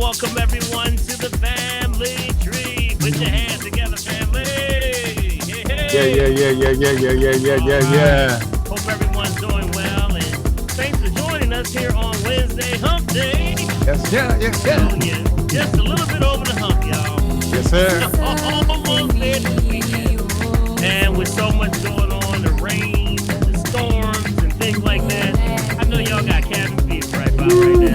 welcome everyone to the family tree. Put your hands together, family. Hey, Yeah. Hope everyone's doing well, and thanks for joining us here on Wednesday Hump Day. Yes. Oh, yeah. Just a little bit over the hump, y'all. Yes, sir. Almost there this weekend. And with so much going on, the rain, the storms, and things like that, I know y'all got cabin fever right now.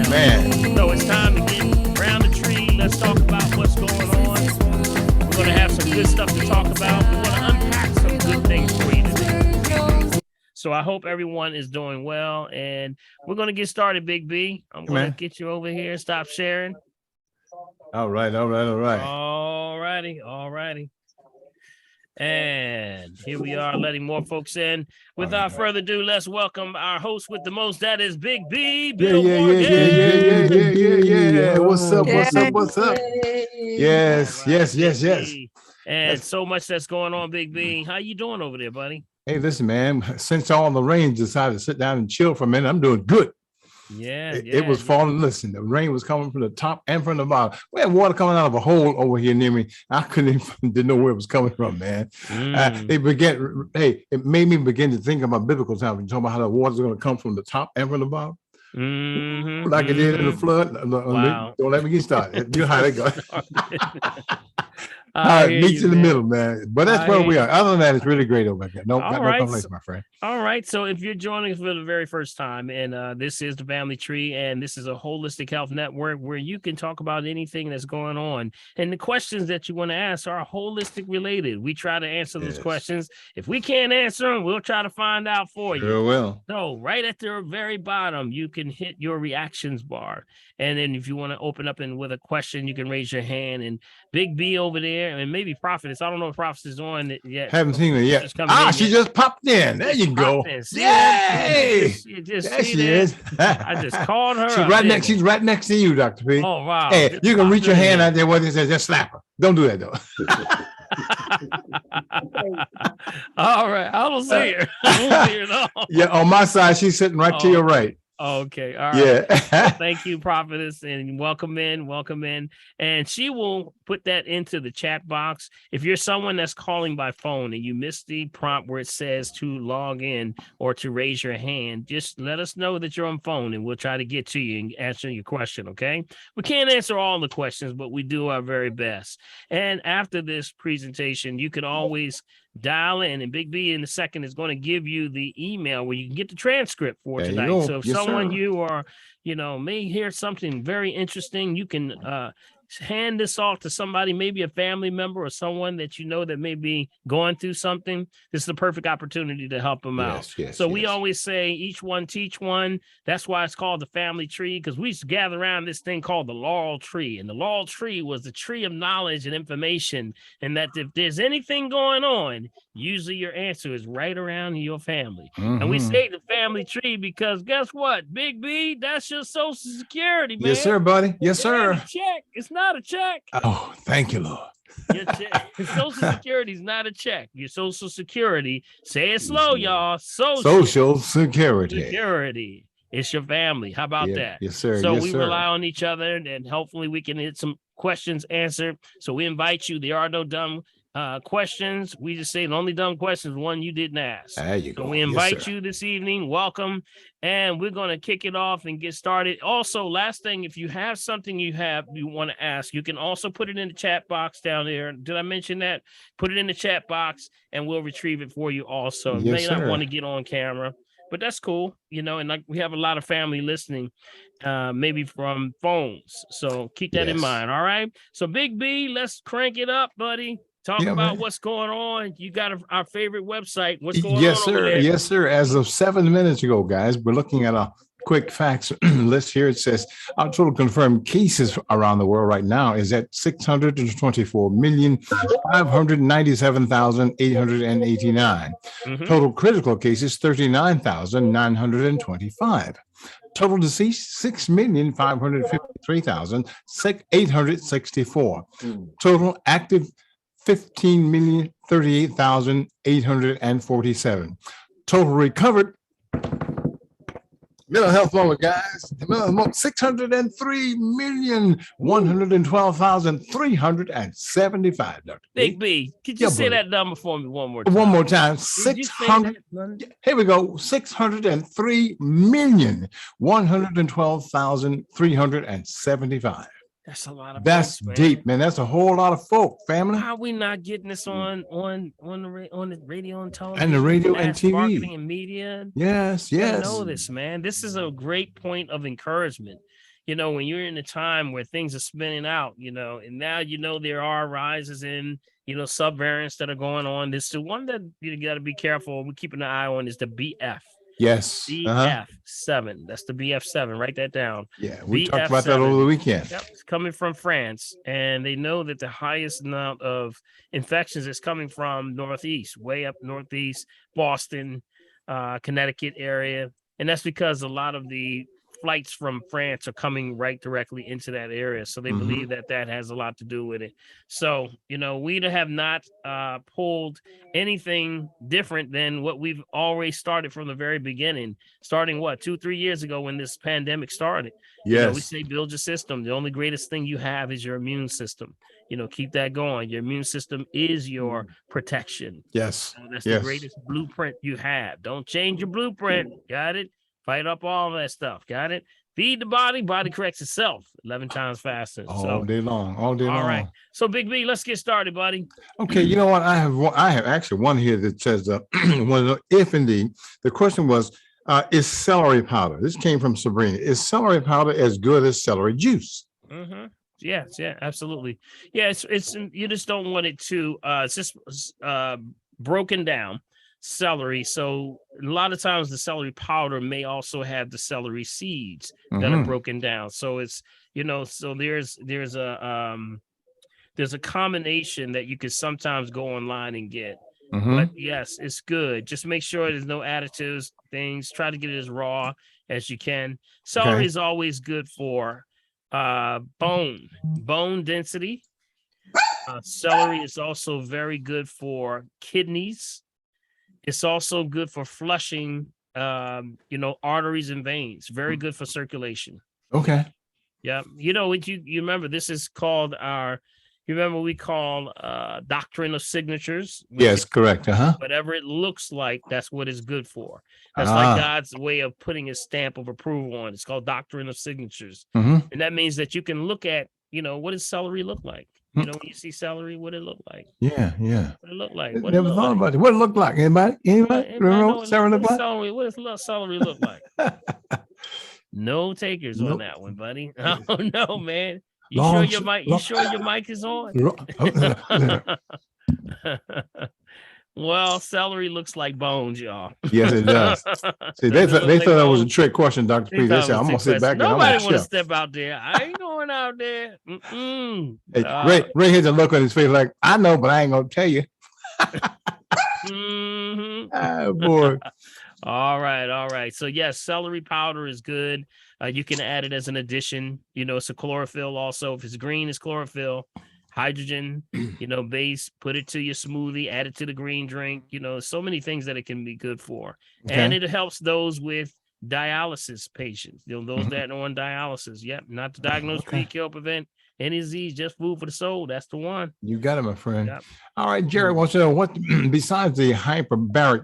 Man. So it's time to get around the tree. Let's talk about what's going on. We're going to have some good stuff to talk about. We want to unpack some good things for you today. So I hope everyone is doing well. And we're going to get started, Big B. I'm going to get you over here. Stop sharing. All right. Alrighty. And here we are, letting more folks in. Without further ado, let's welcome our host with the most. That is Big B. Bill Morgan. Yeah. What's up? Yes. And so much that's going on, Big B. How you doing over there, buddy? Hey, listen, man. Since all the rain decided to sit down and chill for a minute, I'm doing good. It was falling. Listen, the rain was coming from the top and from the bottom. We had water coming out of a hole over here near me. I didn't know where it was coming from, man. It made me begin to think about biblical times. You're talking about how the water's going to come from the top and from the bottom. Like it did in the flood. Wow. Don't let me get started. You know how they go. Meets in the middle, man. But that's where we are. Other than that, it's really great over here. No complaints, my friend. All right. So if you're joining us for the very first time, and this is the Family Tree, and this is a holistic health network where you can talk about anything that's going on. And the questions that you want to ask are holistic related. We try to answer those questions. If we can't answer them, we'll try to find out for you. Sure will. So right at the very bottom, you can hit your reactions bar. And then if you want to open up and with a question, you can raise your hand. And Big B over there, and maybe Prophetess. I don't know if Prophetess is on it yet. Haven't seen her yet. She just popped in. There you go. Yay! There she is. I just called her. She's right next to you, Dr. P. Oh, wow. Hey, you can reach your hand out there. What it says, just slap her. Don't do that, though. All right. I don't see her. I don't see her at all. Yeah, on my side, she's sitting right to your right. Okay. All right. Yeah. Well, thank you, Prophetess, and welcome in. And she will put that into the chat box. If you're someone that's calling by phone and you missed the prompt where it says to log in or to raise your hand, just let us know that you're on phone and we'll try to get to you and answer your question. Okay. We can't answer all the questions, but we do our very best. And after this presentation, you can always dial in, and Big B in a second is going to give you the email where you can get the transcript for tonight. So if someone you are, may hear something very interesting, you can hand this off to somebody, maybe a family member or someone that you know that may be going through something. This is the perfect opportunity to help them out. We always say each one teach one. That's why it's called the family tree, because we used to gather around this thing called the laurel tree. And the laurel tree was the tree of knowledge and information. And that if there's anything going on, usually your answer is right around your family. And we say the family tree because guess what? Big B, that's your Social Security, man. Yes, sir, buddy. Yes, sir. Check. It's not a check. Oh, thank you, Lord. Your Social Security is not a check. Your Social Security, say it slow, y'all. Social Security. It's your family. How about that? Yes, sir. So we rely on each other, and hopefully we can get some questions answered. So we invite you. There are no dumb questions. We just say the only dumb question is one you didn't ask. There you go. So we invite you this evening. Welcome. And we're going to kick it off and get started. Also, last thing, if you have something you want to ask, you can also put it in the chat box down there. Did I mention that? Put it in the chat box and we'll retrieve it for you also. You may not want to get on camera, but that's cool. And like we have a lot of family listening, maybe from phones. So keep that in mind. All right. So Big B, let's crank it up, buddy. Talk about what's going on. You got our favorite website. What's going on? Yes, sir. As of 7 minutes ago, guys, we're looking at a quick facts list here. It says our total confirmed cases around the world right now is at 624,597,889. Total critical cases, 39,925. Total deceased, 6,553,864. Total active, 15,038,847. Total recovered, Mental health moment, guys. Mental health moment, 603,112,375. Dr. Big B, could you say that number for me one more time? One more time. Did you say that? Here we go. 603,112,375. That's a lot of That's folks, deep, man. That's a whole lot of folk, family. How are we not getting this on the radio and television and the radio and TV, marketing and media? Yes. I know this, man. This is a great point of encouragement. When you're in a time where things are spinning out, and now there are rises in subvariants that are going on. This the one that you got to be careful. We're keeping an eye on is the BF. Yes. BF7. That's the BF7. Write that down. Yeah, we talked about that over the weekend. Yep, it's coming from France, and they know that the highest amount of infections is coming from Northeast, way up Northeast, Boston, Connecticut area, and that's because a lot of the flights from France are coming right directly into that area. So they believe that has a lot to do with it. So, we have not pulled anything different than what we've always started from the very beginning, starting 2-3 years ago when this pandemic started. Yes. We say build your system. The only greatest thing you have is your immune system. Keep that going. Your immune system is your protection. Yes. So that's the greatest blueprint you have. Don't change your blueprint. Got it? Fight up all that stuff. Got it? Feed the body corrects itself 11 times faster. All day long. All right. So Big B, let's get started, buddy. Okay. You know what? I have actually one here that says, if indeed, the question was, is celery powder? This came from Sabrina. Is celery powder as good as celery juice? Mm-hmm. Yes. Yeah, absolutely. Yeah. It's you just don't want it to, it's just broken down celery. So a lot of times the celery powder may also have the celery seeds that are broken down. So it's, so there's a combination that you can sometimes go online and get. But yes, it's good. Just make sure there's no additives, things. Try to get it as raw as you can. Celery is always good for bone density. Celery is also very good for kidneys. It's also good for flushing, arteries and veins. Very good for circulation. Okay. Yeah. You remember this is called we call doctrine of signatures. Yes, correct. Whatever it looks like, that's what it's good for. That's like God's way of putting his stamp of approval on it. It's called doctrine of signatures. And that means that you can look at, what does celery look like? When you see celery, what it look like? Yeah. What it look like? Never thought about it. What it look like? Anybody? Remember what celery look like? What does celery look like? No takers on that one, buddy. Oh no, man. You sure your mic is on? Well, celery looks like bones, y'all. Yes, it does. See, they thought that was a trick question, Dr. P. They said, I'm going to sit back. Nobody want to step out there. I ain't going out there. Hey, Ray had a look on his face like, I know, but I ain't going to tell you. Oh, boy. All right. So, yes, celery powder is good. You can add it as an addition. It's a chlorophyll also. If it's green, it's chlorophyll. Hydrogen, base, put it to your smoothie, add it to the green drink, so many things that it can be good for. Okay. And it helps those with dialysis patients, those that are on dialysis. Yep, not to diagnose, treat, kill, prevent any disease, just food for the soul. That's the one. You got it, my friend. Yep. All right, Jerry wants to know what, besides the hyperbaric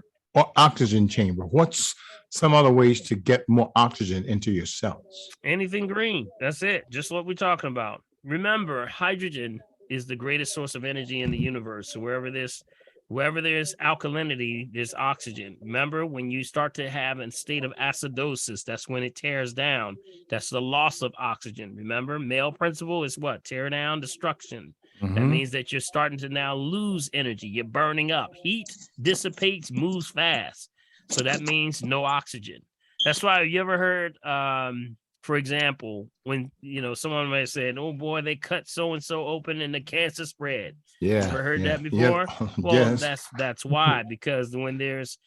oxygen chamber, what's some other ways to get more oxygen into your cells? Anything green. That's it. Just what we're talking about. Remember, hydrogen is the greatest source of energy in the universe. So wherever there's alkalinity, there's oxygen. Remember, when you start to have a state of acidosis, that's when it tears down. That's the loss of oxygen. Remember, male principle is what? Tear down, destruction. That means that you're starting to now lose energy. You're burning up. Heat dissipates, moves fast. So that means no oxygen. That's why, you ever heard, for example, when, someone might have said, oh boy, they cut so-and-so open and the cancer spread. Yeah. Ever heard that before? Yeah. Well, that's why, because when there's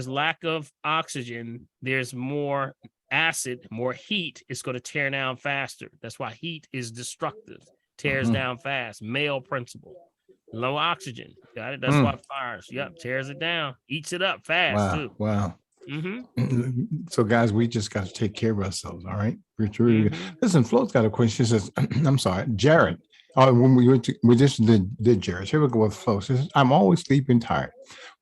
lack of oxygen, there's more acid, more heat. It's going to tear down faster. That's why heat is destructive, tears down fast. Male principle. Low oxygen. Got it? That's why fires. Yep. Tears it down. Eats it up fast too. Wow. Mm-hmm. So, guys, we just got to take care of ourselves. All right. Mm-hmm. Listen, Flo's got a question. She says, I'm sorry, Jared. When we just did Jared. Here we go with Flo. She says, I'm always sleeping tired.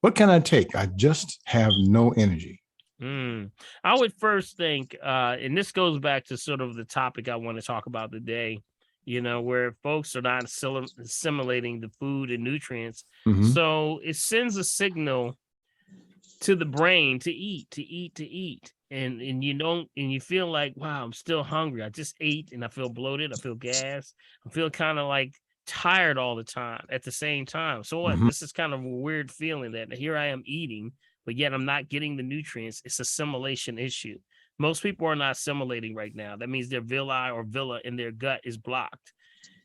What can I take? I just have no energy. I would first think, and this goes back to sort of the topic I want to talk about today, where folks are not assimilating the food and nutrients. Mhm. So it sends a signal to the brain to eat, to eat, to eat. And you feel like, wow, I'm still hungry. I just ate and I feel bloated. I feel gas. I feel kind of like tired all the time at the same time. So what? Mhm. This is kind of a weird feeling that here I am eating, but yet I'm not getting the nutrients. It's assimilation issue. Most people are not assimilating right now. That means their villi or villa in their gut is blocked,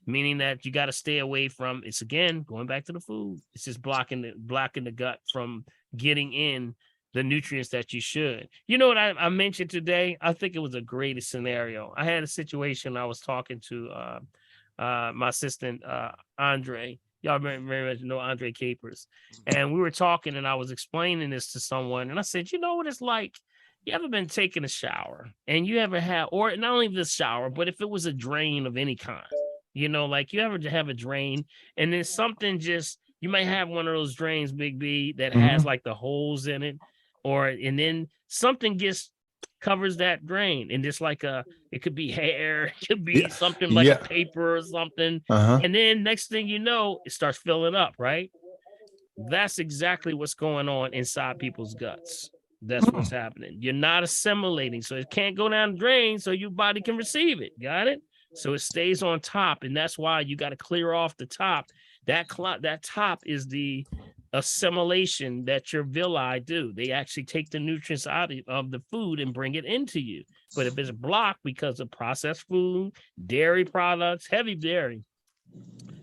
meaning that you got to stay away from. It's again going back to the food. It's just blocking the gut from getting in the nutrients that you should. You know what I mentioned today? I think it was a great scenario. I had a situation. I was talking to my assistant Andre. Y'all very much know Andre Capers, and we were talking, and I was explaining this to someone, and I said, you know what it's like. You ever been taking a shower, and you ever had, or not only the shower, but if it was a drain of any kind, like you ever have a drain, and then something just, you might have one of those drains, Big B, that has like the holes in it, and then something covers that drain, and it's like it could be hair, it could be something like a paper or something, and then next thing you know, it starts filling up, right? That's exactly what's going on inside people's guts. That's what's happening. You're not assimilating, so it can't go down the drain, so your body can receive it. Got it? So it stays on top, and that's why you got to clear off the top. That top is the assimilation that your villi do. They actually take the nutrients out of the food and bring it into you. But if it's blocked because of processed food, dairy products, heavy dairy,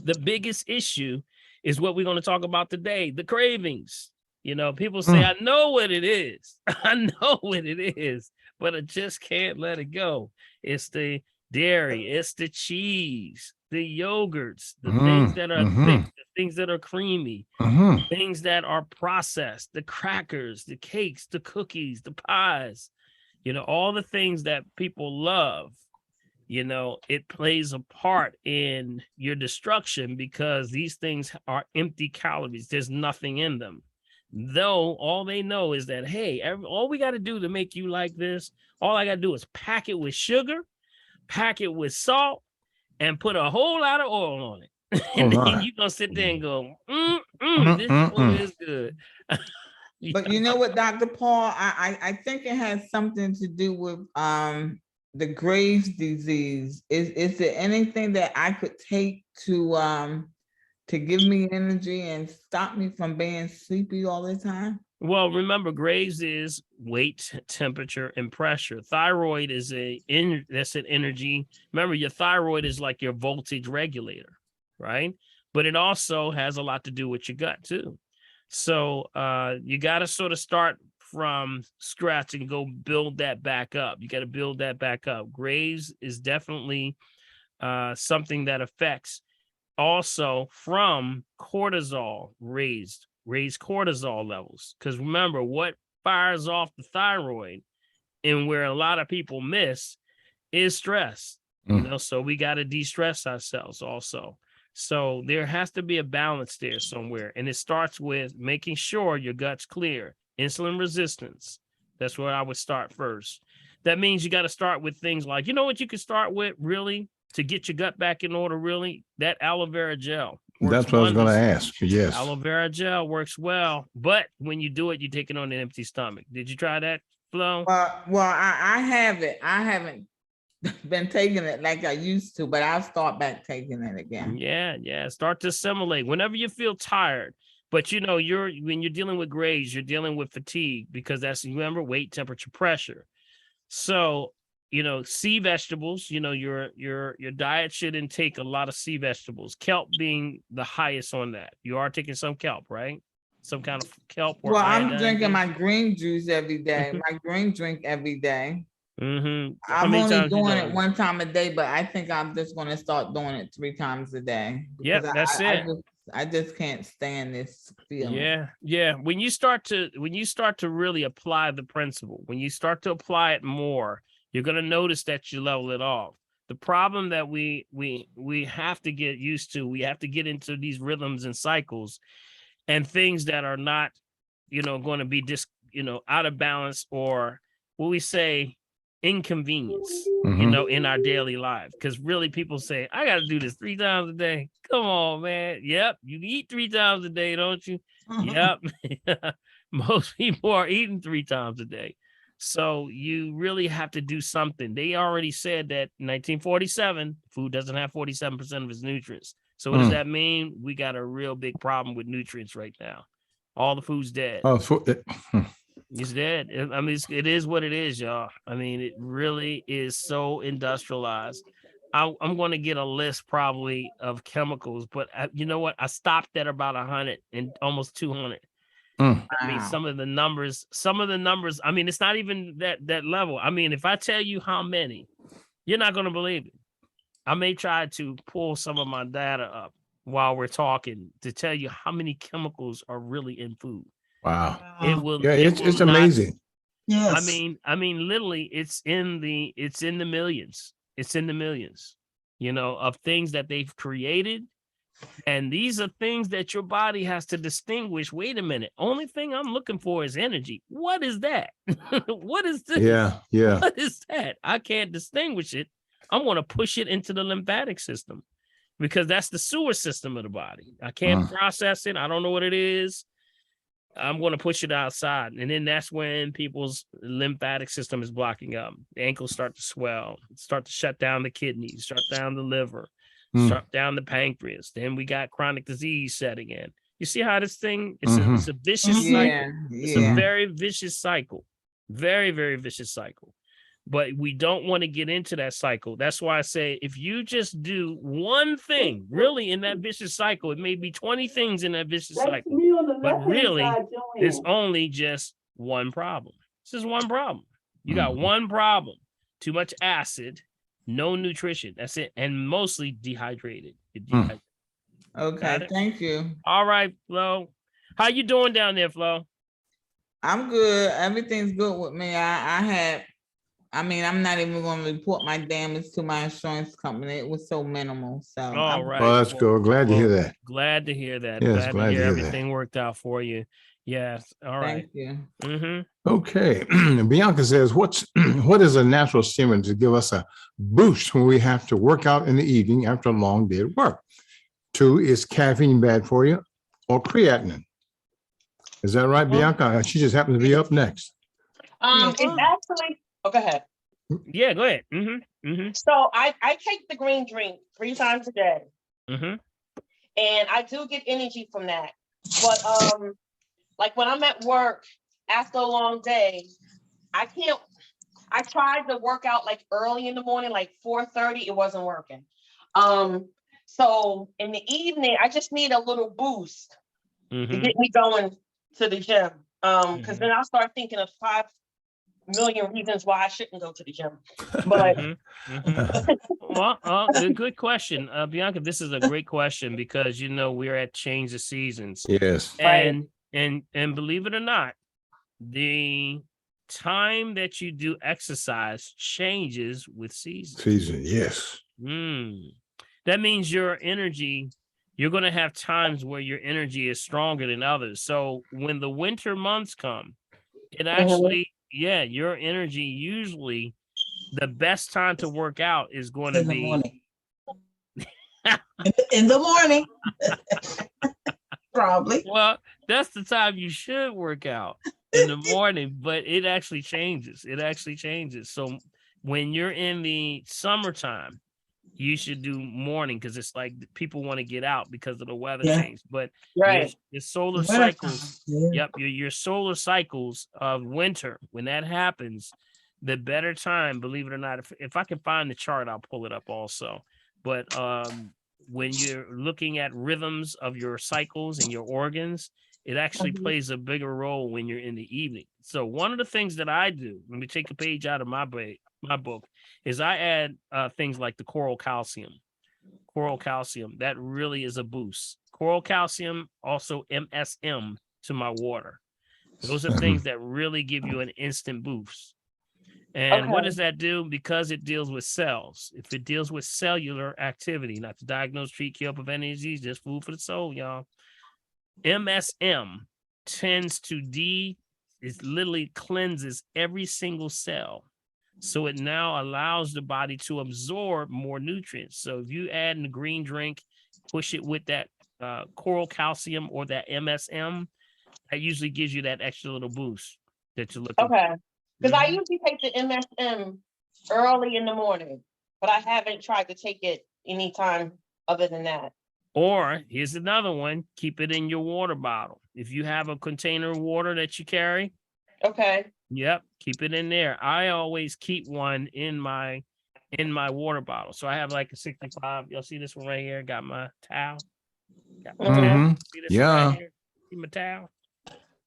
the biggest issue is what we're going to talk about today, the cravings. People say, I know what it is. I know what it is, but I just can't let it go. It's the dairy, it's the cheese, the yogurts, the things that are thick, the things that are creamy, things that are processed, the crackers, the cakes, the cookies, the pies, all the things that people love. It plays a part in your destruction because these things are empty calories. There's nothing in them. Though all they know is that, hey, all we got to do to make you like this, all I got to do is pack it with sugar, pack it with salt, and put a whole lot of oil on it. And then you're going to sit there and go, this food is good. But you know what, Dr. Paul, I think it has something to do with the Graves' disease. Is there anything that I could take to give me energy and stop me from being sleepy all the time? Well, remember, Graves is weight, temperature, and pressure. Thyroid is that's an energy. Remember, your thyroid is like your voltage regulator, right? But it also has a lot to do with your gut too. So you got to sort of start from scratch and go build that back up. You got to build that back up. Graves is definitely something that affects also from cortisol, raised cortisol levels. Because remember, what fires off the thyroid and where a lot of people miss is stress. So we got to de-stress ourselves also. So there has to be a balance there somewhere. And it starts with making sure your gut's clear. Insulin resistance. That's where I would start first. That means you got to start with things like, what you could start with really to get your gut back in order, really? That aloe vera gel. That's what I was going to ask. Yes. Aloe vera gel works well. But when you do it, you take it on an empty stomach. Did you try that, Flo? Well, I have it. I haven't been taking it like I used to, but I'll start back taking it again. Yeah. Start to assimilate whenever you feel tired. But when you're dealing with Graves, you're dealing with fatigue because that's, remember, weight, temperature, pressure. So, sea vegetables, your diet should intake a lot of sea vegetables, kelp being the highest on that. You are taking some kelp, right? Some kind of kelp. Well, I'm drinking my green juice every day, my green drink every day. I'm only doing it one time a day, but I think I'm just going to start doing it 3 times a day. Yep, that's it. I just can't stand this feeling. Yeah. When you start to really apply the principle, when you start to apply it more, you're going to notice that you level it off. The problem that we have to get used to, we have to get into these rhythms and cycles and things that are not, going to be out of balance, or what we say, inconvenience, in our daily life. Because really people say, I got to do this 3 times a day. Come on, man. Yep. You eat 3 times a day, don't you? Yep. Most people are eating 3 times a day. So you really have to do something. They already said that in 1947, food doesn't have 47% of its nutrients. So what does that mean? We got a real big problem with nutrients right now. All the food's dead. It's dead. I mean, it is what it is, y'all. I mean, it really is so industrialized. I'm going to get a list probably of chemicals, but you know what? I stopped at about 100 and almost 200. I mean, some of the numbers, I mean, it's not even that level. I mean, if I tell you how many, you're not going to believe it. I may try to pull some of my data up while we're talking to tell you how many chemicals are really in food. Wow. It will. Yeah, it's amazing. Yes. I mean, literally, it's in the millions. It's in the millions, of things that they've created. And these are things that your body has to distinguish. Wait a minute. Only thing I'm looking for is energy. What is that? What is this? Yeah. What is that? I can't distinguish it. I'm going to push it into the lymphatic system because that's the sewer system of the body. I can't process it. I don't know what it is. I'm going to push it outside. And then that's when people's lymphatic system is blocking up. The ankles start to swell, start to shut down the kidneys, shut down the liver, shut down the pancreas. Then we got chronic disease setting in. You see how this thing, it's a vicious cycle. It's a very vicious cycle. Very, very vicious cycle. But we don't want to get into that cycle. That's why I say, if you just do one thing really in that vicious cycle, it may be 20 things in that vicious cycle, but really there's only just one problem. This is one problem. You got one problem: too much acid, no nutrition. That's it. And mostly dehydrated. Okay, thank you. All right, Flo. How you doing down there, Flo? I'm good. Everything's good with me. I'm not even going to report my damage to my insurance company. It was so minimal. So, all right. Well, that's good. Glad to hear that. Glad to hear that. Yes, glad to hear everything worked out for you. Yes. All right. Thank you. Okay. Bianca says, what is a natural stimulant to give us a boost when we have to work out in the evening after a long day at work? 2, is caffeine bad for you, or creatinine? Is that right, Bianca? She just happens to be up next. It's actually. Oh, go ahead. Yeah, go ahead. So I take the green drink 3 times a day. And I do get energy from that. But like when I'm at work after a long day, I tried to work out like early in the morning, like 4:30, it wasn't working. So in the evening, I just need a little boost to get me going to the gym. Because then I'll start thinking of 5 million reasons why I shouldn't go to the gym. But well, good question, Bianca. This is a great question because we're at change of seasons. Yes, and believe it or not, the time that you do exercise changes with seasons. Yes. That means your energy. You're going to have times where your energy is stronger than others. So when the winter months come, it actually. Yeah, your energy usually the best time to work out is going to be morning. in the morning. Probably. Well, that's the time you should work out, in the morning, but it actually changes. So when you're in the summertime, you should do morning because it's like people want to get out because of the weather change. But your solar cycles, your solar cycles of winter, when that happens, the better time, believe it or not, if I can find the chart, I'll pull it up also. But when you're looking at rhythms of your cycles and your organs, it actually plays a bigger role when you're in the evening. So one of the things that I do, let me take a page out of my book, is I add things like the coral calcium. That really is a boost. coral calcium, also MSM to my water. Those are things that really give you an instant boost. And what does that do? Because it deals with cells. If it deals with cellular activity, not to diagnose, treat, kill, prevent any disease, just food for the soul, y'all. MSM tends to it literally cleanses every single cell. So it now allows the body to absorb more nutrients. So if you add in the green drink, push it with that coral calcium or that MSM, that usually gives you that extra little boost that you're looking for. Because I usually take the MSM early in the morning, but I haven't tried to take it anytime other than that. Or here's another one, keep it in your water bottle. If you have a container of water that you carry. Okay. Yep, keep it in there. I always keep one in my water bottle. So I have like a 65. Y'all see this one right here? Got my towel. Got my towel. See this one right here? See my towel?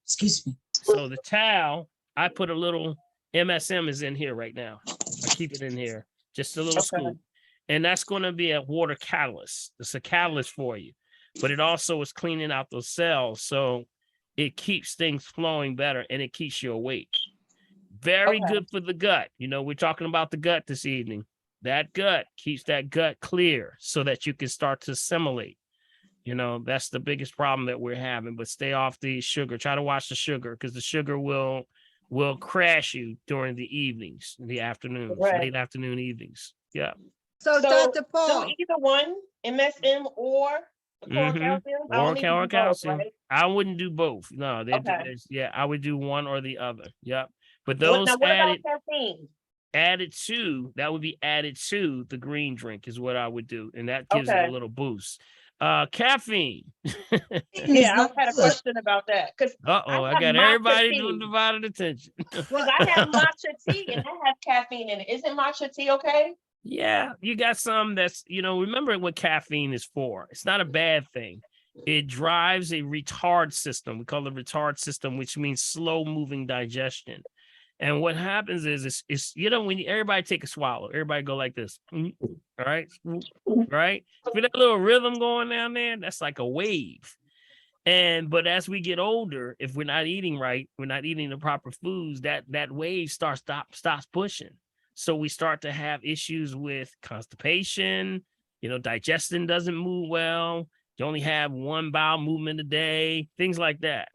Excuse me. So the towel, I put a little MSM is in here right now. I keep it in here, just a little scoop. And that's going to be a water catalyst. It's a catalyst for you, but it also is cleaning out those cells. So it keeps things flowing better and it keeps you awake. Very good for the gut. You know, we're talking about the gut this evening. That gut keeps that gut clear so that you can start to assimilate. You know, that's the biggest problem that we're having, but stay off the sugar. Try to watch the sugar because the sugar will crash you during the evenings, the afternoons, late afternoon evenings. Yeah. So Dr. Paul. So either one, MSM or the coral calcium? Or coral calcium. Right? I wouldn't do both. No, I would do one or the other. Yep. But those what about caffeine? That would be added to the green drink is what I would do. And that gives it a little boost. Caffeine. Yeah, I had a question about that. I got everybody doing divided attention. Because I have matcha tea and I have caffeine in it. Isn't matcha tea okay? Yeah, you got some that's, remember what caffeine is for. It's not a bad thing. It drives a retard system. We call it retard system, which means slow moving digestion. And what happens is when everybody take a swallow, everybody go like this. All right. Right. Feel that little rhythm going down there. That's like a wave. But as we get older, if we're not eating right, we're not eating the proper foods, that wave stops pushing. So we start to have issues with constipation, digestion doesn't move well. You only have one bowel movement a day, things like that.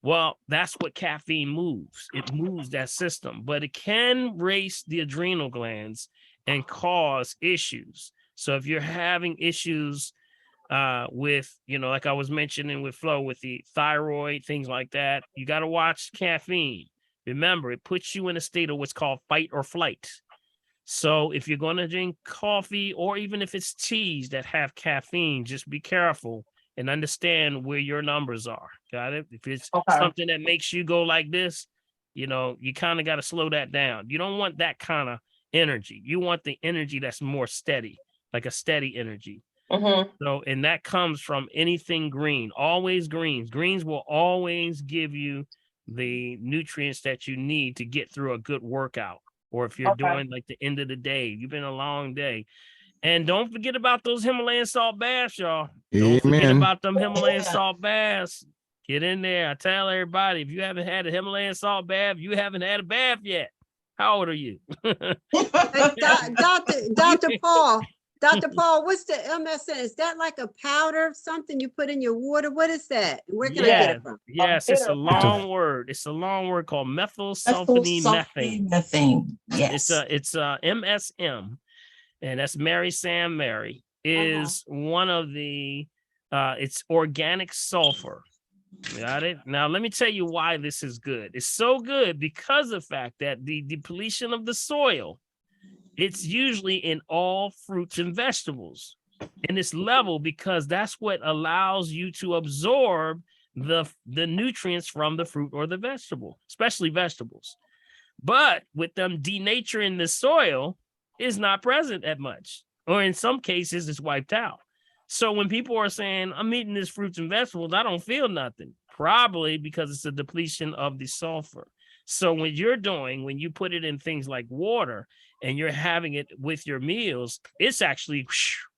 Well, that's what caffeine moves. It moves that system, but it can race the adrenal glands and cause issues. So if you're having issues with, like I was mentioning with Flo, with the thyroid, things like that, you got to watch caffeine. Remember, it puts you in a state of what's called fight or flight. So if you're going to drink coffee or even if it's teas that have caffeine, just be careful and understand where your numbers are. Got it? If it's something that makes you go like this, you kind of got to slow that down. You don't want that kind of energy. You want the energy that's more steady, like a steady energy. So, and that comes from anything green, always greens. Greens will always give you the nutrients that you need to get through a good workout. Or if you're doing like the end of the day, you've been a long day. And don't forget about those Himalayan salt baths, y'all. Don't forget about them Himalayan salt baths. Get in there. I tell everybody, if you haven't had a Himalayan salt bath, you haven't had a bath yet. How old are you? Dr. Paul, what's the MSN? Is that like a powder, something you put in your water? What is that? Where can I get it from? Yes, it's a long word. It's a long word called methylsulfonylmethane. Methane. Yes. It's MSM. And that's Mary Sam Mary, is one of the, it's organic sulfur. Got it? Now, let me tell you why this is good. It's so good because of the fact that the depletion of the soil, it's usually in all fruits and vegetables. And it's level because that's what allows you to absorb the nutrients from the fruit or the vegetable, especially vegetables. But with them denaturing the soil, is not present at much, or in some cases it's wiped out. So when people are saying, I'm eating this fruits and vegetables, I don't feel nothing, probably because it's a depletion of the sulfur. So when you put it in things like water and you're having it with your meals, it's actually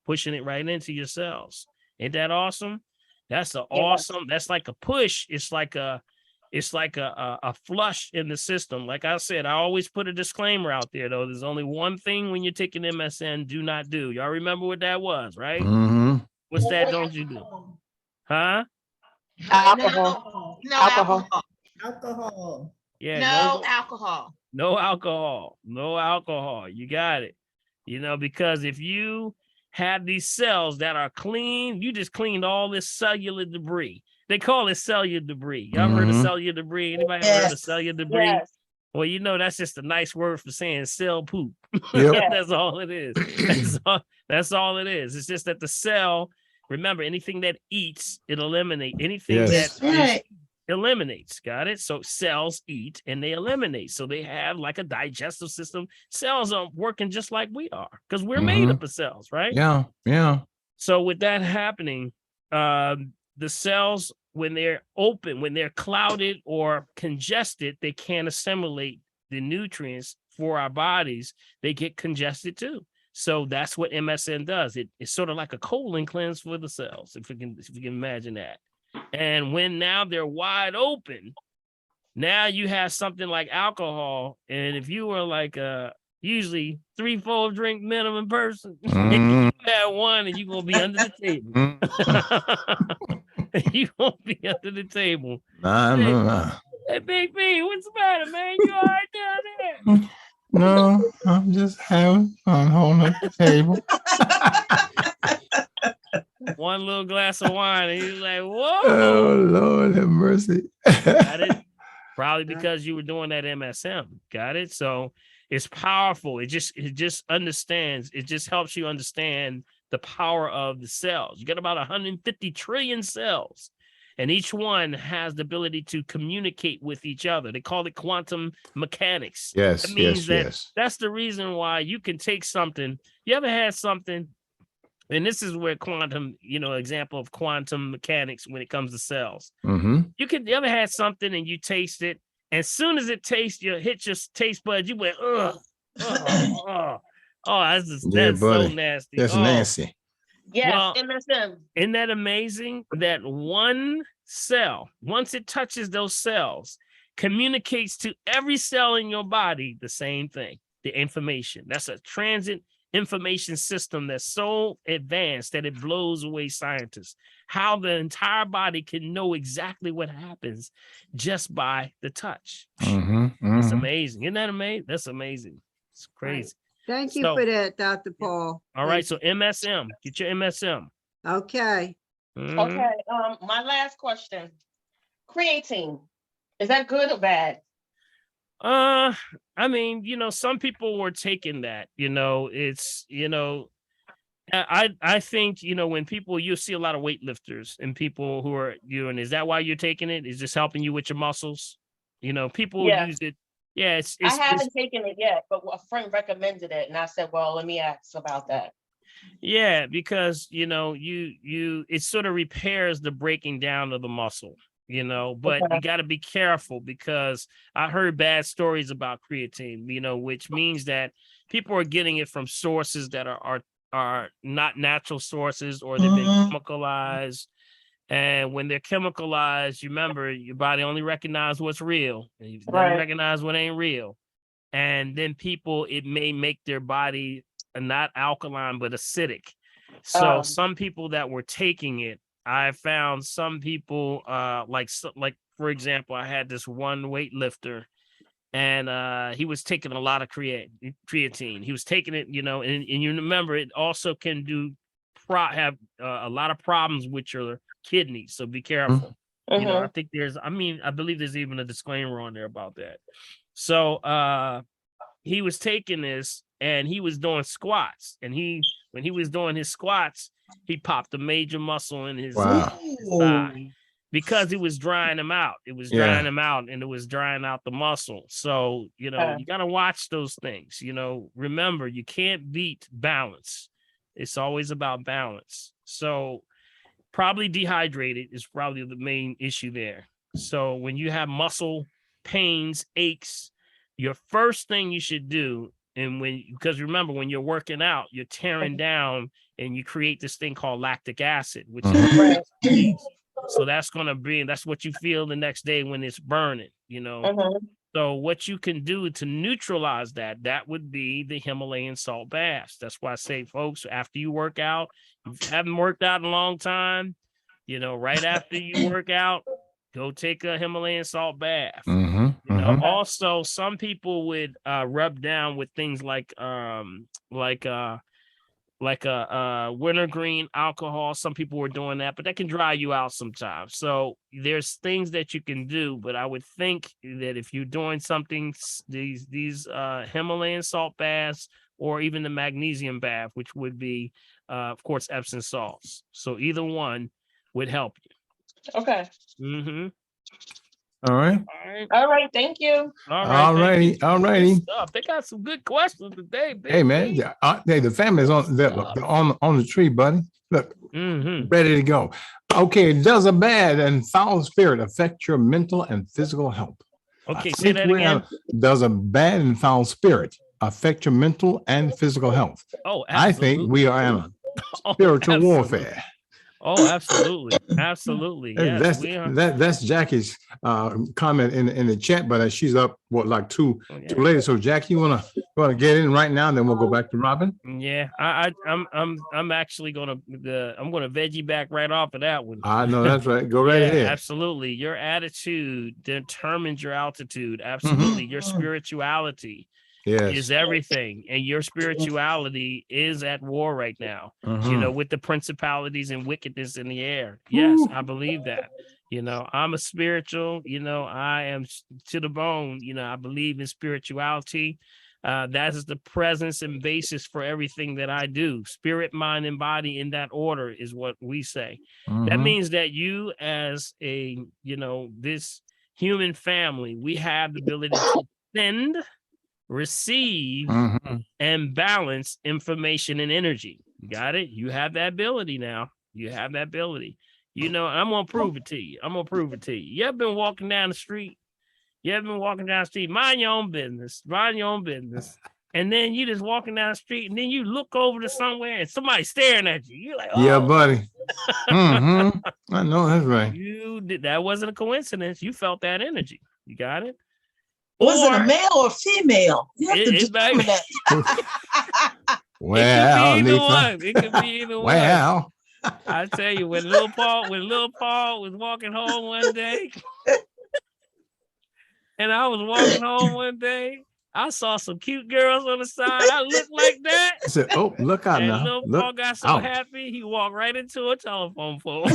pushing it right into your cells. Ain't that awesome? That's awesome. That's like a push. It's like a flush in the system. Like I said, I always put a disclaimer out there though. There's only one thing when you're taking MSN, do not do. Y'all remember what that was, right? Mm-hmm. What's that? Don't you do? Huh? Alcohol. No Alcohol. Alcohol. Yeah. No alcohol. No alcohol. No alcohol. You got it. Because if you have these cells that are clean, you just cleaned all this cellular debris. They call it cellular debris. Y'all heard of cellular debris? Anybody ever heard of cellular debris? Yes. Well, that's just a nice word for saying cell poop. Yep. That's all it is. That's all it is. It's just that the cell, remember, anything that eats, it eliminates. Anything Yes. that eliminates. Got it? So cells eat and they eliminate. So they have like a digestive system. Cells are working just like we are because we're made up of cells, right? Yeah. Yeah. So with that happening, the cells, when they're open, when they're clouded or congested, they can't assimilate the nutrients for our bodies. They get congested too. So that's what MSN does. It's sort of like a colon cleanse for the cells, if you can imagine that. And when now they're wide open, now you have something like alcohol. And if you were like usually 3-4 drink minimum person, you had one and you're going to be under the table. You won't be under the table. Hey, Big B, what's the matter, man? You all right down there? No, I'm just having fun holding up the table. One little glass of wine, and he's like, whoa. Oh, Lord have mercy. Got it? Probably because you were doing that MSM. Got it? So it's powerful. It just understands. It just helps you understand the power of the cells. You got about 150 trillion cells, and each one has the ability to communicate with each other. They call it quantum mechanics. Yes, that means yes. That's the reason why you can take something. You ever had something, and this is where quantum, example of quantum mechanics when it comes to cells. Mm-hmm. You ever had something and you taste it, and as soon as it tastes, you hit your taste buds, you went, ugh. That's so nasty. That's nasty. Yes, well, MSM. Isn't that amazing that one cell, once it touches those cells, communicates to every cell in your body the same thing, the information. That's a transit information system that's so advanced that it blows away scientists. How the entire body can know exactly what happens just by the touch. It's amazing. Isn't that amazing? That's amazing. It's crazy. Thank you for that, Dr. Paul. All right. So MSM, get your MSM. Okay. Okay. My last question. Creatine. Is that good or bad? I mean, some people were taking that, it's, I think, when people, you see a lot of weightlifters and people who are and is that why you're taking it? Is this helping you with your muscles? People use it. Yeah, I haven't taken it yet, but a friend recommended it, and I said, "Well, let me ask about that." Yeah, because it sort of repairs the breaking down of the muscle, but you got to be careful because I heard bad stories about creatine, which means that people are getting it from sources that are not natural sources, or they've been chemicalized. And when they're chemicalized, you remember your body only recognizes what's real, and you doesn't recognize what ain't real. And then it may make their body not alkaline but acidic. So some people that were taking it, I found some people like for example, I had this one weightlifter, and he was taking a lot of creatine. He was taking it, and you remember it also can have a lot of problems with your kidneys, so be careful. I think I believe there's even a disclaimer on there about that. So he was taking this and he was doing squats, and when he was doing his squats, he popped a major muscle in his thigh because it was drying him out. It was drying him out, and it was drying out the muscle. So you got to watch those things. Remember, you can't beat balance. It's always about balance. So probably dehydrated is probably the main issue there. So when you have muscle pains, aches, your first thing you should do And because remember, when you're working out, you're tearing down and you create this thing called lactic acid, which is so that's what you feel the next day when it's burning, So what you can do to neutralize that would be the Himalayan salt baths. That's why I say, folks, after you work out, if you haven't worked out in a long time, right after you work out, go take a Himalayan salt bath. Also, some people would rub down with things like wintergreen alcohol. Some people were doing that, but that can dry you out sometimes. So there's things that you can do, but I would think that if you're doing something, these Himalayan salt baths, or even the magnesium bath, which would be, of course, Epsom salts. So either one would help you. Okay. All right. All right. Thank you. All righty. They got some good questions today. Hey man, the family's on the tree, buddy. Look, ready to go. Okay, does a bad and foul spirit affect your mental and physical health? Okay, say that again. Does a bad and foul spirit affect your mental and physical health? Oh, absolutely. I think we are in a spiritual warfare. Oh, absolutely. Yes, that's Jackie's comment in the chat, but she's up too late. So Jackie, you wanna get in right now, and then we'll go back to Robin. Yeah, I'm actually gonna veggie back right off of that one. I know that's right. Go right ahead. Absolutely, your attitude determines your altitude. Absolutely, your spirituality is everything, and your spirituality is at war right now. With the principalities and wickedness in the air. Yes, I believe that. I'm a spiritual. I am to the bone. I believe in spirituality. That is the presence and basis for everything that I do. Spirit, mind, and body in that order is what we say. That means that you, as this human family, we have the ability to send, receive, and balance information and energy. You got it? You have that ability now. You have that ability. I'm going to prove it to you. You ever been walking down the street? Mind your own business. And then you just walking down the street, and then you look over to somewhere and somebody's staring at you. You're like, oh. Yeah, buddy. I know that's right. That wasn't a coincidence. You felt that energy. You got it? Was it a male or female? You have to determine that. Well, it could be either one. Well, I tell you, when little Paul was walking home one day, and I was walking home one day, I saw some cute girls on the side. I looked like that. I said, "Oh, look out now!" Little Paul got so happy, he walked right into a telephone pole.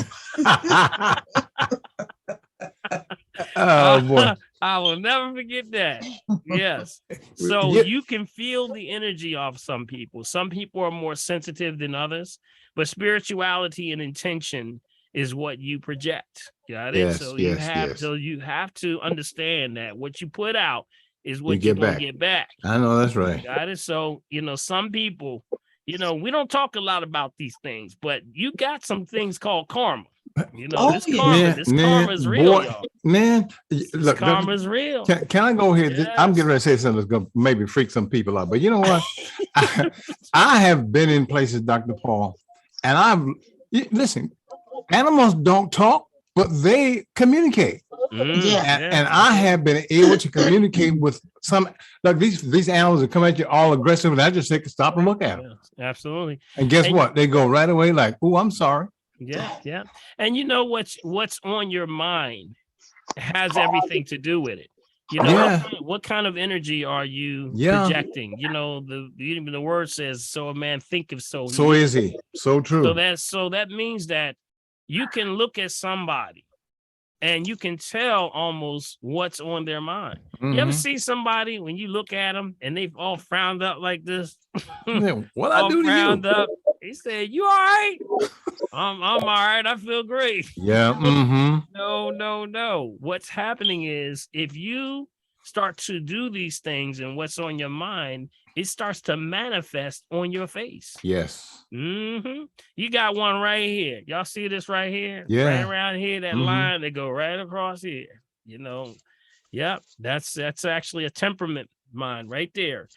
Oh boy. I will never forget that. Yes. So you can feel the energy of some people. Some people are more sensitive than others, but spirituality and intention is what you project. Got it? Yes, so you have to understand that what you put out is what you're going to get back. I know that's right. Got it? So, some people, we don't talk a lot about these things, but you got some things called karma. This karma is real, y'all. Man, look, karma is real. Can I go here? Yes. I'm getting ready to say something that's going to maybe freak some people out. But you know what? I have been in places, Dr. Paul, and listen, animals don't talk, but they communicate. And I have been able to communicate with some, like these animals that come at you all aggressive, and I just take a stop and look at them. Yeah, absolutely. And guess what? They go right away like, "Oh, I'm sorry." Yeah. And what's on your mind has everything to do with it. What kind of energy are you projecting? Even the word says, "So a man thinketh, so is he." So true. So that means that you can look at somebody and you can tell almost what's on their mind. You ever see somebody when you look at them and they've all frowned up like this? What I do to you? Up. He said, "You all right?" I'm all right. I feel great. Yeah. No. What's happening is if you start to do these things and what's on your mind, it starts to manifest on your face. Yes. You got one right here. Y'all see this right here? Yeah. Right around here, that line, they go right across here. Yep. That's actually a temperament mind right there.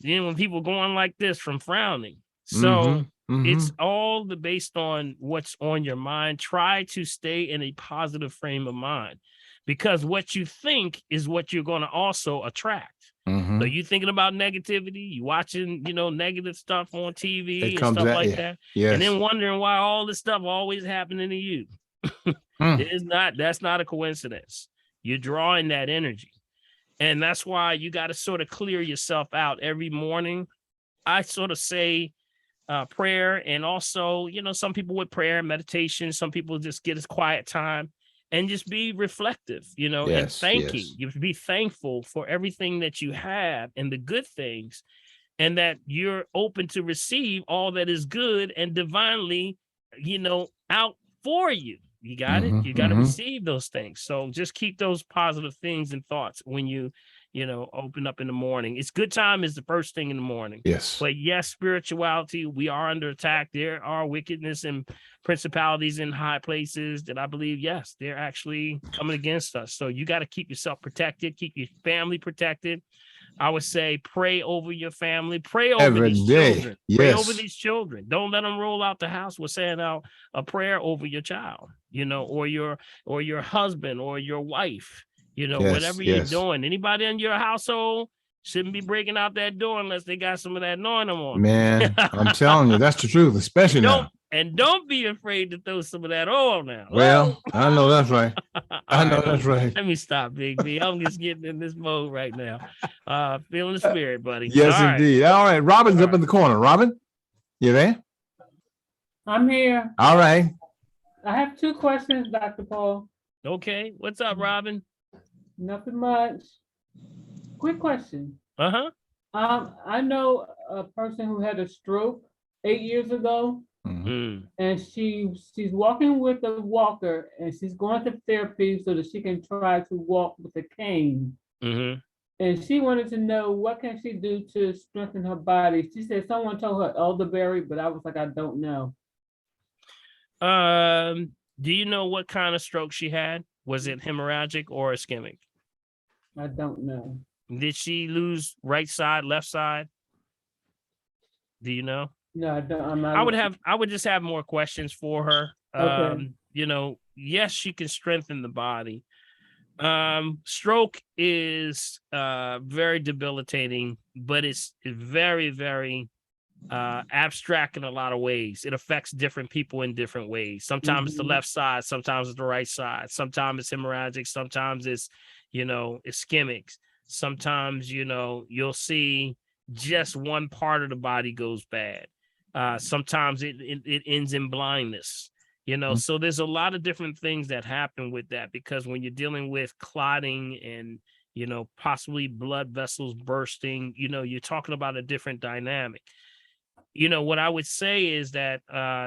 Then when people going like this from frowning. So it's all based on what's on your mind. Try to stay in a positive frame of mind, because what you think is what you're going to also attract. So you thinking about negativity, you watching, negative stuff on TV and stuff like that. Yes. And then wondering why all this stuff always happening to you. That's not a coincidence. You're drawing that energy. And that's why you got to sort of clear yourself out every morning. I sort of say prayer, and also, some people with prayer, meditation, some people just get a quiet time and just be reflective, and thanking. You be thankful for everything that you have and the good things, and that you're open to receive all that is good and divinely, out for you. You got it. You got to receive those things. So just keep those positive things and thoughts when you open up in the morning. It's good time is the first thing in the morning. Yes. But yes, spirituality, we are under attack. There are wickedness and principalities in high places that I believe, yes, they're actually coming against us. So you got to keep yourself protected, keep your family protected. I would say pray over your family, pray over these children. Pray over these children. Don't let them roll out the house with saying out a prayer over your child, or your husband or your wife, whatever you're doing. Anybody in your household shouldn't be breaking out that door unless they got some of that anointing on. Man, I'm telling you, that's the truth, especially now. And don't be afraid to throw some of that oil now. Well, I know that's right. I know that's right. Let me stop, Big B. I'm just getting in this mode right now. Feeling the spirit, buddy. Yes, indeed. All right. Robin's up in the corner. Robin, you there? I'm here. All right. I have 2 questions, Dr. Paul. Okay. What's up, Robin? Nothing much. Quick question. I know a person who had a stroke 8 years ago. And she's walking with a walker, and she's going to therapy so that she can try to walk with a cane. And she wanted to know, what can she do to strengthen her body? She said someone told her elderberry, but I was like, I don't know. Do you know what kind of stroke she had? Was it hemorrhagic or ischemic? I don't know. Did she lose right side, left side? Do you know? No, I don't. I'm not. I would just have more questions for her. Okay. Yes, she can strengthen the body. Stroke is very debilitating, but it's very, very abstract in a lot of ways. It affects different people in different ways. Sometimes it's the left side, sometimes it's the right side, sometimes it's hemorrhagic, sometimes it's ischemic. Sometimes you'll see just one part of the body goes bad. Sometimes it ends in blindness, so there's a lot of different things that happen with that, because when you're dealing with clotting and possibly blood vessels bursting, you're talking about a different dynamic. What I would say is that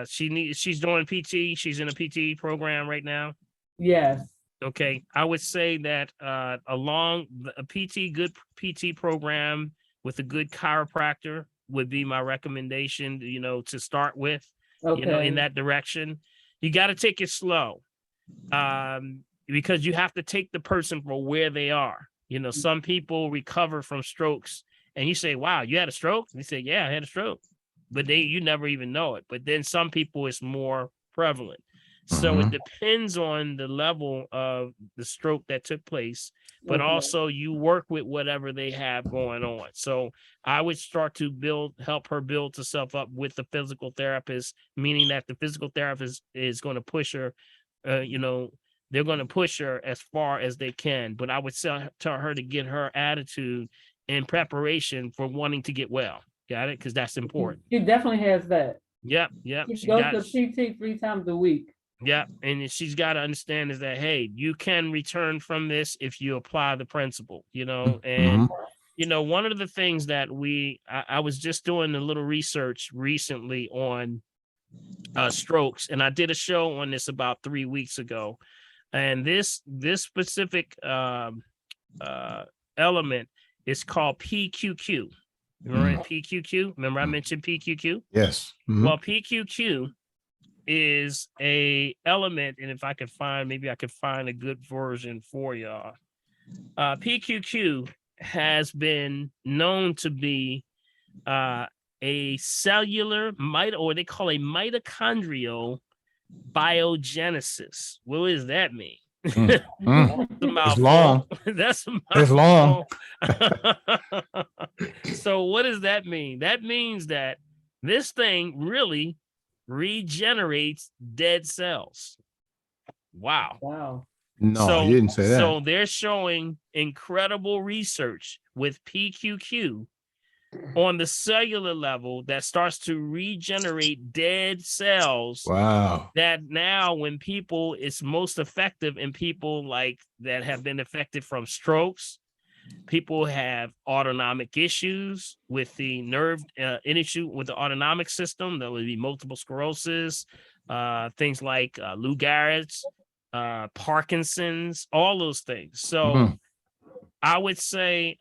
she's doing PT. She's in a PT program right now. Yes. Okay. I would say that along a good PT program with a good chiropractor would be my recommendation, to start with, in that direction. You got to take it slow, because you have to take the person for where they are. Some people recover from strokes and you say, wow, you had a stroke? And they say, yeah, I had a stroke. But you never even know it. But then some people it's more prevalent. So it depends on the level of the stroke that took place, but also you work with whatever they have going on. So I would start to help her build herself up with the physical therapist, meaning that the physical therapist is going to push her, they're going to push her as far as they can. But I would tell her to get her attitude in preparation for wanting to get well. Got it? Because that's important. She definitely has that. Yep. She goes to PT 3 times a week. Yeah, and she's got to understand is that, hey, you can return from this if you apply the principle, and one of the things that I was just doing a little research recently on strokes, and I did a show on this about 3 weeks ago, and this specific element is called PQQ. Remember PQQ? Remember I mentioned PQQ? Yes. Well, PQQ is a element, and if I could find, maybe I could find a good version for y'all. PQQ has been known to be a cellular or they call a mitochondrial biogenesis. What does that mean? It's long. That's a mouthful. It's long. So what does that mean? That means that this thing really regenerates dead cells. Wow. Wow. No, you didn't say that. So they're showing incredible research with PQQ on the cellular level that starts to regenerate dead cells. Wow. That now when people, it's most effective in people like that have been affected from strokes. People have autonomic issues with the nerve, an issue with the autonomic system. That would be multiple sclerosis, things like Lou Gehrig's, Parkinson's, all those things. So I would say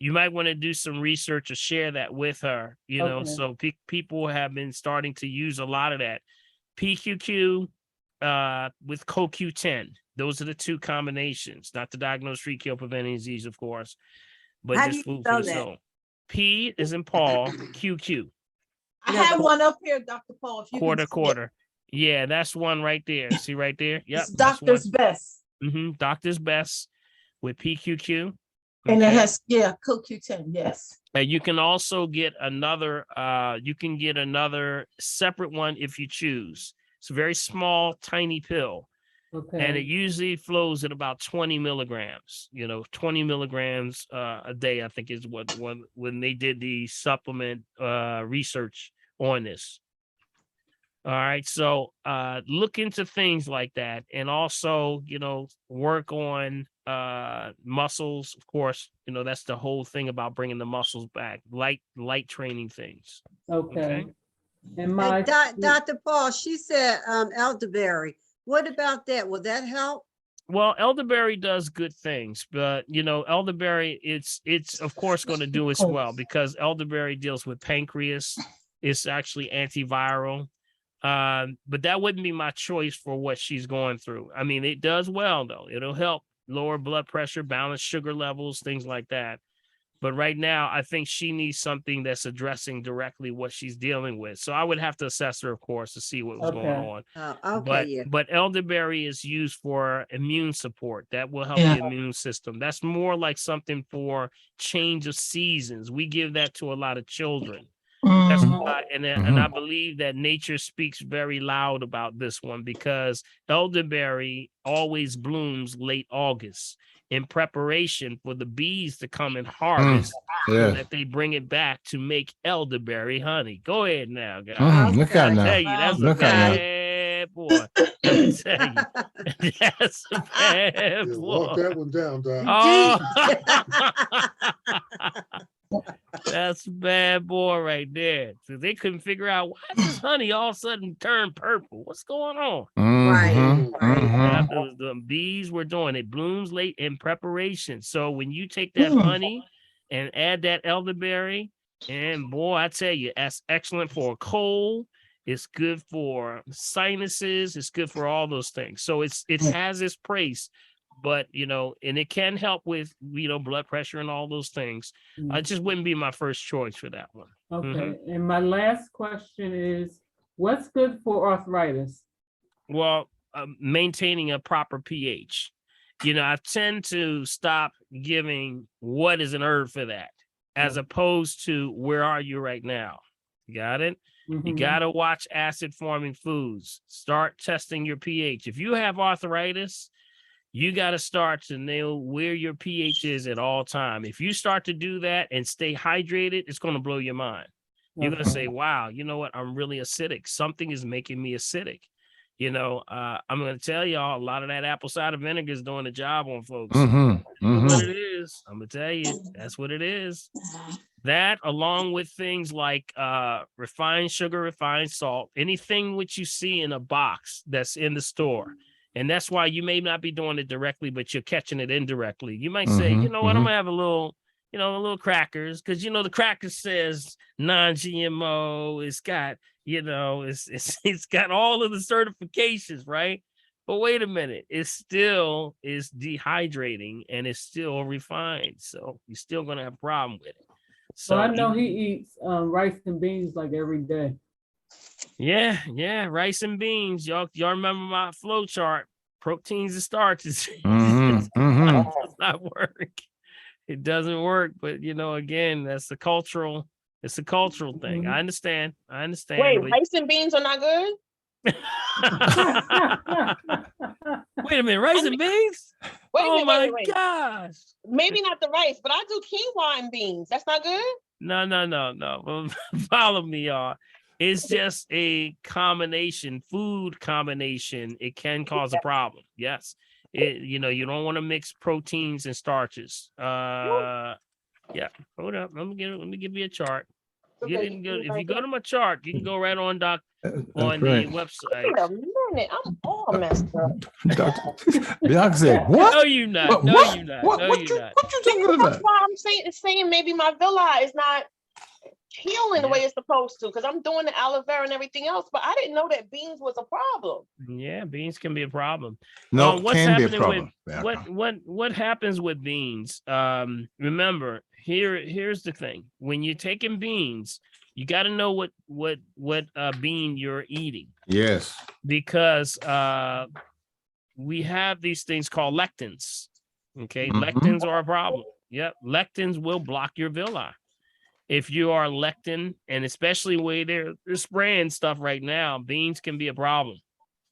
you might want to do some research or share that with her, you know. So people have been starting to use a lot of that. PQQ with CoQ10. Those are the two combinations, not to diagnose, treat, kill, preventing disease, of course, but How just do you food for the spell that? soul. P is in Paul, QQ. I have one up here, Dr. Paul. If you can see it. Quarter. Yeah, that's one right there. See right there? Yep. It's Doctor's Best. Doctor's Best with PQQ. And it has, CoQ10, yes. And you can also get another, separate one if you choose. It's a very small, tiny pill. Okay. And it usually flows at about 20 milligrams, 20 milligrams a day, I think is when they did the supplement research on this. All right. So look into things like that. And also, work on muscles. Of course, that's the whole thing about bringing the muscles back, light training things. Okay. And Dr. Paul, she said elderberry. What about that? Will that help? Well, elderberry does good things, but elderberry, it's of course going to do as well, because elderberry deals with pancreas. It's actually antiviral. But that wouldn't be my choice for what she's going through. I mean, it does well though. It'll help lower blood pressure, balance sugar levels, things like that. But right now, I think she needs something that's addressing directly what she's dealing with. So I would have to assess her, of course, to see what was going on. But elderberry is used for immune support. That will help the immune system. That's more like something for change of seasons. We give that to a lot of children. That's why, and I believe that nature speaks very loud about this one, because elderberry always blooms late August in preparation for the bees to come and harvest, so that they bring it back to make elderberry honey. Go ahead now, guys. Look out now. I tell you, that's a bad boy. Let me tell you, that's a bad boy. Walk that one down, Doc. Oh. That's a bad boy right there. So they couldn't figure out, why does honey all of a sudden turn purple? What's going on? The bees were doing it. Blooms late in preparation. So when you take that honey and add that elderberry, and boy, I tell you, that's excellent for a cold. It's good for sinuses. It's good for all those things. So it has its place. But, and it can help with, blood pressure and all those things. I just wouldn't be my first choice for that one. Okay. And my last question is, what's good for arthritis? Well, maintaining a proper pH. I tend to stop giving what is an herb for that, as opposed to where are you right now? You got it? You got to watch acid forming foods. Start testing your pH. If you have arthritis, you got to start to know where your pH is at all time. If you start to do that and stay hydrated, it's going to blow your mind. You're going to say, wow, you know what? I'm really acidic. Something is making me acidic. I'm going to tell y'all, a lot of that apple cider vinegar is doing the job on folks. What it is, I'm going to tell you, that's what it is. That, along with things like refined sugar, refined salt, anything which you see in a box that's in the store. And that's why you may not be doing it directly, but you're catching it indirectly. You might say, you know what, I'm gonna have a little crackers, because the cracker says non-GMO. It's got, it's got all of the certifications, right? But wait a minute, it still is dehydrating and it's still refined. So you're still gonna have a problem with it. So I know he eats rice and beans like every day. Yeah, rice and beans. Y'all remember my flow chart? Proteins and starches. Mm-hmm. Mm-hmm. It does not work. It doesn't work. But again, it's a cultural thing. I understand. Wait, rice and beans are not good? Wait a minute, rice and beans? Wait. My gosh. Maybe not the rice, but I do quinoa and beans. That's not good? No. Follow me, y'all. It's just a food combination. It can cause a problem. Yes. You don't want to mix proteins and starches. Yeah. Hold up. Let me give you a chart. Okay. If you go to my chart, you can go right on That's the website. Wait a minute, I'm all messed up. Bianca said, "What? No, you're not. No, you're not. What you talking about?" That's why I'm saying maybe my villi is not healing the way it's supposed to, because I'm doing the aloe vera and everything else, but I didn't know that beans was a problem. Yeah, beans can be a problem. No, what's can be a happening problem. what happens with beans? Remember, here's the thing. When you're taking beans, you got to know what bean you're eating. Yes. Because we have these things called lectins. Okay, Mhm. lectins are a problem. Yep, lectins will block your villi. If you are lectin, and especially where they're spraying stuff right now, beans can be a problem.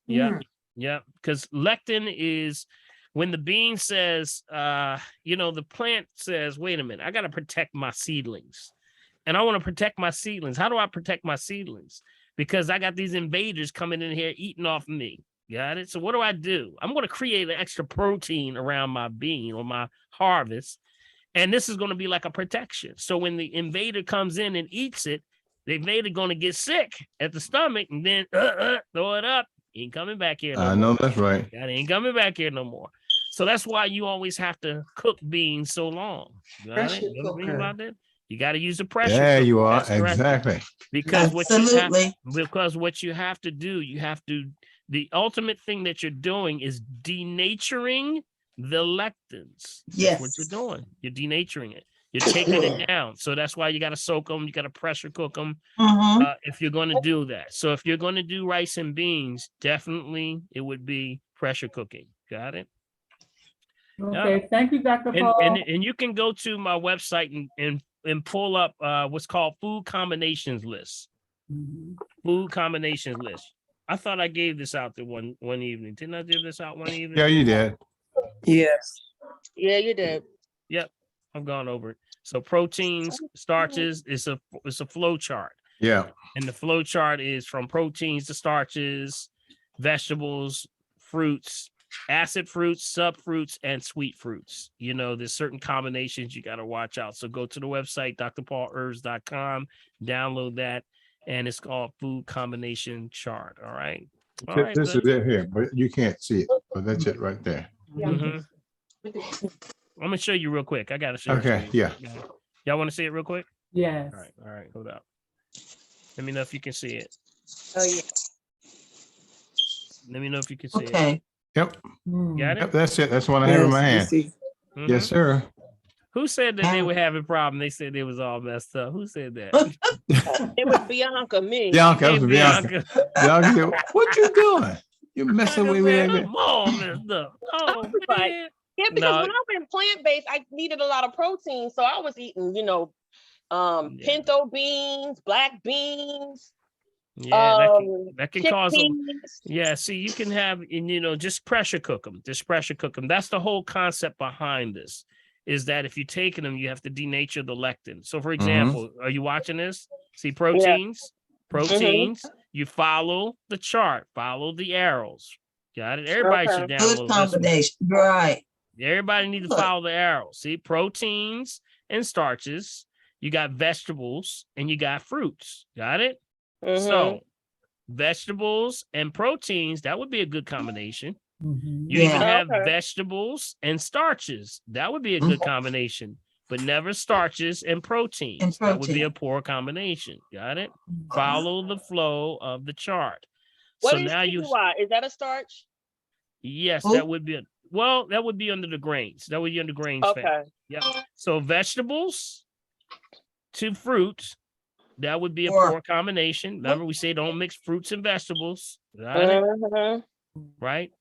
Yeah. Because lectin is when the bean says, the plant says, wait a minute, I got to protect my seedlings. And I want to protect my seedlings. How do I protect my seedlings? Because I got these invaders coming in here eating off me. Got it? So what do? I'm going to create an extra protein around my bean or my harvest. And this is going to be like a protection. So when the invader comes in and eats it, the invader going to get sick at the stomach and then throw it up. He ain't coming back here no more. I know that's right. God, he ain't coming back here no more. So that's why you always have to cook beans so long. Got it? You ever think about that? You got to use the pressure cooker. Yeah, you are. That's correct. Exactly. Because what you have to do, the ultimate thing that you're doing is denaturing the lectins. Yes. That's what you're doing. You're denaturing it. You're taking it down. So that's why you got to soak them. You got to pressure cook them if you're going to do that. So if you're going to do rice and beans, definitely it would be pressure cooking. Got it? Okay. Thank you, Dr. Paul. And you can go to my website and pull up what's called food combinations list. Food combinations list. I thought I gave this out to one evening. Didn't I give this out one evening? Yeah, you did. Yes. Yeah, you did. Yep, I've gone over it. So proteins, starches, it's a flow chart. Yeah. And the flow chart is from proteins to starches, vegetables, fruits, acid fruits, subfruits, and sweet fruits. There's certain combinations you got to watch out. So go to the website, drpaulherbs.com, download that, and it's called Food Combination Chart. All right. This is it here, but you can't see it. But that's it right there. Mm-hmm. I'm gonna show you real quick. I gotta show you. Okay, yeah. Y'all want to see it real quick? Yes. All right. Hold up. Let me know if you can see it. Oh yeah. Let me know if you can see it. Okay. Yep. Got it? Yep, that's it. That's what I have in my hand. Mm-hmm. Yes, sir. Who said that they were having a problem? They said they was all messed up. Who said that? It was Bianca, me. Bianca, that was Bianca. Bianca said, "What you doing? You messing with me?" I'm all messed up. Oh, man. Yeah, because when I went plant-based, I needed a lot of protein. So I was eating, pinto beans, black beans. Yeah, that can cause see, you can have, just pressure cook them. That's the whole concept behind this, is that if you're taking them, you have to denature the lectin. So for example, are you watching this? See proteins, you follow the chart, follow the arrows. Got it? Everybody should download Good combination. Right. Everybody needs to follow the arrows. See, proteins and starches. You got vegetables and you got fruits. Got it? So vegetables and proteins, that would be a good combination. You even have vegetables and starches. That would be a good combination, but never starches and proteins. That would be a poor combination. Got it? Follow the flow of the chart. What is quinoa? Is that a starch? Yes, that would be that would be under the grains. That would be under grains. Okay. Yeah. So vegetables, to fruits. That would be a poor combination. Remember, we say don't mix fruits and vegetables. Right?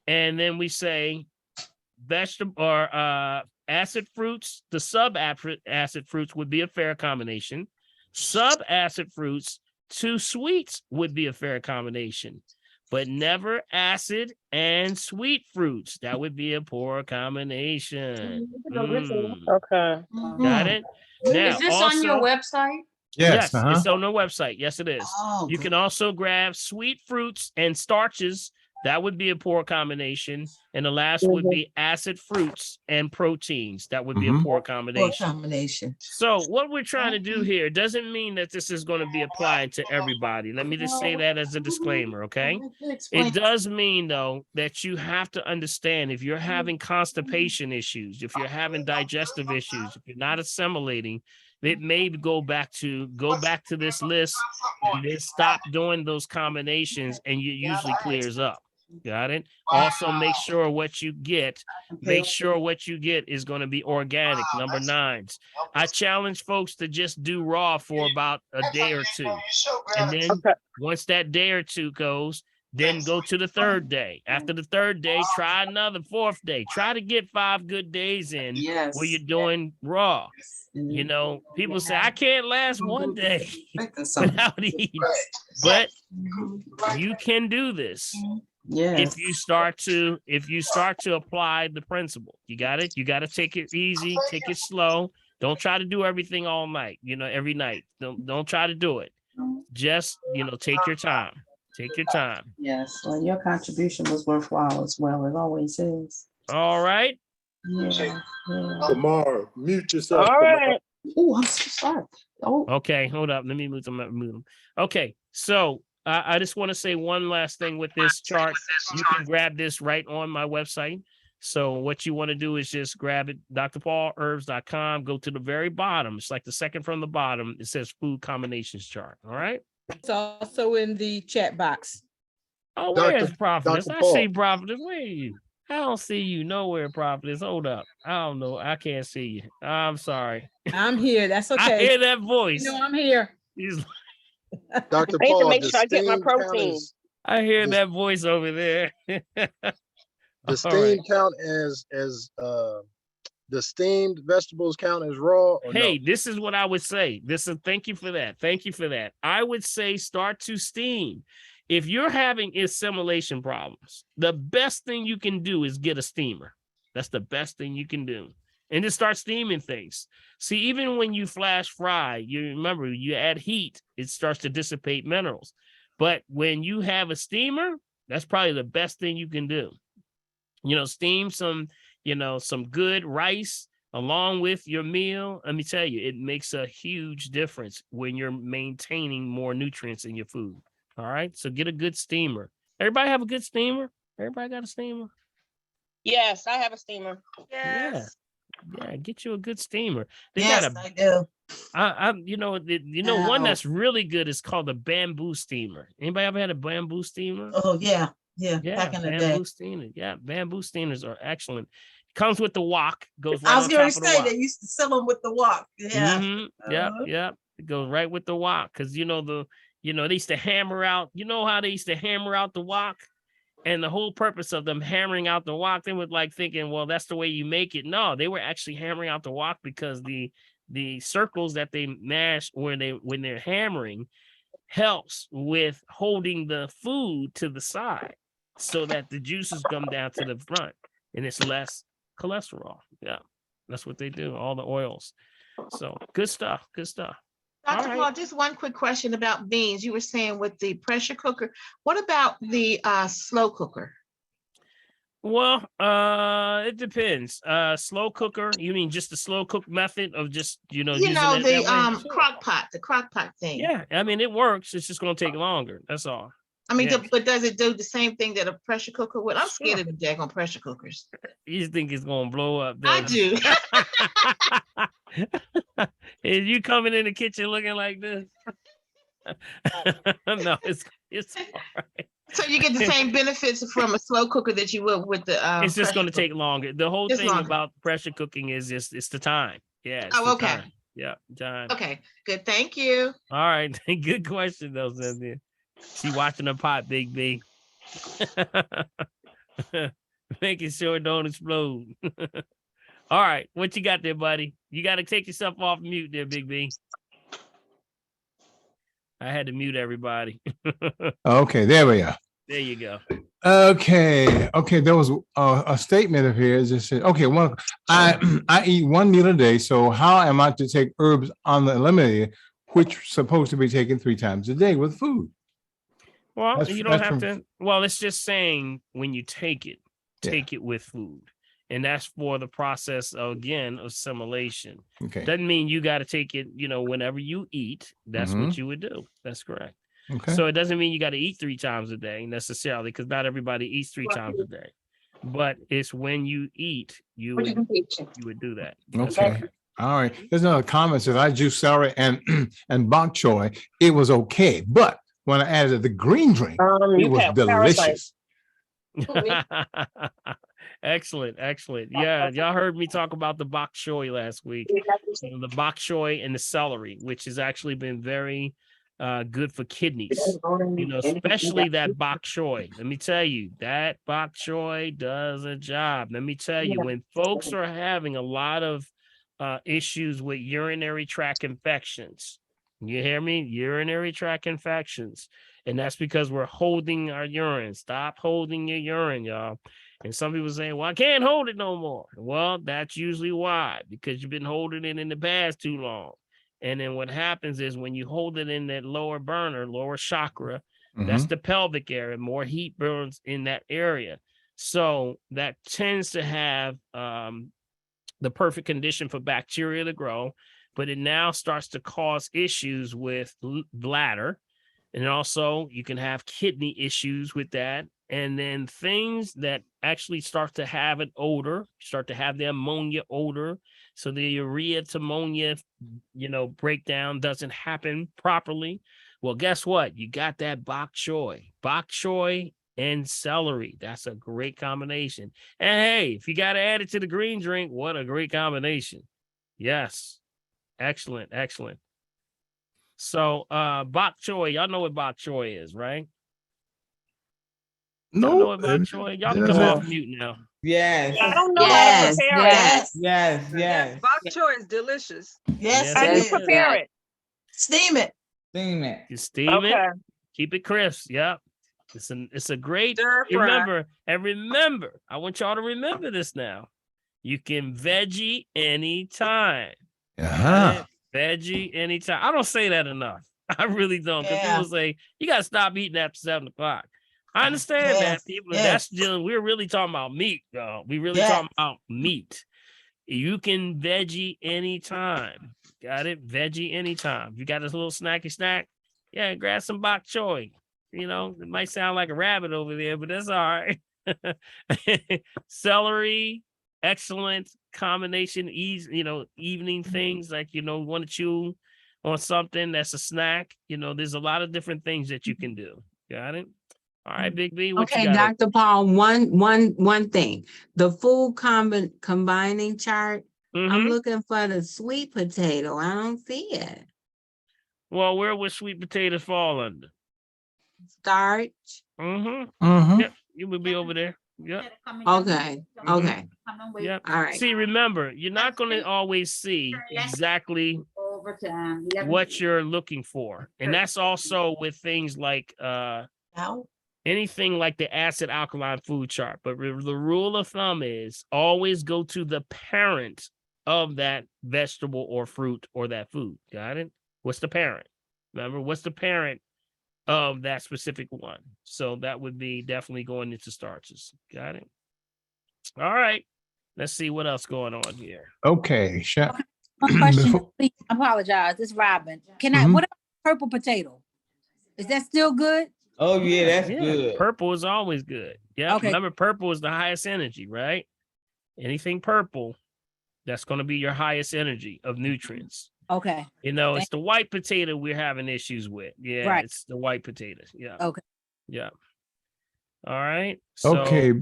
And then we say vegetable or acid fruits. The sub-acid fruits would be a fair combination. Sub-acid fruits to sweets would be a fair combination, but never acid and sweet fruits. That would be a poor combination. Okay. Got it? Now, is this on your website? Yes, it's on the website. Yes, it is. Oh, You can also grab sweet fruits and starches. That would be a poor combination. And the last would be acid fruits and proteins. That would be a poor combination. So what we're trying to do here doesn't mean that this is going to be applied to everybody. Let me just say that as a disclaimer, okay? It does mean, though, that you have to understand if you're having constipation issues, if you're having digestive issues, if you're not assimilating, it may go back to this list and then stop doing those combinations, and it usually clears up. Got it? Also, make sure what you get is going to be organic. Number 9. I challenge folks to just do raw for about a day or two. And then once that day or two goes, then go to the 3rd day. After the 3rd day, try another 4th day. Try to get 5 good days in where you're doing raw. You know, people say, I can't last one day without eating. But you can do this. If you start to apply the principle. You got it. You got to take it easy, take it slow. Don't try to do everything all night, every night. Don't try to do it. Just, take your time. Take your time. Yes. Well, your contribution was worthwhile as well. It always is. All right. Yeah. Kamar, mute yourself. All right. Oh, I'm so sorry. Oh. Okay, hold up. Let me move them. Okay, so I just want to say one last thing with this chart. You can grab this right on my website. So what you want to do is just grab it, drpaulherbs.com, go to the very bottom. It's like the second from the bottom. It says food combinations chart. All right. It's also in the chat box. Oh, where is Prophetess? I see Prophetess. Where are you? I don't see you nowhere, Prophetess. Hold up. I don't know. I can't see you. I'm sorry. I'm here. That's okay. I hear that voice. I'm here. Dr. I need to Paul, make sure I get my protein. I hear that voice over there. The steam count as the steamed vegetables count as raw? Hey, this is what I would say. Thank you for that. Thank you for that. I would say start to steam. If you're having assimilation problems, the best thing you can do is get a steamer. That's the best thing you can do. And just start steaming things. See, even when you flash fry, you remember you add heat, it starts to dissipate minerals. But when you have a steamer, that's probably the best thing you can do. Steam some good rice along with your meal. Let me tell you, it makes a huge difference when you're maintaining more nutrients in your food. All right. So get a good steamer. Everybody have a good steamer? Everybody got a steamer? Yes, I have a steamer. Yes. Yeah, get you a good steamer. I do. One that's really good is called a bamboo steamer. Anybody ever had a bamboo steamer? Oh, yeah. Back in the day. Steamer. Yeah, bamboo steamers are excellent. Comes with the wok. Goes right I was on going to top of the say wok. they used to sell them with the wok. Yeah. Mm-hmm. Yep. It goes right with the wok because they used to hammer out. You know how they used to hammer out the wok, and the whole purpose of them hammering out the wok, they were like thinking, well, that's the way you make it. No, they were actually hammering out the wok because the circles that they mash when they're hammering helps with holding the food to the side so that the juices come down to the front and it's less cholesterol. Yeah, that's what they do, all the oils. So good stuff. Dr. Paul, just one quick question about beans. You were saying with the pressure cooker, what about the slow cooker? Well, it depends. Slow cooker, you mean just the slow cook method of just, the crock pot, thing. Yeah, I mean, it works. It's just going to take longer. That's all. I mean, but does it do the same thing that a pressure cooker would? I'm scared of the daggone pressure cookers. You think it's going to blow up? I do. Is you coming in the kitchen looking like this? No, it's all right. So you get the same benefits from a slow cooker that you would with the it's just going to take longer. The whole thing about pressure cooking is just it's the time. Yeah. Oh, okay. Time. Yeah, John. Okay, good. Thank you. All right. Good question, though, Cynthia. She watching the pot, Big B. Making sure it don't explode. All right. What you got there, buddy? You got to take yourself off mute there, Big B. I had to mute everybody. Okay, there we are. There you go. Okay. There was a statement of his that said, okay, I eat one meal a day. So how am I to take herbs on the eliminator, which are supposed to be taken 3 times a day with food? Well, you don't have to. Well, it's just saying when you take it with food. And that's for the process, again, of assimilation. Okay. Doesn't mean you got to take it, whenever you eat. That's what you would do. That's correct. Okay. So it doesn't mean you got to eat 3 times a day necessarily, because not everybody eats 3 times a day. But it's when you eat, you would do that. Okay. All right. There's another comment that I juice celery and bok choy. It was okay. But when I added the green drink, it was delicious. Excellent. Yeah, y'all heard me talk about the bok choy last week. The bok choy and the celery, which has actually been very good for kidneys. Especially that bok choy. Let me tell you, that bok choy does a job. Let me tell you, when folks are having a lot of issues with urinary tract infections, you hear me? Urinary tract infections. And that's because we're holding our urine. Stop holding your urine, y'all. And some people say, well, I can't hold it no more. Well, that's usually why, because you've been holding it in the past too long. And then what happens is when you hold it in that lower burner, lower chakra, that's the pelvic area, more heat burns in that area. So that tends to have the perfect condition for bacteria to grow, but it now starts to cause issues with bladder. And also you can have kidney issues with that. And then things that actually start to have an odor, start to have the ammonia odor. So the urea to ammonia, breakdown doesn't happen properly. Well, guess what? You got that bok choy and celery. That's a great combination. And hey, if you got to add it to the green drink, what a great combination. Yes. Excellent. So bok choy, y'all know what bok choy is, right? No. Y'all know what bok choy? Y'all can come off mute now. Yes. I don't know how to prepare it. Yes. Bok choy is delicious. Yes, How it do you is. prepare it? Steam it. You steam it. Keep it crisp. Yep. It's a great. Remember, I want y'all to remember this now. You can veggie anytime. Veggie anytime. I don't say that enough. I really don't. Because people say you got to stop eating after 7 o'clock. I understand that, people. We're really talking about meat, y'all. We really talking about meat. You can veggie anytime. Got it? Veggie anytime. If you got this little snacky snack, grab some bok choy. It might sound like a rabbit over there, but that's all right. Celery, excellent combination. Evening things like, want to chew on something that's a snack. There's a lot of different things that you can do. Got it? All right, Big B. Okay, Dr. Paul, one thing. The food combining chart, I'm looking for the sweet potato. I don't see it. Well, where would sweet potatoes fall under? Starch. Yep, you would be over there. Yep. Okay. Yep. All right. See, remember, you're not going to always see exactly what you're looking for. And that's also with things like anything like the acid alkaline food chart. But the rule of thumb is always go to the parent of that vegetable or fruit or that food. Got it? What's the parent? Remember, what's the parent of that specific one? So that would be definitely going into starches. Got it? All right. Let's see what else going on here. Okay. One question. Please, I apologize. It's Robin. What about purple potato? Is that still good? Oh, yeah, that's good. Purple is always good. Yeah. Okay. Remember, purple is the highest energy, right? Anything purple, that's going to be your highest energy of nutrients. Okay. It's the white potato we're having issues with. Yeah, right. It's the white potatoes. Yeah. Okay. Yeah. All right. So, okay.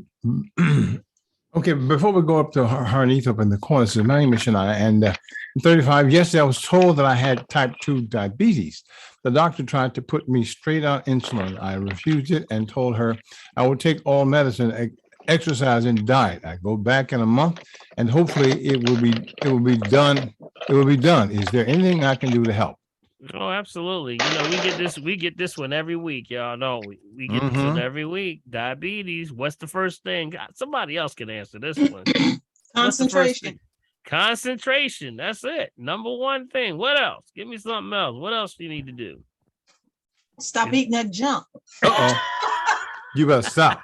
Okay, before we go up to Harneeth up in the corner, says, my name is Shania, and I'm 35. Yesterday, I was told that I had type 2 diabetes. The doctor tried to put me straight on insulin. I refused it and told her I would take all medicine, exercise, and diet. I go back in a month, and hopefully it will be done. It will be done. Is there anything I can do to help? Oh, absolutely. You know, we get this one every week, y'all know. We get this one every week. Diabetes. What's the first thing? God, somebody else can answer this one. Concentration. Concentration. That's it. Number one thing. What else? Give me something else. What else do you need to do? Stop eating that junk. You better stop.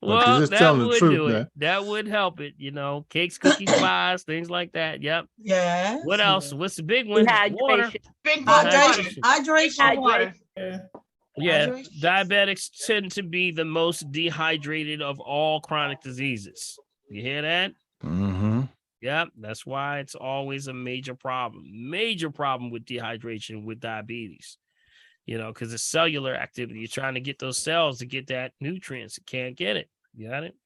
Well, that would do it. Man. That would help it. You know, cakes, cookies, pies, things like that. Yep. Yeah. What else? What's the big one? Water. Big hydration. Water. Yeah. Diabetics tend to be the most dehydrated of all chronic diseases. You hear that? Mm-hmm. Yep. That's why it's always a major problem. Major problem with dehydration with diabetes. You know, because it's cellular activity. You're trying to get those cells to get that nutrients. You can't get it. You got it?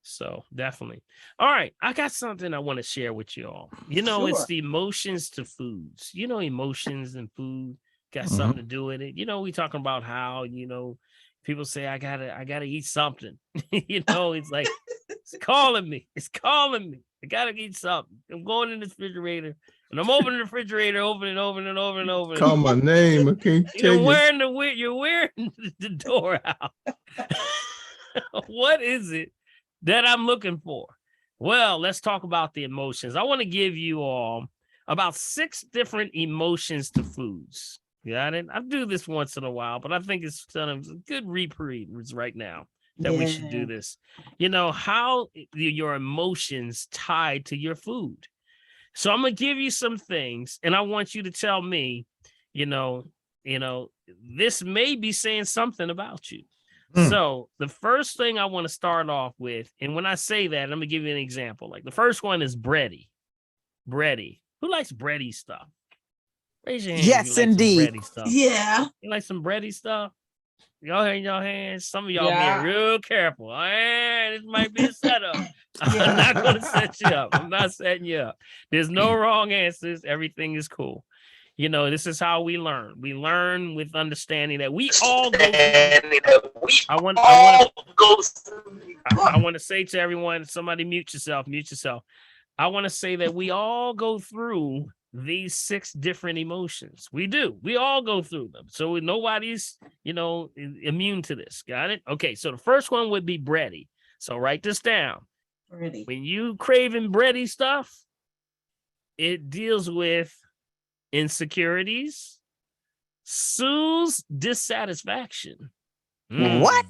So definitely. All right. I got something I want to share with you all. You know, It's the emotions to foods. You know, emotions and food got something to do with it. You know, we talking about how, you know, people say, I gotta eat something. You know, it's like, it's calling me. It's calling me. I gotta eat something. I'm going in the refrigerator. And I'm opening the refrigerator over and over and over and over. Call my name. I can't take You're wearing the door out. What is it that I'm looking for? Well, let's talk about the emotions. I want to give you all about 6 different emotions to foods. Got it? I do this once in a while, but I think it's kind of a good reprieve right now that we should do this. You know, how your emotions tied to your food. So I'm going to give you some things, and I want you to tell me, you know, this may be saying something about you. So the first thing I want to start off with, and when I say that, I'm going to give you an example. Like the first one is bready. Bready. Who likes bready stuff? Raise your hand. Yes, indeed. Bready stuff. Yeah. You like some bready stuff? Y'all in your hands. Some of y'all being real careful. This might be a setup. I'm not going to set you up. I'm not setting you up. There's no wrong answers. Everything is cool. You know, this is how we learn. We learn with understanding that we all go through. I want to say to everyone, somebody mute yourself. I want to say that we all go through these 6 different emotions. We do. We all go through them. So nobody's, immune to this. Got it? Okay. So the first one would be bready. So write this down. Bready. When you craving bready stuff, it deals with insecurities, soothes dissatisfaction. What?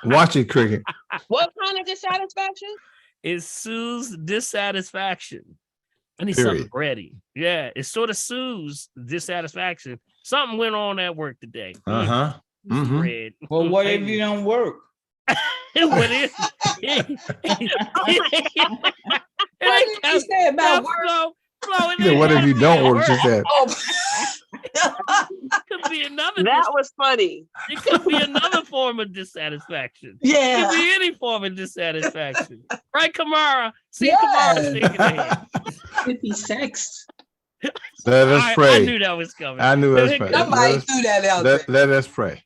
Watch it, Cricket. What kind of dissatisfaction? It soothes dissatisfaction. I need something bready. Yeah, it sort of soothes dissatisfaction. Something went on at work today. Uh-huh. Bread. Well, what if you don't work? What is What did you say about work? What if you don't work? She said. Could be another. That was funny. It could be another form of dissatisfaction. Yeah. It could be any form of dissatisfaction. Right, Kamara? See, Kamara shaking her head. Could be sex. Let us pray. I knew that was coming. I knew that was coming. Somebody threw that out there. Let us pray.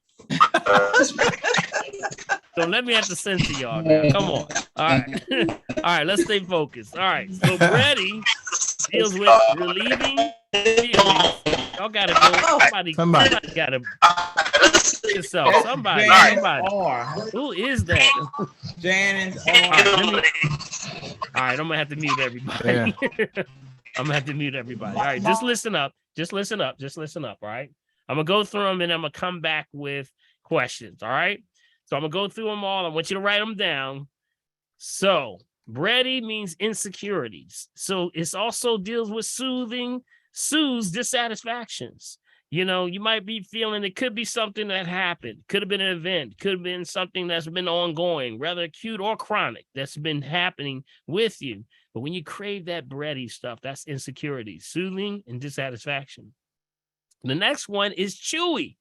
So let me have to censor y'all now. Come on. All right. All right, let's stay focused. All right. So Brady deals with relieving feelings. Y'all gotta go. Somebody gotta yourself. Somebody. Who is that? Janice. All right, I'm gonna have to mute everybody. Yeah. I'm gonna have to mute everybody. All right, just listen up. All right. I'm gonna go through them and I'm gonna come back with questions. All right. So I'm gonna go through them all. I want you to write them down. So bready means insecurities. So it also deals with soothes dissatisfactions. You might be feeling it could be something that happened, could have been an event, could have been something that's been ongoing, rather acute or chronic, that's been happening with you. But when you crave that bready stuff, that's insecurity, soothing and dissatisfaction. The next one is chewy.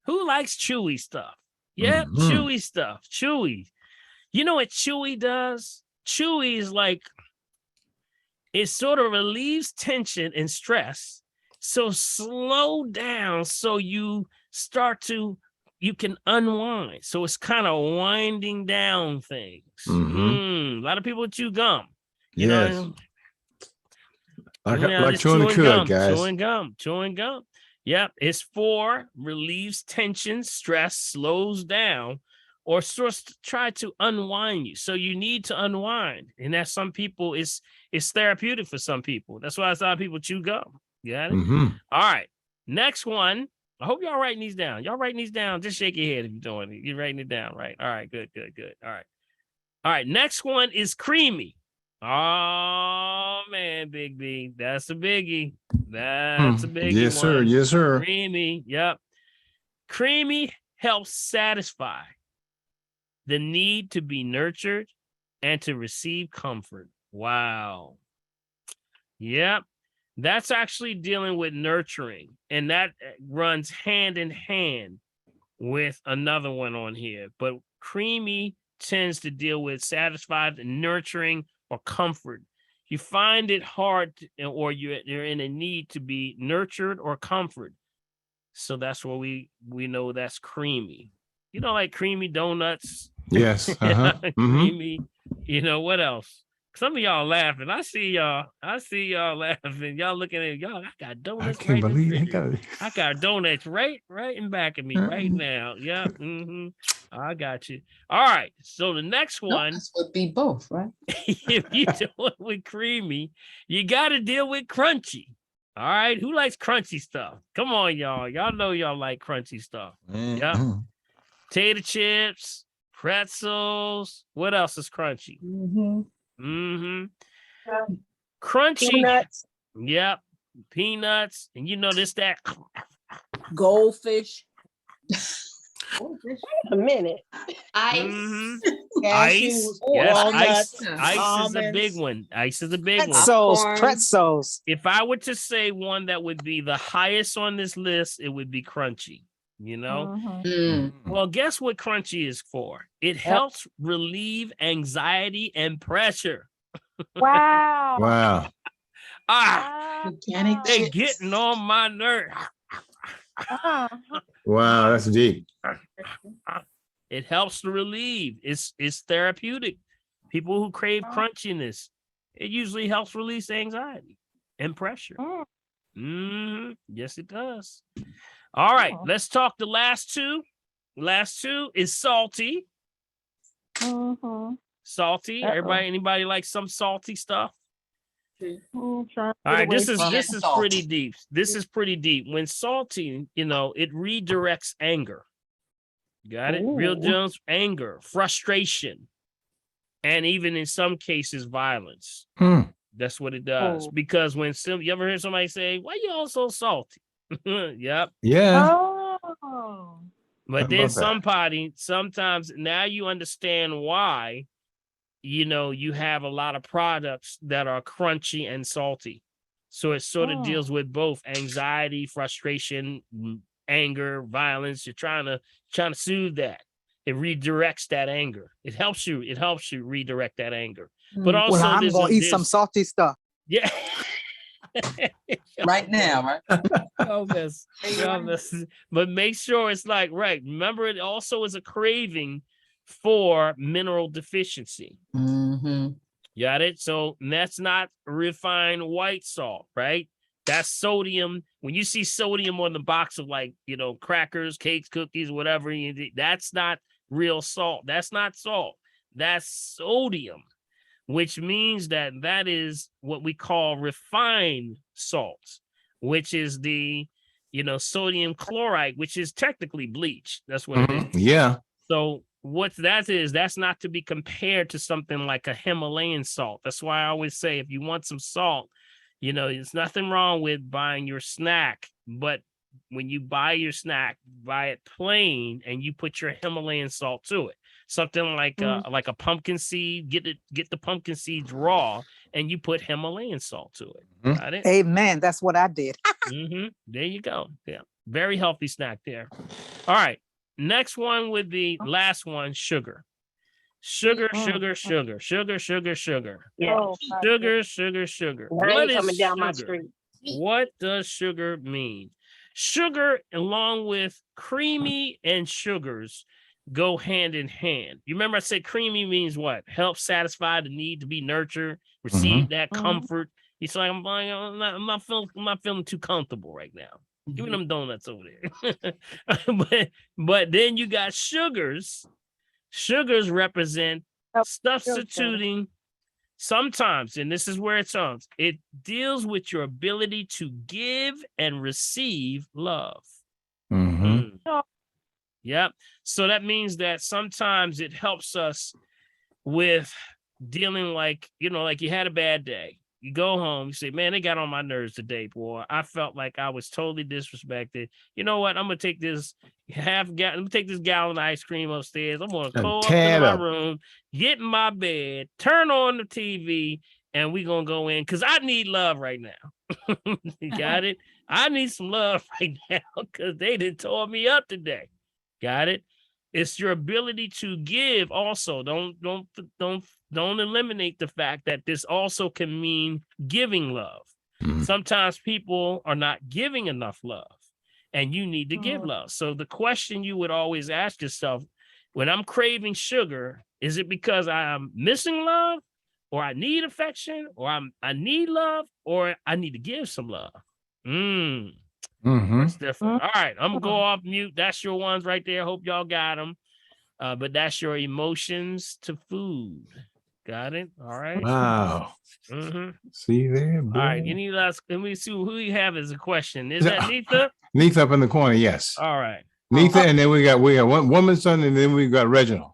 Who likes chewy stuff? Yeah, chewy stuff. Chewy. You know what Chewy does? Chewy is like, it sort of relieves tension and stress. So slow down so you can unwind. So it's kind of winding down things. A lot of people chew gum. You know, like chewing the cud, guys. Chewing gum. Yep, it's for relieves tension, stress, slows down, or sort of try to unwind you. So you need to unwind. And that's some people, it's therapeutic for some people. That's why a lot of people chew gum. You got it? All right. Next one. I hope y'all writing these down. Y'all writing these down. Just shake your head if you're doing it. You're writing it down, right? All right, good. All right. All right. Next one is creamy. Oh man, Big B. That's a biggie. That's a biggie. Yes, sir. Yes, sir. Creamy. Yep. Creamy helps satisfy the need to be nurtured and to receive comfort. Wow. Yep. That's actually dealing with nurturing, and that runs hand in hand with another one on here. But creamy tends to deal with satisfied, nurturing, or comfort. You find it hard or you're in a need to be nurtured or comfort. So that's what we know that's creamy. You know, like creamy donuts. Yes. Creamy. You know, what else? Some of y'all laughing. I see y'all laughing. Y'all looking at y'all. I got donuts. I can't believe I got donuts right in back of me right now. Yeah. I got you. All right. So the next one would be both, right? If you do it with creamy, you got to deal with crunchy. All right. Who likes crunchy stuff? Come on, y'all. Y'all know y'all like crunchy stuff. Yeah. Potato chips, pretzels. What else is crunchy? Crunchy. Peanuts. Yep. Peanuts. And you know that goldfish. Wait a minute. Ice. Ice. Walnuts, ice is a big one. Ice is a big one. Pretzels. If I were to say one that would be the highest on this list, it would be crunchy. You know? Well, guess what crunchy is for? It helps relieve anxiety and pressure. Wow. Wow. They're getting on my nerve. Wow, that's deep. It helps to relieve. It's therapeutic. People who crave crunchiness, it usually helps release anxiety and pressure. Yes, it does. All right, let's talk the last two. Last two is salty. Salty. Anybody like some salty stuff? All right, this is pretty deep. This is pretty deep. When salty, it redirects anger. Got it? Real Jones, anger, frustration, and even in some cases, violence. That's what it does. Because when you ever hear somebody say, "Why you all so salty?" Yep. Yeah. But then sometimes now you understand why, you have a lot of products that are crunchy and salty. So it sort of deals with both anxiety, frustration, anger, violence. You're trying to soothe that. It redirects that anger. It helps you redirect that anger. But also, I'm gonna eat some salty stuff. Yeah. Right now, right? But make sure it's like, right. Remember, it also is a craving for mineral deficiency. Got it? So that's not refined white salt, right? That's sodium. When you see sodium on the box of crackers, cakes, cookies, whatever, that's not real salt. That's not salt. That's sodium, which means that is what we call refined salt, which is the, sodium chloride, which is technically bleach. That's what it is. Yeah. So what that is, that's not to be compared to something like a Himalayan salt. That's why I always say, if you want some salt, there's nothing wrong with buying your snack, but when you buy your snack, buy it plain and you put your Himalayan salt to it. Something like a pumpkin seed, get the pumpkin seeds raw and you put Himalayan salt to it. Got it? Amen. That's what I did. There you go. Yeah. Very healthy snack there. All right. Next one would be last one, sugar. Sugar, sugar, sugar, sugar, sugar, sugar. Yeah. Sugar, sugar, sugar. What is sugar? What does sugar mean? Sugar, along with creamy and sugars, go hand in hand. You remember I said creamy means what? Help satisfy the need to be nurtured, receive that comfort. It's like I'm not feeling too comfortable right now. Give me them donuts over there. but then you got sugars. Sugars represent substituting sometimes, and this is where it sounds, it deals with your ability to give and receive love. Yep. So that means that sometimes it helps us with dealing like you had a bad day. You go home, you say, man, they got on my nerves today, boy. I felt like I was totally disrespected. You know what? I'm going to take this gallon of ice cream upstairs. I'm going to go up to my room, get in my bed, turn on the TV, and we're going to go in because I need love right now. You got it? I need some love right now because they done tore me up today. Got it? It's your ability to give also. Don't eliminate the fact that this also can mean giving love. Sometimes people are not giving enough love and you need to give love. So the question you would always ask yourself, when I'm craving sugar, is it because I'm missing love or I need affection or I need love or I need to give some love? That's different. All right, I'm gonna go off mute. That's your ones right there. Hope y'all got them. But that's your emotions to food. Got it? All right. Wow. See there, boy. All right. Any last? Let me see who you have as a question. Is that Neetha? Neetha up in the corner, yes. All right. Neetha, and then we got one woman's son, and then we got Reginald.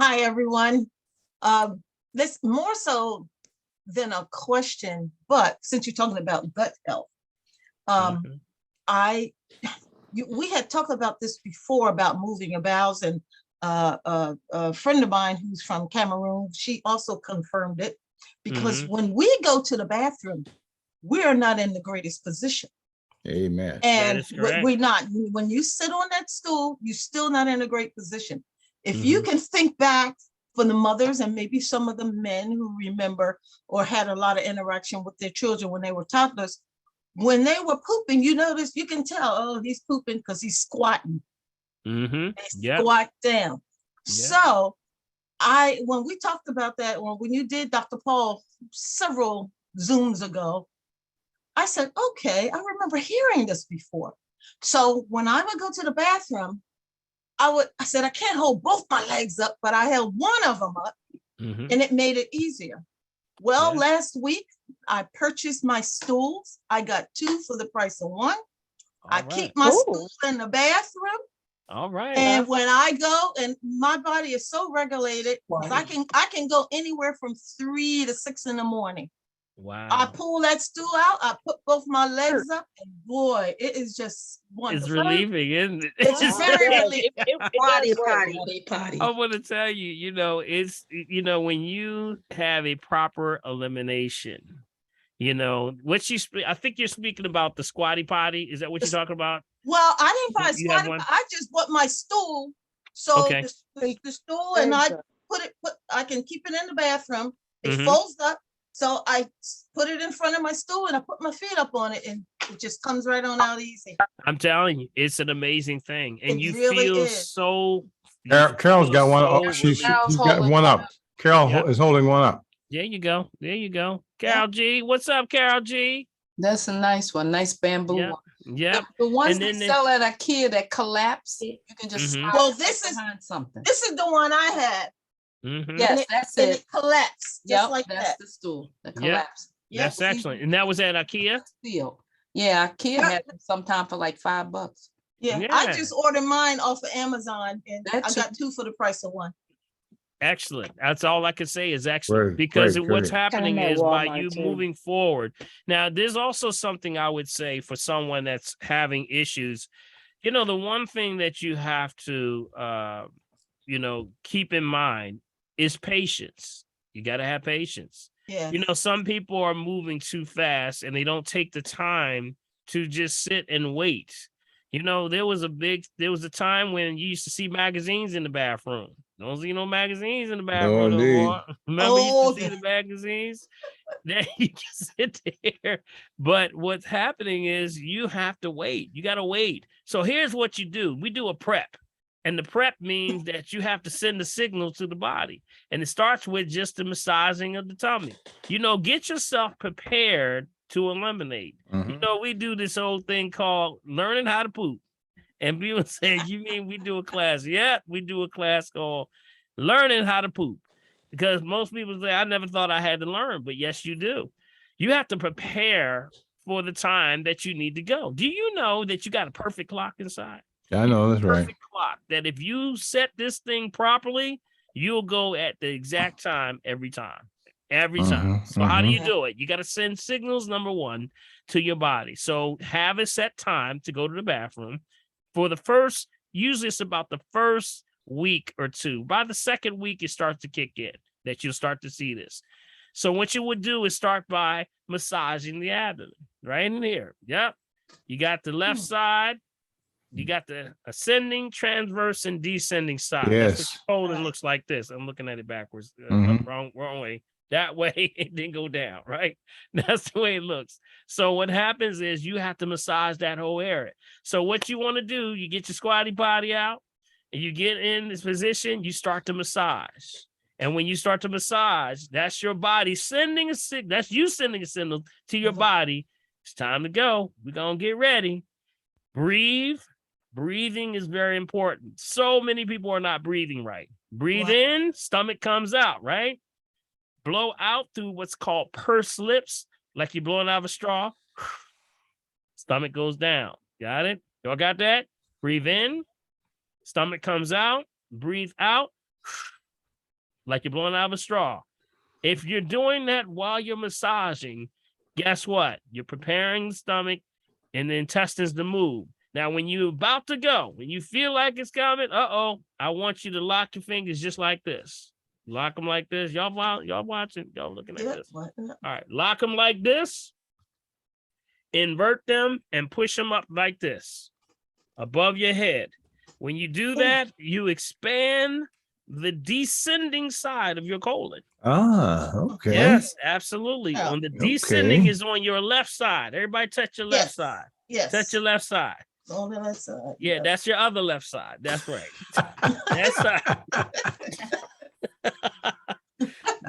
Hi, everyone. This more so than a question, but since you're talking about gut health, we had talked about this before about moving your bowels, and a friend of mine who's from Cameroon, she also confirmed it, because when we go to the bathroom, we are not in the greatest position. Amen. And we're not. When you sit on that stool, you're still not in a great position. If you can think back for the mothers and maybe some of the men who remember or had a lot of interaction with their children when they were toddlers, when they were pooping, you notice, you can tell, oh, he's pooping because he's squatting. They squat down. So when we talked about that, when you did Dr. Paul several Zooms ago, I said, okay, I remember hearing this before. So when I would go to the bathroom, I said, I can't hold both my legs up, but I held one of them up and it made it easier. Well, last week, I purchased my stools. I got 2 for the price of 1. I keep my stools in the bathroom. All right. And when I go, and my body is so regulated, I can go anywhere from 3 to 6 in the morning. Wow. I pull that stool out, I put both my legs up, and boy, it is just wonderful. It's relieving, isn't it? It's very relieving. Potty. I want to tell you, it's, when you have a proper elimination, I think you're speaking about the squatty potty. Is that what you're talking about? Well, I didn't buy a squatty potty. I just bought my stool. So the stool, and I I can keep it in the bathroom. It folds up. So I put it in front of my stool and I put my feet up on it, and it just comes right on out easy. I'm telling you, it's an amazing thing. And you really feel is. so. Carol's got one. She's got one up. Carol is holding one up. There you go. Carol G. What's up, Carol G? That's a nice one. Nice bamboo one. Yeah. The ones they sell at IKEA that collapse, you can just well, this is something. This is the one I had. Yes, that's it. It collapsed just like that's that. the stool that collapsed. That's excellent. And that was at IKEA? Yeah, IKEA had them sometime for like $5. Yeah, I just ordered mine off of Amazon, and I got 2 for the price of 1. Excellent. That's all I can say is excellent, because what's happening is by you moving forward. Now, there's also something I would say for someone that's having issues. The one thing that you have to, keep in mind is patience. You got to have patience. Yeah. Some people are moving too fast and they don't take the time to just sit and wait. There was a time when you used to see magazines in the bathroom. Don't see no magazines in the No, bathroom no indeed. more. Remember, you used to see the magazines? Then you can sit there. But what's happening is you have to wait. You got to wait. So here's what you do. We do a prep. And the prep means that you have to send the signal to the body. And it starts with just the massaging of the tummy. Get yourself prepared to eliminate. We do this whole thing called learning how to poop. And people say, you mean we do a class? Yeah, we do a class called learning how to poop. Because most people say, I never thought I had to learn. But yes, you do. You have to prepare for the time that you need to go. Do you know that you got a perfect clock inside? I know, that's right. Perfect clock that if you set this thing properly, you'll go at the exact time every time. Every time. So how do you do it? You got to send signals, number one, to your body. So have a set time to go to the bathroom. For the first, usually it's about the first week or two. By the second week, it starts to kick in that you'll start to see this. So what you would do is start by massaging the abdomen right in here. Yep. You got the left side. You got the ascending, transverse, and descending side. Yes. That's what your colon looks like this. I'm looking at it backwards. Wrong way. That way it didn't go down, right? That's the way it looks. So what happens is you have to massage that whole area. So what you want to do, you get your squatty potty out, and you get in this position, you start to massage. And when you start to massage, that's your body sending a signal. That's you sending a signal to your body. It's time to go. We're going to get ready. Breathe. Breathing is very important. So many people are not breathing right. Breathe in, stomach comes out, right? Blow out through what's called pursed lips, like you're blowing out of a straw. Stomach goes down. Got it? Y'all got that? Breathe in, stomach comes out. Breathe out, like you're blowing out of a straw. If you're doing that while you're massaging, guess what? You're preparing the stomach and the intestines to move. Now, when you're about to go, when you feel like it's coming, I want you to lock your fingers just like this. Lock them like this. Y'all watching, y'all looking at this. All right, lock them like this. Invert them and push them up like this, above your head. When you do that, you expand the descending side of your colon. Okay. Yes, absolutely. On the descending is on your left side. Everybody touch your left side. Yes. Touch your left side. On the left side. Yeah, that's your other left side. That's right. That side.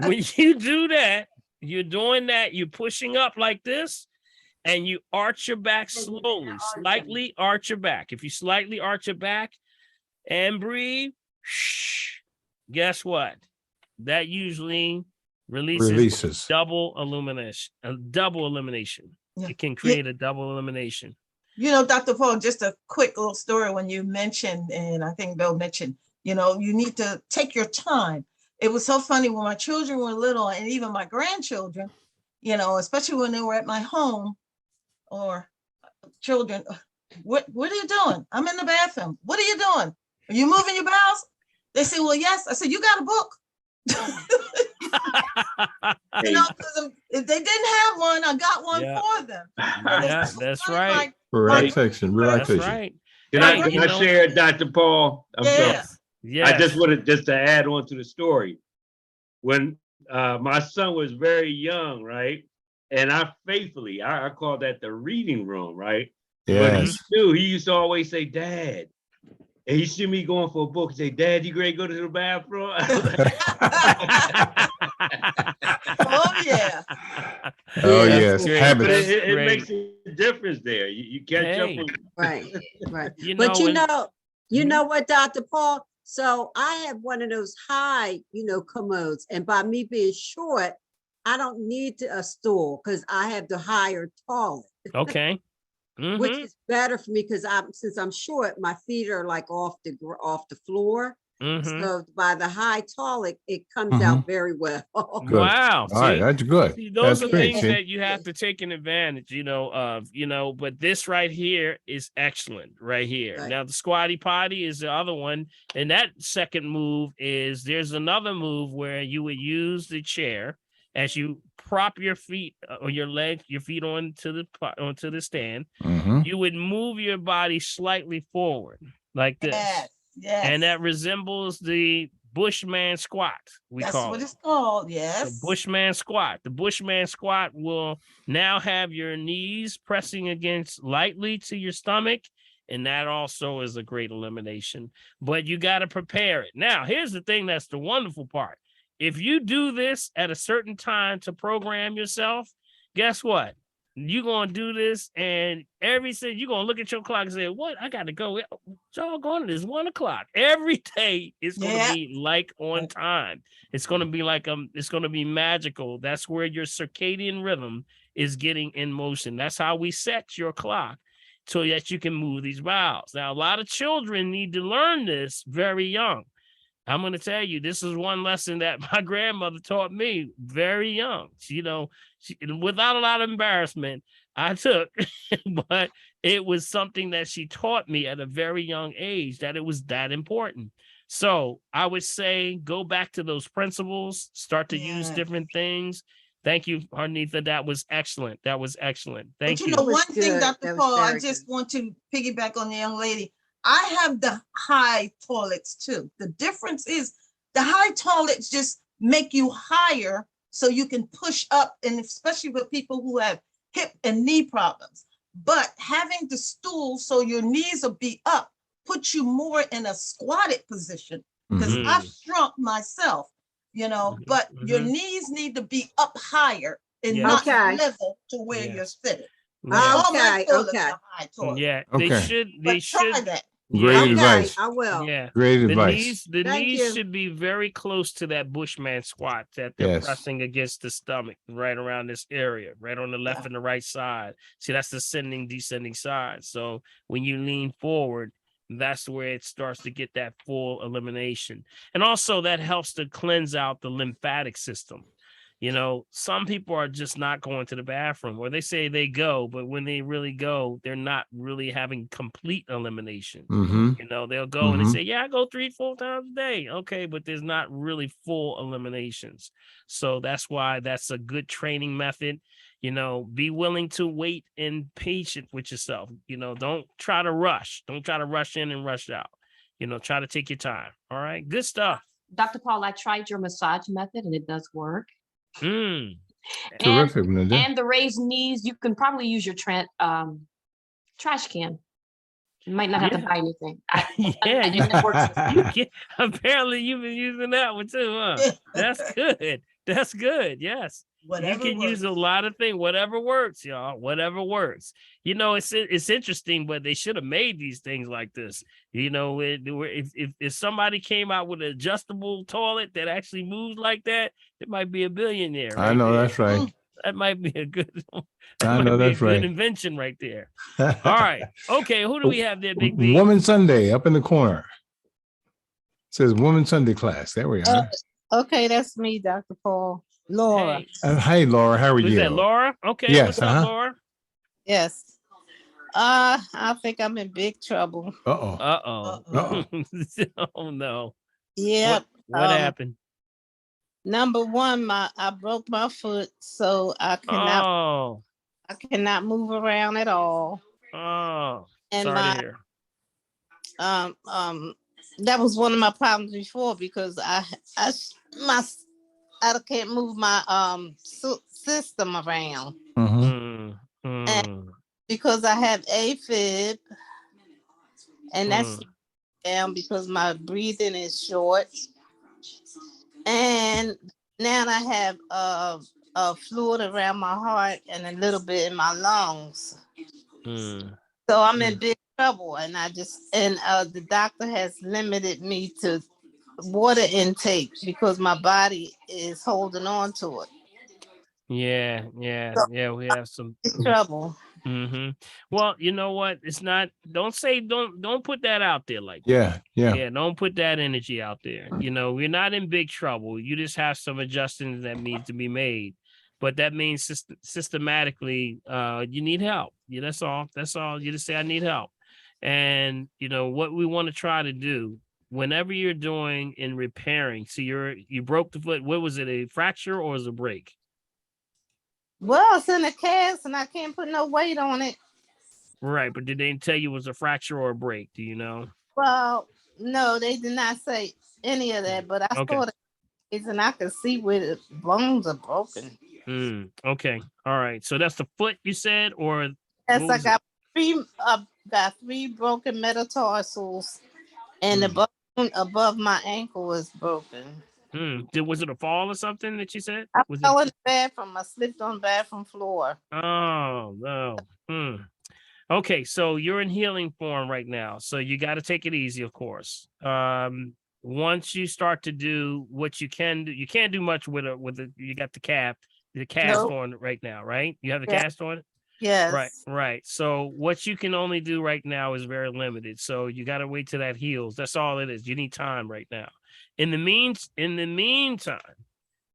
When you do that, you're doing that, you're pushing up like this, and you arch your back slowly, slightly arch your back. If you slightly arch your back and breathe, guess what? That usually releases double elimination. Yeah. It can create a double elimination. Dr. Paul, just a quick little story when you mentioned, and I think Bill mentioned, you need to take your time. It was so funny when my children were little, and even my grandchildren, especially when they were at my home, or children, what are you doing? I'm in the bathroom. What are you doing? Are you moving your bowels? They say, well, yes. I said, you got a book. If they didn't have one, I got one for them. Yeah, that's right. Relaxation. That's right. Can I share, Dr. Paul? I'm sorry. Yes. I just wanted to add on to the story. When my son was very young, right? And I call that the reading room, right? Yes. But he used to always say, Dad. And he see me going for a book. He say, Dad, you ready to go to the bathroom? Oh, yeah. Oh, yes. But it makes a difference there. You catch up. Right. But you know what, Dr. Paul? So I have one of those high, commodes. And by me being short, I don't need a stool because I have the higher toilet. Okay. Which is better for me because since I'm short, my feet are like off the floor. So by the high toilet, it comes out very well. Good. Wow. All right, that's good. See, those that's are things that you have to take an advantage, of, but this right here is excellent right here. Right. Now the squatty potty is the other one. And that second move is there's another move where you would use the chair as you prop your feet or your feet onto the stand. You would move your body slightly forward like this. Yes. And that resembles the Bushman squat. That's what it's called. Yes. The Bushman squat. The Bushman squat will now have your knees pressing against lightly to your stomach. And that also is a great elimination. But you got to prepare it. Now, here's the thing that's the wonderful part. If you do this at a certain time to program yourself, guess what? You're going to do this, and you're going to look at your clock and say, what? I got to go. Y'all going to this 1 o'clock. Every day it's going to be like on time. It's going to be like, it's going to be magical. That's where your circadian rhythm is getting in motion. That's how we set your clock so that you can move these valves. Now, a lot of children need to learn this very young. I'm going to tell you, this is one lesson that my grandmother taught me very young. Without a lot of embarrassment, I took, but it was something that she taught me at a very young age, that it was that important. So I would say, go back to those principles, start to use different things. Thank you, Arnitha. That was excellent. That was excellent. Thank you. But one thing, Dr. Paul, I just want to piggyback on the young lady. I have the high toilets too. The difference is the high toilets just make you higher so you can push up, and especially with people who have hip and knee problems. But having the stool so your knees will be up puts you more in a squatted position, because I've shrunk myself, but your knees need to be up higher and not level to where you're sitting. Okay. Yeah, they should. Try that. Great advice. I will. Yeah. Great advice. The knees should be very close to that Bushman squat that they're pressing against the stomach, right around this area, right on the left and the right side. See, that's the ascending, descending side. So when you lean forward, that's where it starts to get that full elimination. And also that helps to cleanse out the lymphatic system. Some people are just not going to the bathroom, or they say they go, but when they really go, they're not really having complete elimination. They'll go and they say, yeah, I go 3-4 times a day. Okay, but there's not really full eliminations. So that's why that's a good training method. Be willing to wait and patient with yourself. Don't try to rush. Don't try to rush in and rush out. Try to take your time. All right, good stuff. Dr. Paul, I tried your massage method and it does work. Terrific, Linda. And the raised knees, you can probably use your trash can. You might not have to buy anything. Apparently you've been using that one too, huh? That's good. That's good. Yes. Whatever you can use a lot of things, whatever works, y'all. Whatever works. It's interesting, but they should have made these things like this. If somebody came out with an adjustable toilet that actually moves like that, it might be a billionaire. I know that's right. That might be a good. I know that's right. Good invention right there. All right. Okay. Who do we have there, Big B? Woman Sunday up in the corner. It says Woman Sunday class. There we are. Okay, that's me, Dr. Paul. Laura. Hey, Laura, how are you? Is that Laura? Okay. Yes. What's up, Laura? Yes. I think I'm in big trouble. Oh no. Yep. What happened? Number one, I broke my foot, so I cannot move around at all. Oh, and sorry to hear. That was one of my problems before, because I can't move my system around. And because I have AFib, and that's down because my breathing is short. And now I have a fluid around my heart and a little bit in my lungs. So I'm in big trouble, and the doctor has limited me to water intake because my body is holding on to it. Yeah. We have some trouble. Well, you know what? It's not. Don't put that out there like that. Yeah. Don't put that energy out there. We're not in big trouble. You just have some adjustments that need to be made, but that means systematically, you need help. Yeah, that's all. That's all. You just say I need help, and what we want to try to do whenever you're doing in repairing. So you broke the foot. What was it? A fracture or was it a break? Well, it's in a cast and I can't put no weight on it. Right, but did they tell you it was a fracture or a break? Do you know? Well, No, they did not say any of that, but I saw the and I could see where the bones are broken. Okay. All right. So that's the foot you said, or yes, I got three broken metatarsals, and the bone above my ankle is broken. Was it a fall or something that you said? I fell in the bathroom. I slipped on the bathroom floor. Oh no. Okay, so you're in healing form right now, so you got to take it easy, of course. Once you start to do what you can do, you can't do much with it. You got the cast on it right now, right? You have the cast on it. Yes. Right. So what you can only do right now is very limited. So you got to wait till that heals. That's all it is. You need time right now. In the meantime,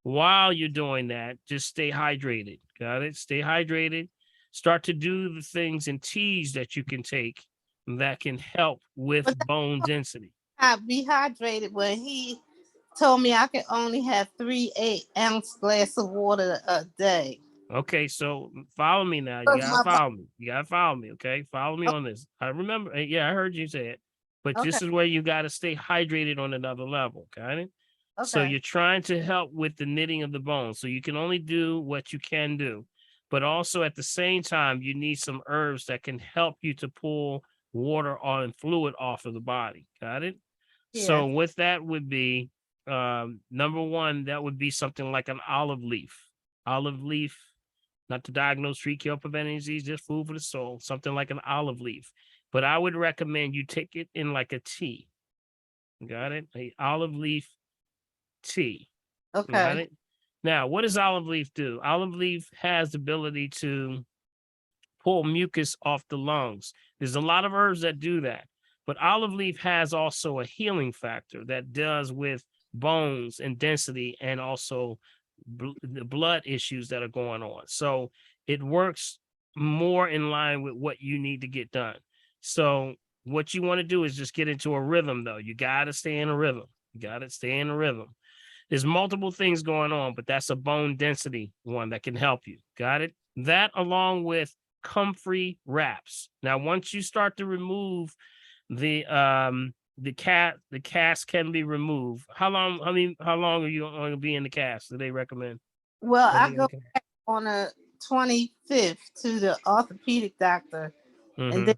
while you're doing that, just stay hydrated. Got it? Stay hydrated. Start to do the things and teas that you can take that can help with bone density. I rehydrated when he told me I could only have 3 8-ounce glass of water a day. Okay, so follow me now. You gotta follow me. You gotta follow me. Okay, follow me on this. I remember. Yeah, I heard you say it. But this is where you got to stay hydrated on another level. Got it? Okay. So you're trying to help with the knitting of the bone. So you can only do what you can do. But also at the same time, you need some herbs that can help you to pull water on fluid off of the body. Got it? Yeah. So with that would be, number one, that would be something like an olive leaf. Olive leaf, not to diagnose, treat, cure, prevent any disease, just food for the soul. Something like an olive leaf. But I would recommend you take it in like a tea. Got it? A olive leaf tea. Okay. Got it? Now, what does olive leaf do? Olive leaf has the ability to pull mucus off the lungs. There's a lot of herbs that do that, but olive leaf has also a healing factor that does with bones and density and also the blood issues that are going on. So it works more in line with what you need to get done. So what you want to do is just get into a rhythm, though. You got to stay in a rhythm. You got to stay in a rhythm. There's multiple things going on, but that's a bone density one that can help you. Got it? That along with comfrey wraps. Now, once you start to remove the cast can be removed. How long are you going to be in the cast? Do they recommend? Well, I go back on the 25th to the orthopedic doctor, and then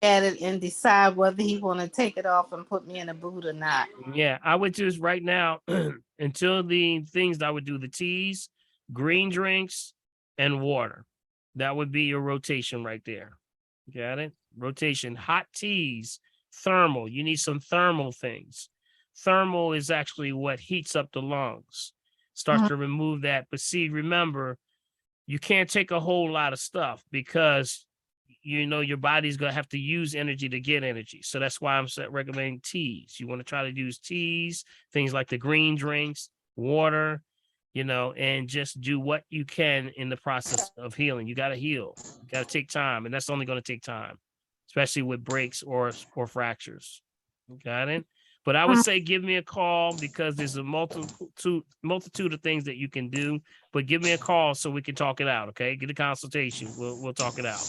at it and decide whether he want to take it off and put me in a boot or not. Yeah, I would just right now until the things that I would do the teas, green drinks, and water. That would be your rotation right there. Got it? Rotation. Hot teas, thermal. You need some thermal things. Thermal is actually what heats up the lungs. Starts to remove that. But see, remember, you can't take a whole lot of stuff because your body's going to have to use energy to get energy. So that's why I'm recommending teas. You want to try to use teas, things like the green drinks, water, and just do what you can in the process of healing. You got to heal. You got to take time, and that's only going to take time, especially with breaks or fractures. Got it? But I would say give me a call because there's a multitude of things that you can do. But give me a call so we can talk it out. Okay, get a consultation. We'll talk it out.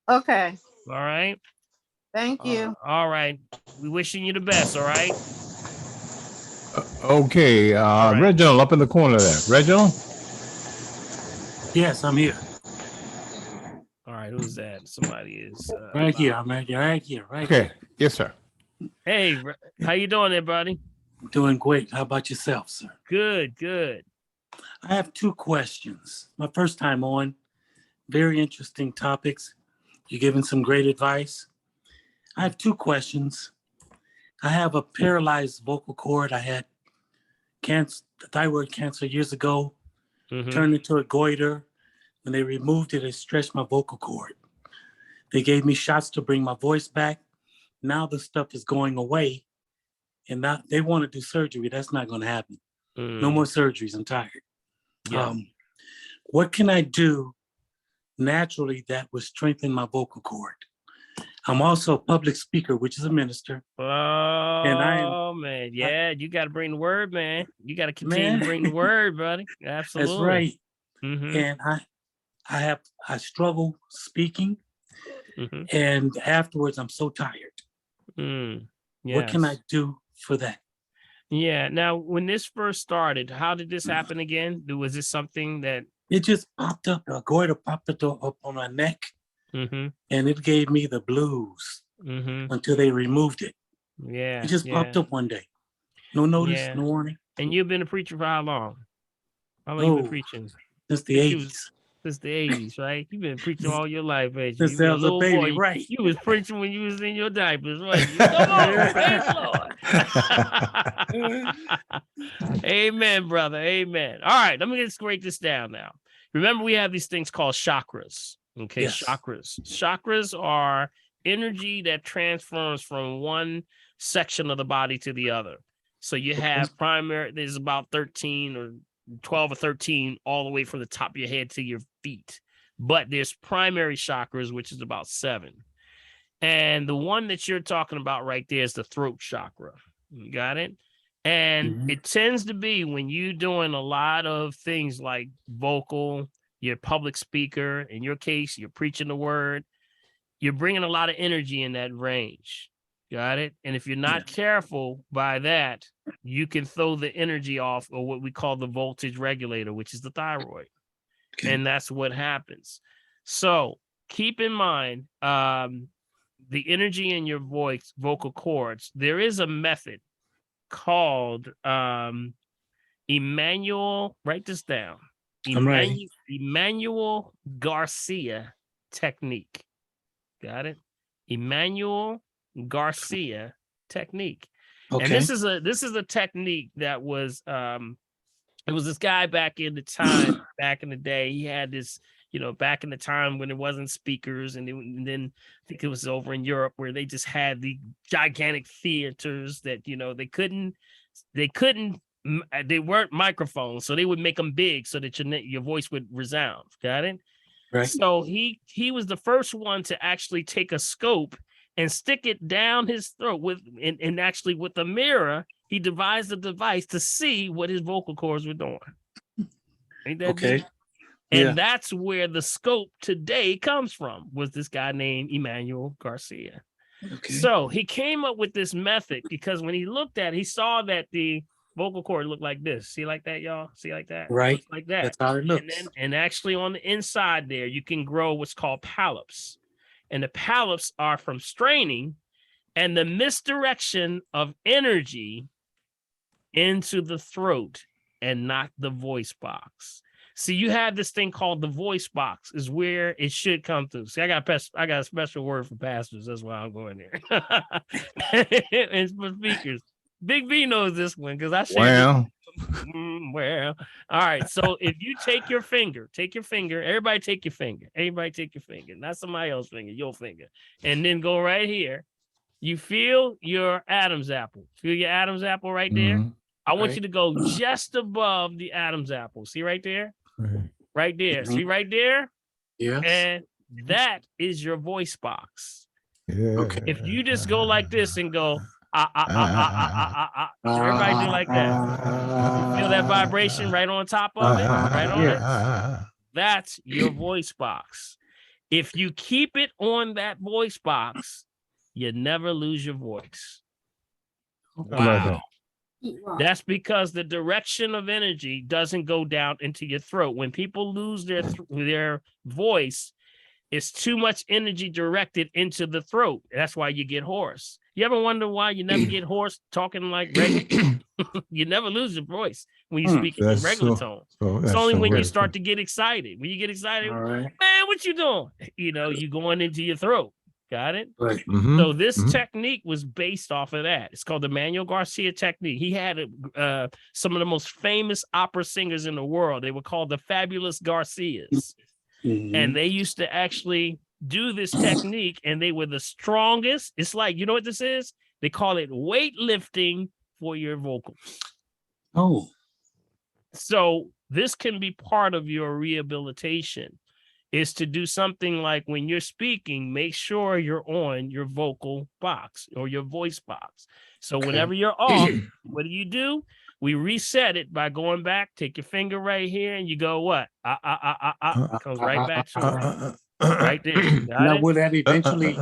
Okay. All right. Thank you. All right. We wishing you the best. All right. Okay. Right. Reginald up in the corner there. Reginald? Yes, I'm here. All right. Who's that? Somebody is. Right here. I'm right here. Okay. Yes, sir. Hey, how you doing there, buddy? Doing great. How about yourself, sir? Good. I have 2 questions. My first time on. Very interesting topics. You're giving some great advice. I have 2 questions. I have a paralyzed vocal cord. I had thyroid cancer years ago, turned into a goiter. When they removed it, it stretched my vocal cord. They gave me shots to bring my voice back. Now the stuff is going away, and now they want to do surgery. That's not going to happen. No more surgeries. I'm tired. Yeah. What can I do naturally that would strengthen my vocal cord? I'm also a public speaker, which is a minister. Oh, man. Yeah, you got to bring the word, man. You got to continue to bring the word, buddy. Absolutely. That's right. And I struggle speaking, and afterwards I'm so tired. What can I Yes. do for that? Yeah. Now, when this first started, how did this happen again? Was this something that It just popped up. A goiter popped up on my neck, and it gave me the blues until they removed it. Yeah. It just popped up one day. No notice, Yeah. no warning. And you've been a preacher for how long? How long you been preaching? Since the 80s. Since the 80s, right? You've been preaching all your life, ain't you? Since You I been a was a little baby, boy. right. You was preaching when you was in your diapers, right? Come on, praise the Lord. Amen, brother. Amen. All right, let me just break this down now. Remember, we have these things called chakras. Okay, Yes. chakras. Chakras are energy that transforms from one section of the body to the other. So you have primary, there's about 13 or 12 or 13 all the way from the top of your head to your feet. But there's primary chakras, which is about 7. And the one that you're talking about right there is the throat chakra. You got it? And it tends to be when you're doing a lot of things like vocal, you're a public speaker. In your case, you're preaching the word. You're bringing a lot of energy in that range. Got it? And if you're not careful by that, you can throw the energy off, or what we call the voltage regulator, which is the thyroid. And that's what happens. So keep in mind the energy in your voice, vocal cords. There is a method called Emmanuel, write this down. Emmanuel Garcia technique. Got it? Emmanuel Garcia technique. Okay. And this is a technique that was it was this guy back in the day. He had this, back in the time when there wasn't speakers, and then I think it was over in Europe where they just had the gigantic theaters that they weren't microphones, so they would make them big so that your voice would resound. Got it? Right. So he was the first one to actually take a scope and stick it down his throat and actually with a mirror, he devised a device to see what his vocal cords were doing. Ain't that deep? And that's where the scope today comes from, was this guy named Emmanuel Garcia. Okay. So he came up with this method because when he looked at it, he saw that the vocal cord looked like this. See like that, y'all? See like that? Right. Looks like that. That's how it looks. And actually on the inside there, you can grow what's called polyps. And the polyps are from straining and the misdirection of energy into the throat and not the voice box. See, you have this thing called the voice box is where it should come through. See, I got a special word for pastors. That's why I'm going there. And for speakers. Big B knows this one because I shared well. All right. So if you take your finger, everybody take your finger, not somebody else's finger, your finger, and then go right here. You feel your Adam's apple. Feel your Adam's apple right there. I want you to go just above the Adam's apple. See right there? Right there. See right there? Yeah. And that is your voice box. Yeah. Okay. If you just go like this and go, everybody do like that. You feel that vibration right on top of it? Right on it? That's your voice box. If you keep it on that voice box, you never lose your voice. Wow. That's because the direction of energy doesn't go down into your throat. When people lose their voice, it's too much energy directed into the throat. That's why you get hoarse. You ever wonder why you never get hoarse talking like regular? You never lose your voice when you speak in regular tone. It's only when you start to get excited. When you get excited, man, what you doing? You going into your throat. Got it? Right. So this technique was based off of that. It's called the Emmanuel Garcia technique. He had some of the most famous opera singers in the world. They were called the Fabulous Garcias. And they used to actually do this technique, and they were the strongest. It's like, you know what this is? They call it weightlifting for your vocals. Oh. So this can be part of your rehabilitation, is to do something like when you're speaking, make sure you're on your vocal box or your voice box. So whenever you're off, what do? We reset it by going back, take your finger right here, and you go what? It comes right back to right there. Now, will that eventually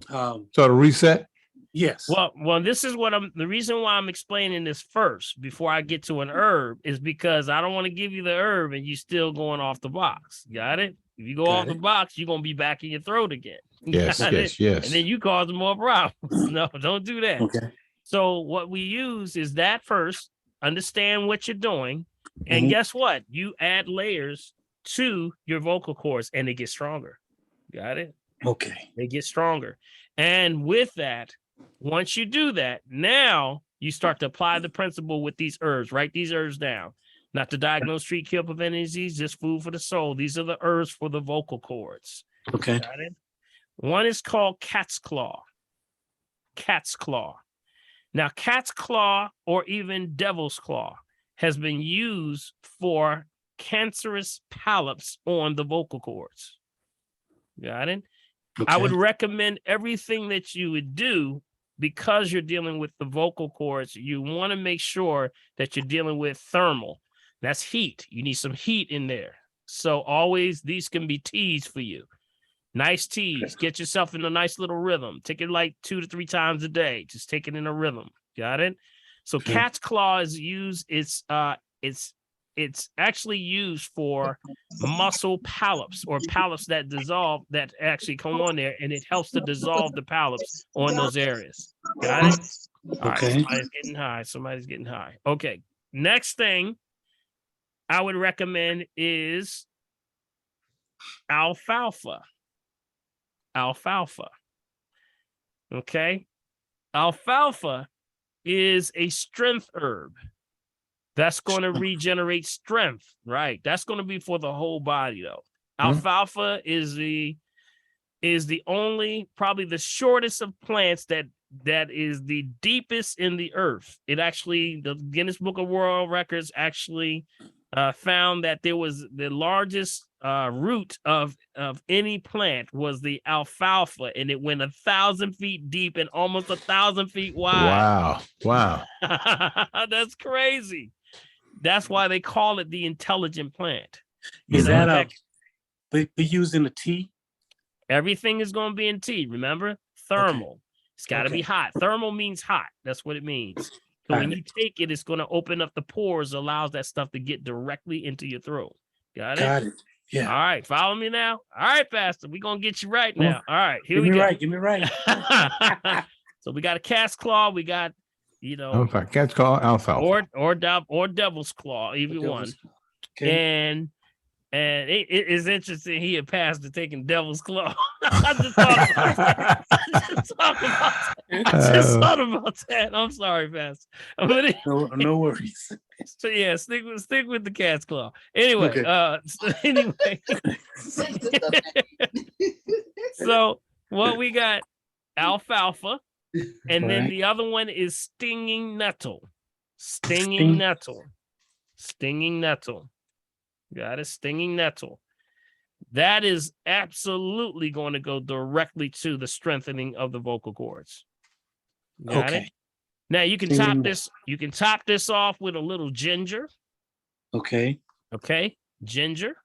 So to reset? Yes. Well, this is the reason why I'm explaining this first before I get to an herb is because I don't want to give you the herb and you still going off the box. Got it? If you go off the box, you're going to be back in your throat again. Yes, yes. And then you cause more problems. No, don't do that. Okay. So what we use is that first, understand what you're doing. And guess what? You add layers to your vocal cords and they get stronger. Got it? Okay. They get stronger. And with that, once you do that, now you start to apply the principle with these herbs. Write these herbs down. Not to diagnose, treat, cure, prevent any disease, just food for the soul. These are the herbs for the vocal cords. Okay. Got it? One is called cat's claw. Cat's claw. Now, cat's claw or even devil's claw has been used for cancerous polyps on the vocal cords. Got it? Okay. I would recommend everything that you would do because you're dealing with the vocal cords. You want to make sure that you're dealing with thermal. That's heat. You need some heat in there. So always, these can be teas for you. Nice teas. Get yourself in a nice little rhythm. Take it like 2 to 3 times a day. Just take it in a rhythm. Got it? So cat's claw is used. It's actually used for muscle polyps or polyps that dissolve, that actually come on there, and it helps to dissolve the polyps on those areas. Got it? All right, somebody's getting high. Somebody's getting high. Okay. Next thing I would recommend is alfalfa. Alfalfa. Okay. Alfalfa is a strength herb. That's going to regenerate strength, right? That's going to be for the whole body, though. Alfalfa is the only, probably the shortest of plants that is the deepest in the earth. It actually, the Guinness Book of World Records actually found that there was the largest root of any plant was the alfalfa, and it went 1,000 feet deep and almost 1,000 feet wide. Wow. That's crazy. That's why they call it the intelligent plant. Is that be used in the tea? Everything is going to be in tea. Remember, thermal. Okay. It's got to be hot. Thermal means hot. That's what it means. So when you take it, it's going to open up the pores, allows that stuff to get directly into your throat. Got it? Got it. Yeah. All right. Follow me now. All right, Pastor. We're going to get you right now. All right. Here we go. Give me right. So we got a cat's claw. We got, cat's claw, alfalfa. Or devil's claw, either one. Okay. And it is interesting. He had passed to taking devil's claw. I just thought about that. I'm sorry, Pastor. But no worries. So yeah, stick with the cat's claw. Anyway, so what we got? Alfalfa, and then the other one is stinging nettle. Stinging nettle. Got it? Stinging nettle. That is absolutely going to go directly to the strengthening of the vocal cords. Got it? Now you can top this. You can top this off with a little ginger. Okay. Ginger.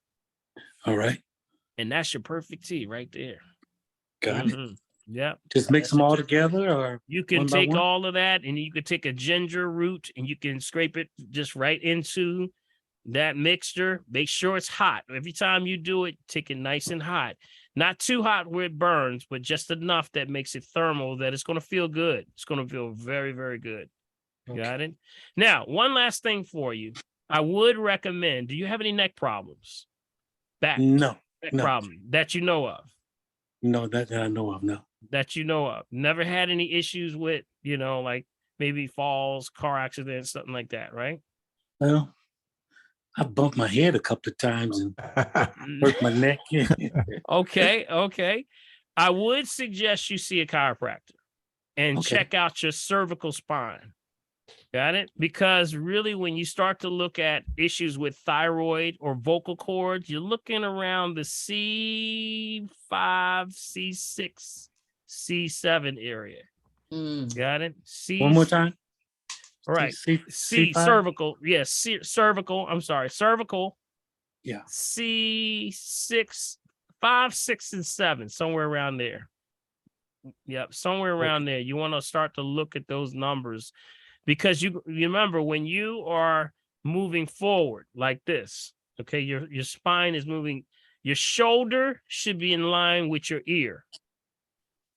All right. And that's your perfect tea right there. Got it. Yeah. Just mix them all together, or you can take all of that, and you could take a ginger root and you can scrape it just right into that mixture. Make sure it's hot. Every time you do it, take it nice and hot. Not too hot where it burns, but just enough that makes it thermal, that it's going to feel good. It's going to feel very, very good. Okay. Got it? Now, one last thing for you. I would recommend, do you have any neck problems? Neck problem that you know of? No, that I know of, no. That you know of. Never had any issues with, like maybe falls, car accidents, something like that, right? Well, I bumped my head a couple of times and hurt my neck. Okay. I would suggest you see a chiropractor and check out your cervical spine. Got it? Because really, when you start to look at issues with thyroid or vocal cords, you're looking around the C5, C6, C7 area. Got it? One more time. All right. C cervical. Yes. Cervical. I'm sorry. Cervical. Yeah. C6, 5, 6, and 7, somewhere around there. Yep, somewhere around there. You want to start to look at those numbers because you remember when you are moving forward like this, okay, your spine is moving, your shoulder should be in line with your ear.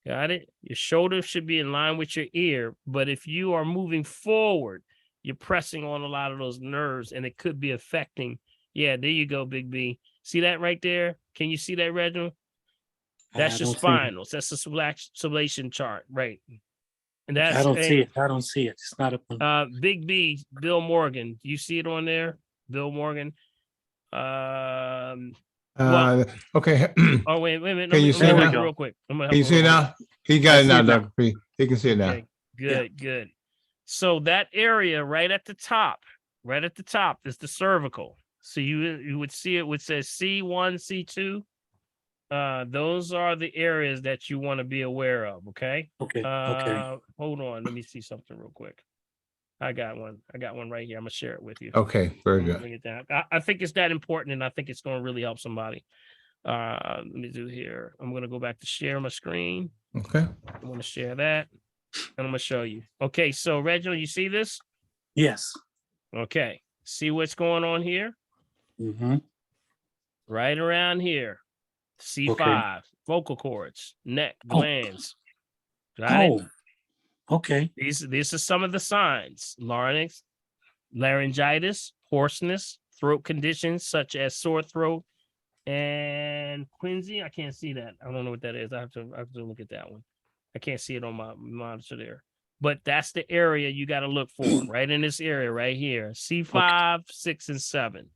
Got it? Your shoulder should be in line with your ear, but if you are moving forward, you're pressing on a lot of those nerves and it could be affecting. Yeah, there you go, Big B. See that right there? Can you see that, Reginald? That's your spinals. That's the sublation chart, right? And that's I don't see it. I don't see it. It's not a Big B, Bill Morgan. Do you see it on there? Bill Morgan. Well, okay. oh, wait a minute. Can you see it now? Real quick. Can you see it now? He got it now, Dr. P. He can see it now. Good. So that area right at the top is the cervical. So you would see it would say C1, C2. Those are the areas that you want to be aware of. Okay. Okay. Hold on. Let me see something real quick. I got one right here. I'm gonna share it with you. Okay. Very good. Bring it down. I think it's that important, and I think it's going to really help somebody. Let me do here. I'm gonna go back to share my screen. Okay. I'm gonna share that, and I'm gonna show you. Okay. So Reginald, you see this? Yes. Okay. See what's going on here? Mm-hmm. Right around here. C5, vocal cords, neck, glands. Got it? Okay. These are some of the signs: laryngitis, hoarseness, throat conditions such as sore throat, and quinsy. I can't see that. I don't know what that is. I have to look at that one. I can't see it on my monitor there. But that's the area you got to look for, right in this area right here. C5, 6, and 7.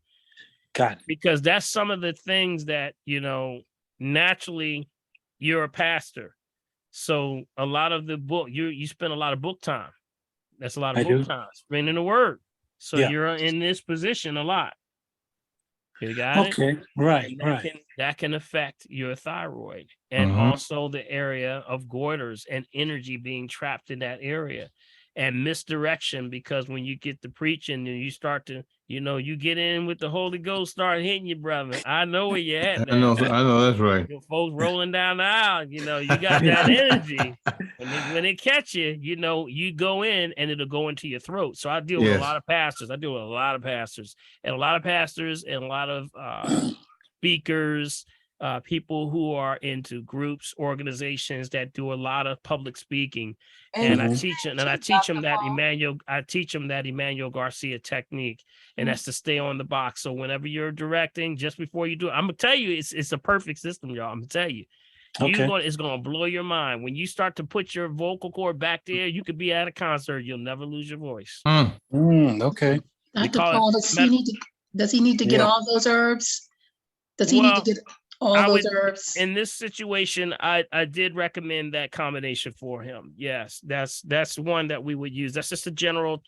Got it. Because that's some of the things that, naturally you're a pastor. So a lot of the book, you spend a lot of book time. That's a lot of book time, spending the word. So you're in this position a lot. You got it? Okay, right. That can affect your thyroid and also the area of goiters and energy being trapped in that area and misdirection, because when you get to preaching and you start to, you get in with the Holy Ghost, start hitting you, brother. I know where you're at now. I know that's right. Your folks rolling down the aisle, you got that energy. When they catch you, you go in and it'll go into your throat. So I deal with a lot of pastors. And a lot of pastors and a lot of speakers, people who are into groups, organizations that do a lot of public speaking. And I teach them that Emmanuel Garcia technique, and that's to stay on the box. So whenever you're directing, just before you do it, I'm gonna tell you, it's a perfect system, y'all. I'm gonna tell you. It's gonna blow your mind. When you start to put your vocal cord back there, you could be at a concert, you'll never lose your voice. Okay. Dr. Paul, does he need to get all those herbs? Does he need to get all those herbs? In this situation, I did recommend that combination for him. Yes, that's one that we would use. That's just a general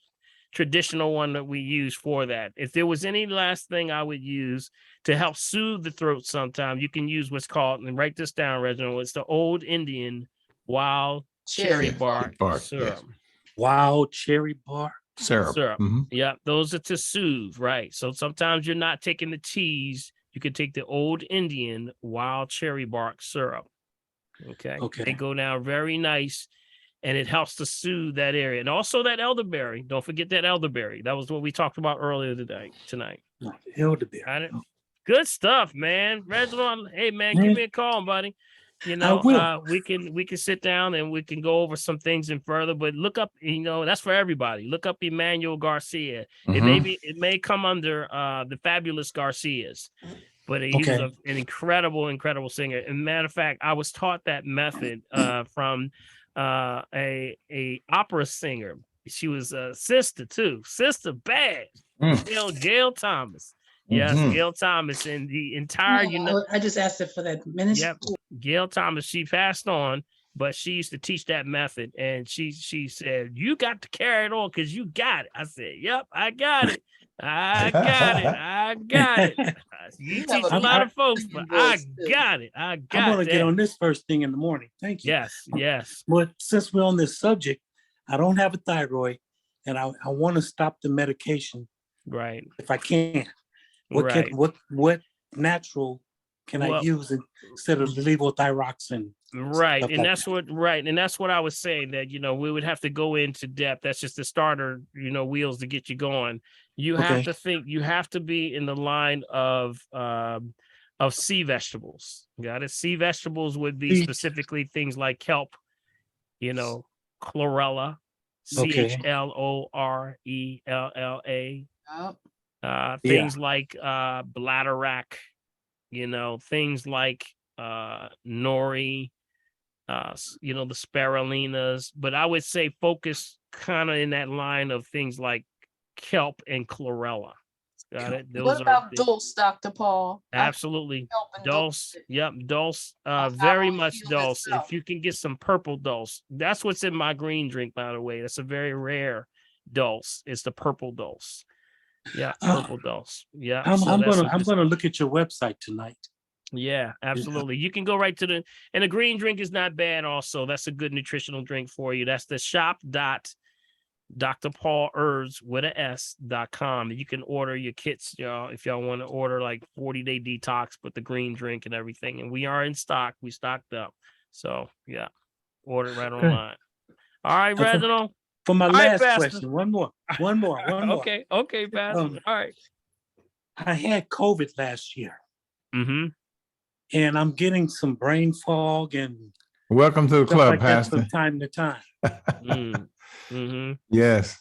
traditional one that we use for that. If there was any last thing I would use to help soothe the throat sometime, you can use what's called, and write this down, Reginald, it's the Old Indian wild cherry bark syrup. Yes. Wild cherry bark syrup. Yeah, those are to soothe, right? So sometimes you're not taking the teas. You could take the Old Indian wild cherry bark syrup. Okay. They go down very nice, and it helps to soothe that area. And also that elderberry. Don't forget that elderberry. That was what we talked about earlier tonight. Elderberry. Got it? Good stuff, man. Reginald, hey man, give me a call, buddy. We can sit down and we can go over some things in further, but look up, that's for everybody. Look up Emmanuel Garcia. It may come under the Fabulous Garcias, but he's an incredible singer. And matter of fact, I was taught that method from a opera singer. She was a sister too. Sister Bad. Gail Thomas. Yes, Gail Thomas, and the entire, I just asked her for that ministry. Yep. Gail Thomas, she passed on, but she used to teach that method, and she said, "You got to carry it on because you got it." I said, "Yep, I got it. I got it. You teach a lot of folks, but I got it. I got it." I'm going to get on this first thing in the morning. Thank you. Yes. But since we're on this subject, I don't have a thyroid, and I want to stop the medication. Right. If I can. What natural can I use it instead of levothyroxine? Right. And that's what I was saying, that, we would have to go into depth. That's just the starter, wheels to get you going. You have to think, you have to be in the line of sea vegetables. Got it? Sea vegetables would be specifically things like kelp, chlorella, CHLORELLA, things like bladderwrack, things like nori, the spirulinas. But I would say focus kind of in that line of things like kelp and chlorella. Got it? What about dulse, Dr. Paul? Absolutely. Dulse. Yep. Dulse. Very much dulse. If you can get some purple dulse, that's what's in my green drink, by the way. That's a very rare dulse. It's the purple dulse. Yeah. Purple dulse. Yeah. I'm gonna look at your website tonight. Yeah, absolutely. You can go right to and the green drink is not bad also. That's a good nutritional drink for you. That's the shop.drpaulherbs.com. You can order your kits, y'all, if y'all want to order like 40-day detox with the green drink and everything. And we are in stock. We stocked up. So yeah, order it right online. All right, Reginald. For my last question, one more. Okay, Pastor. All right. I had COVID last year. Mm-hmm. And I'm getting some brain fog and welcome to the club, like Pastor. From time to time. Mm-hmm. Yes.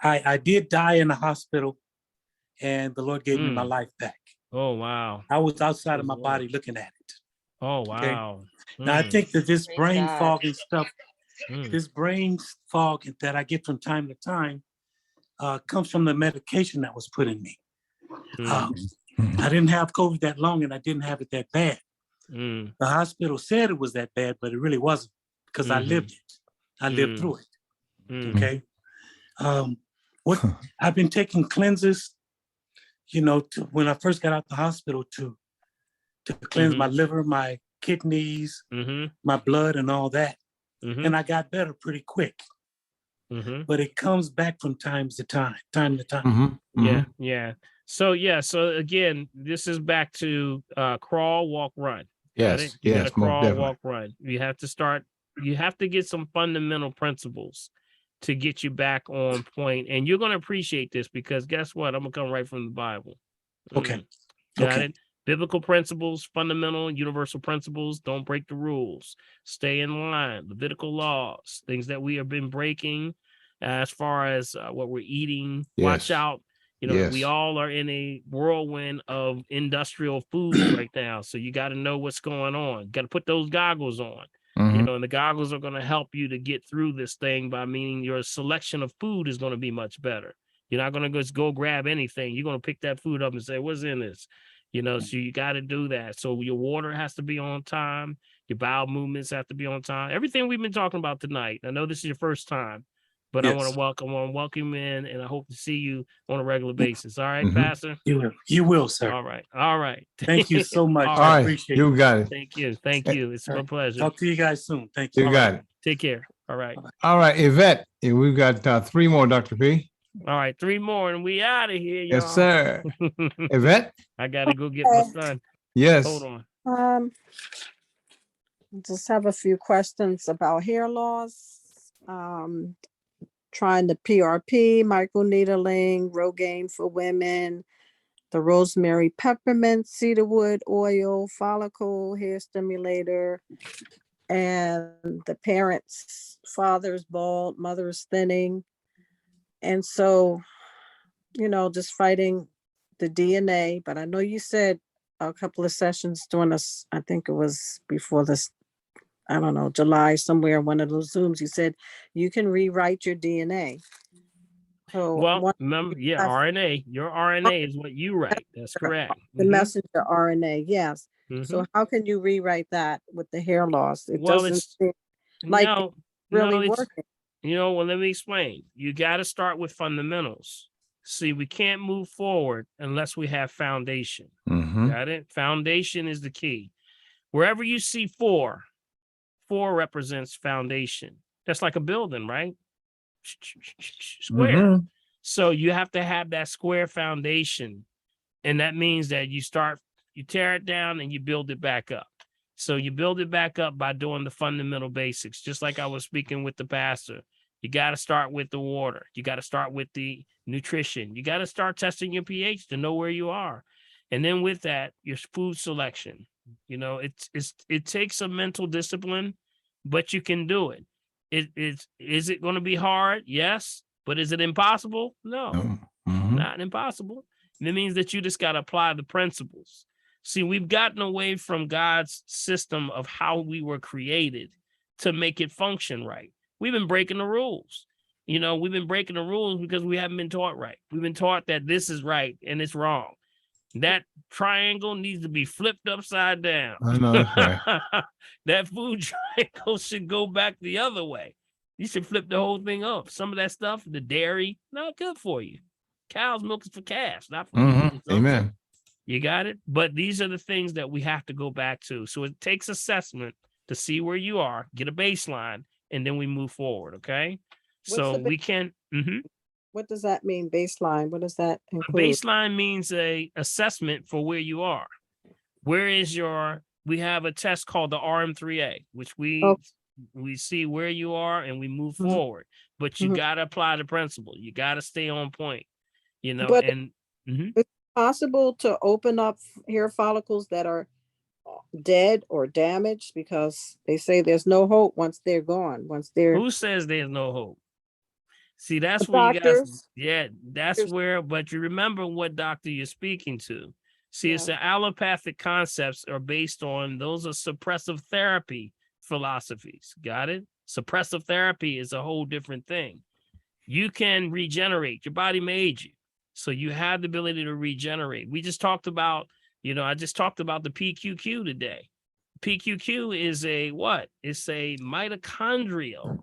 I did die in the hospital, and the Lord gave me my life back. Oh wow! I was outside of my body looking at it. Oh wow! Okay? Now I think that this brain fog and stuff, this brain fog that I get from time to time, comes from the medication that was put in me. I didn't have COVID that long, and I didn't have it that bad. The hospital said it was that bad, but it really wasn't, because I lived it. I lived through it. Okay. I've been taking cleanses, when I first got out the hospital to cleanse my liver, my kidneys, my blood, and all that. And I got better pretty quick. But it comes back from time to time. Yeah. So again, this is back to crawl, walk, run. Yes. You gotta crawl, walk, run. You have to get some fundamental principles to get you back on point. And you're gonna appreciate this, because guess what? I'm gonna come right from the Bible. Okay. Got it? Biblical principles, fundamental, universal principles. Don't break the rules. Stay in line. Levitical laws, things that we have been breaking as far as what we're eating. Yes. Watch out. We all are in a whirlwind of industrial foods right now. So you got to know what's going on. Got to put those goggles on. And the goggles are going to help you to get through this thing, by meaning your selection of food is going to be much better. You're not going to just go grab anything. You're going to pick that food up and say, what's in this? So you got to do that. So your water has to be on time. Your bowel movements have to be on time. Everything we've been talking about tonight. I know this is your first time, but I want to welcome in, and I hope to see you on a regular basis. All right, Pastor? You will, sir. All right. Thank you so much. All I right, appreciate you it. got it. Thank you. It's my pleasure. Talk to you guys soon. Thank you. You got it. Take care. All right. All right, Yvette. We've got 3 more, Dr. P. All right, 3 more, and we out of here, y'all. Yes, sir. Yvette? I got to go get my son. Yes. Hold on. Just have a few questions about hair loss. Trying the PRP, microneedling, Rogaine for women, the rosemary peppermint, cedarwood oil, follicle hair stimulator, and the parents, father's bald, mother's thinning. And so, just fighting the DNA. But I know you said a couple of sessions during this, I think it was before this, I don't know, July, somewhere, one of those Zooms, you said you can rewrite your DNA. So remember, RNA, your RNA is what you write. That's correct. The messenger RNA, yes. So how can you rewrite that with the hair loss? It doesn't seem like it's really working. Let me explain. You got to start with fundamentals. See, we can't move forward unless we have foundation. Got it? Foundation is the key. Wherever you see 4 represents foundation. That's like a building, right? Square. So you have to have that square foundation. And that means that you start, you tear it down and you build it back up. So you build it back up by doing the fundamental basics, just like I was speaking with the pastor. You got to start with the water. You got to start with the nutrition. You got to start testing your pH to know where you are. And then with that, your food selection. You know, it takes a mental discipline, but you can do it. Is it going to be hard? Yes. But is it impossible? No, not impossible. And it means that you just got to apply the principles. See, we've gotten away from God's system of how we were created to make it function right. We've been breaking the rules. You know, we've been breaking the rules because we haven't been taught right. We've been taught that this is right and it's wrong. That triangle needs to be flipped upside down. I know that's right. That food triangle should go back the other way. You should flip the whole thing up. Some of that stuff, the dairy, not good for you. Cow's milk is for calves, not for people. Amen. You got it? But these are the things that we have to go back to. So it takes assessment to see where you are, get a baseline, and then we move forward, okay? So we can... What does that mean, baseline? What does that include? Baseline means a assessment for where you are. Where is your... We have a test called the RM3A, which we see where you are and we move forward. But you got to apply the principle. You got to stay on point, you know, But and... it's possible to open up hair follicles that are dead or damaged, because they say there's no hope once they're gone. Once they're... Who says there's no hope? See, that's where you guys, that's where, but you remember what doctor you're speaking to. See, it's the allopathic concepts are based on, those are suppressive therapy philosophies. Got it? Suppressive therapy is a whole different thing. You can regenerate. Your body made you. So you have the ability to regenerate. We just talked about, you know, I just talked about the PQQ today. PQQ is a what? It's a mitochondrial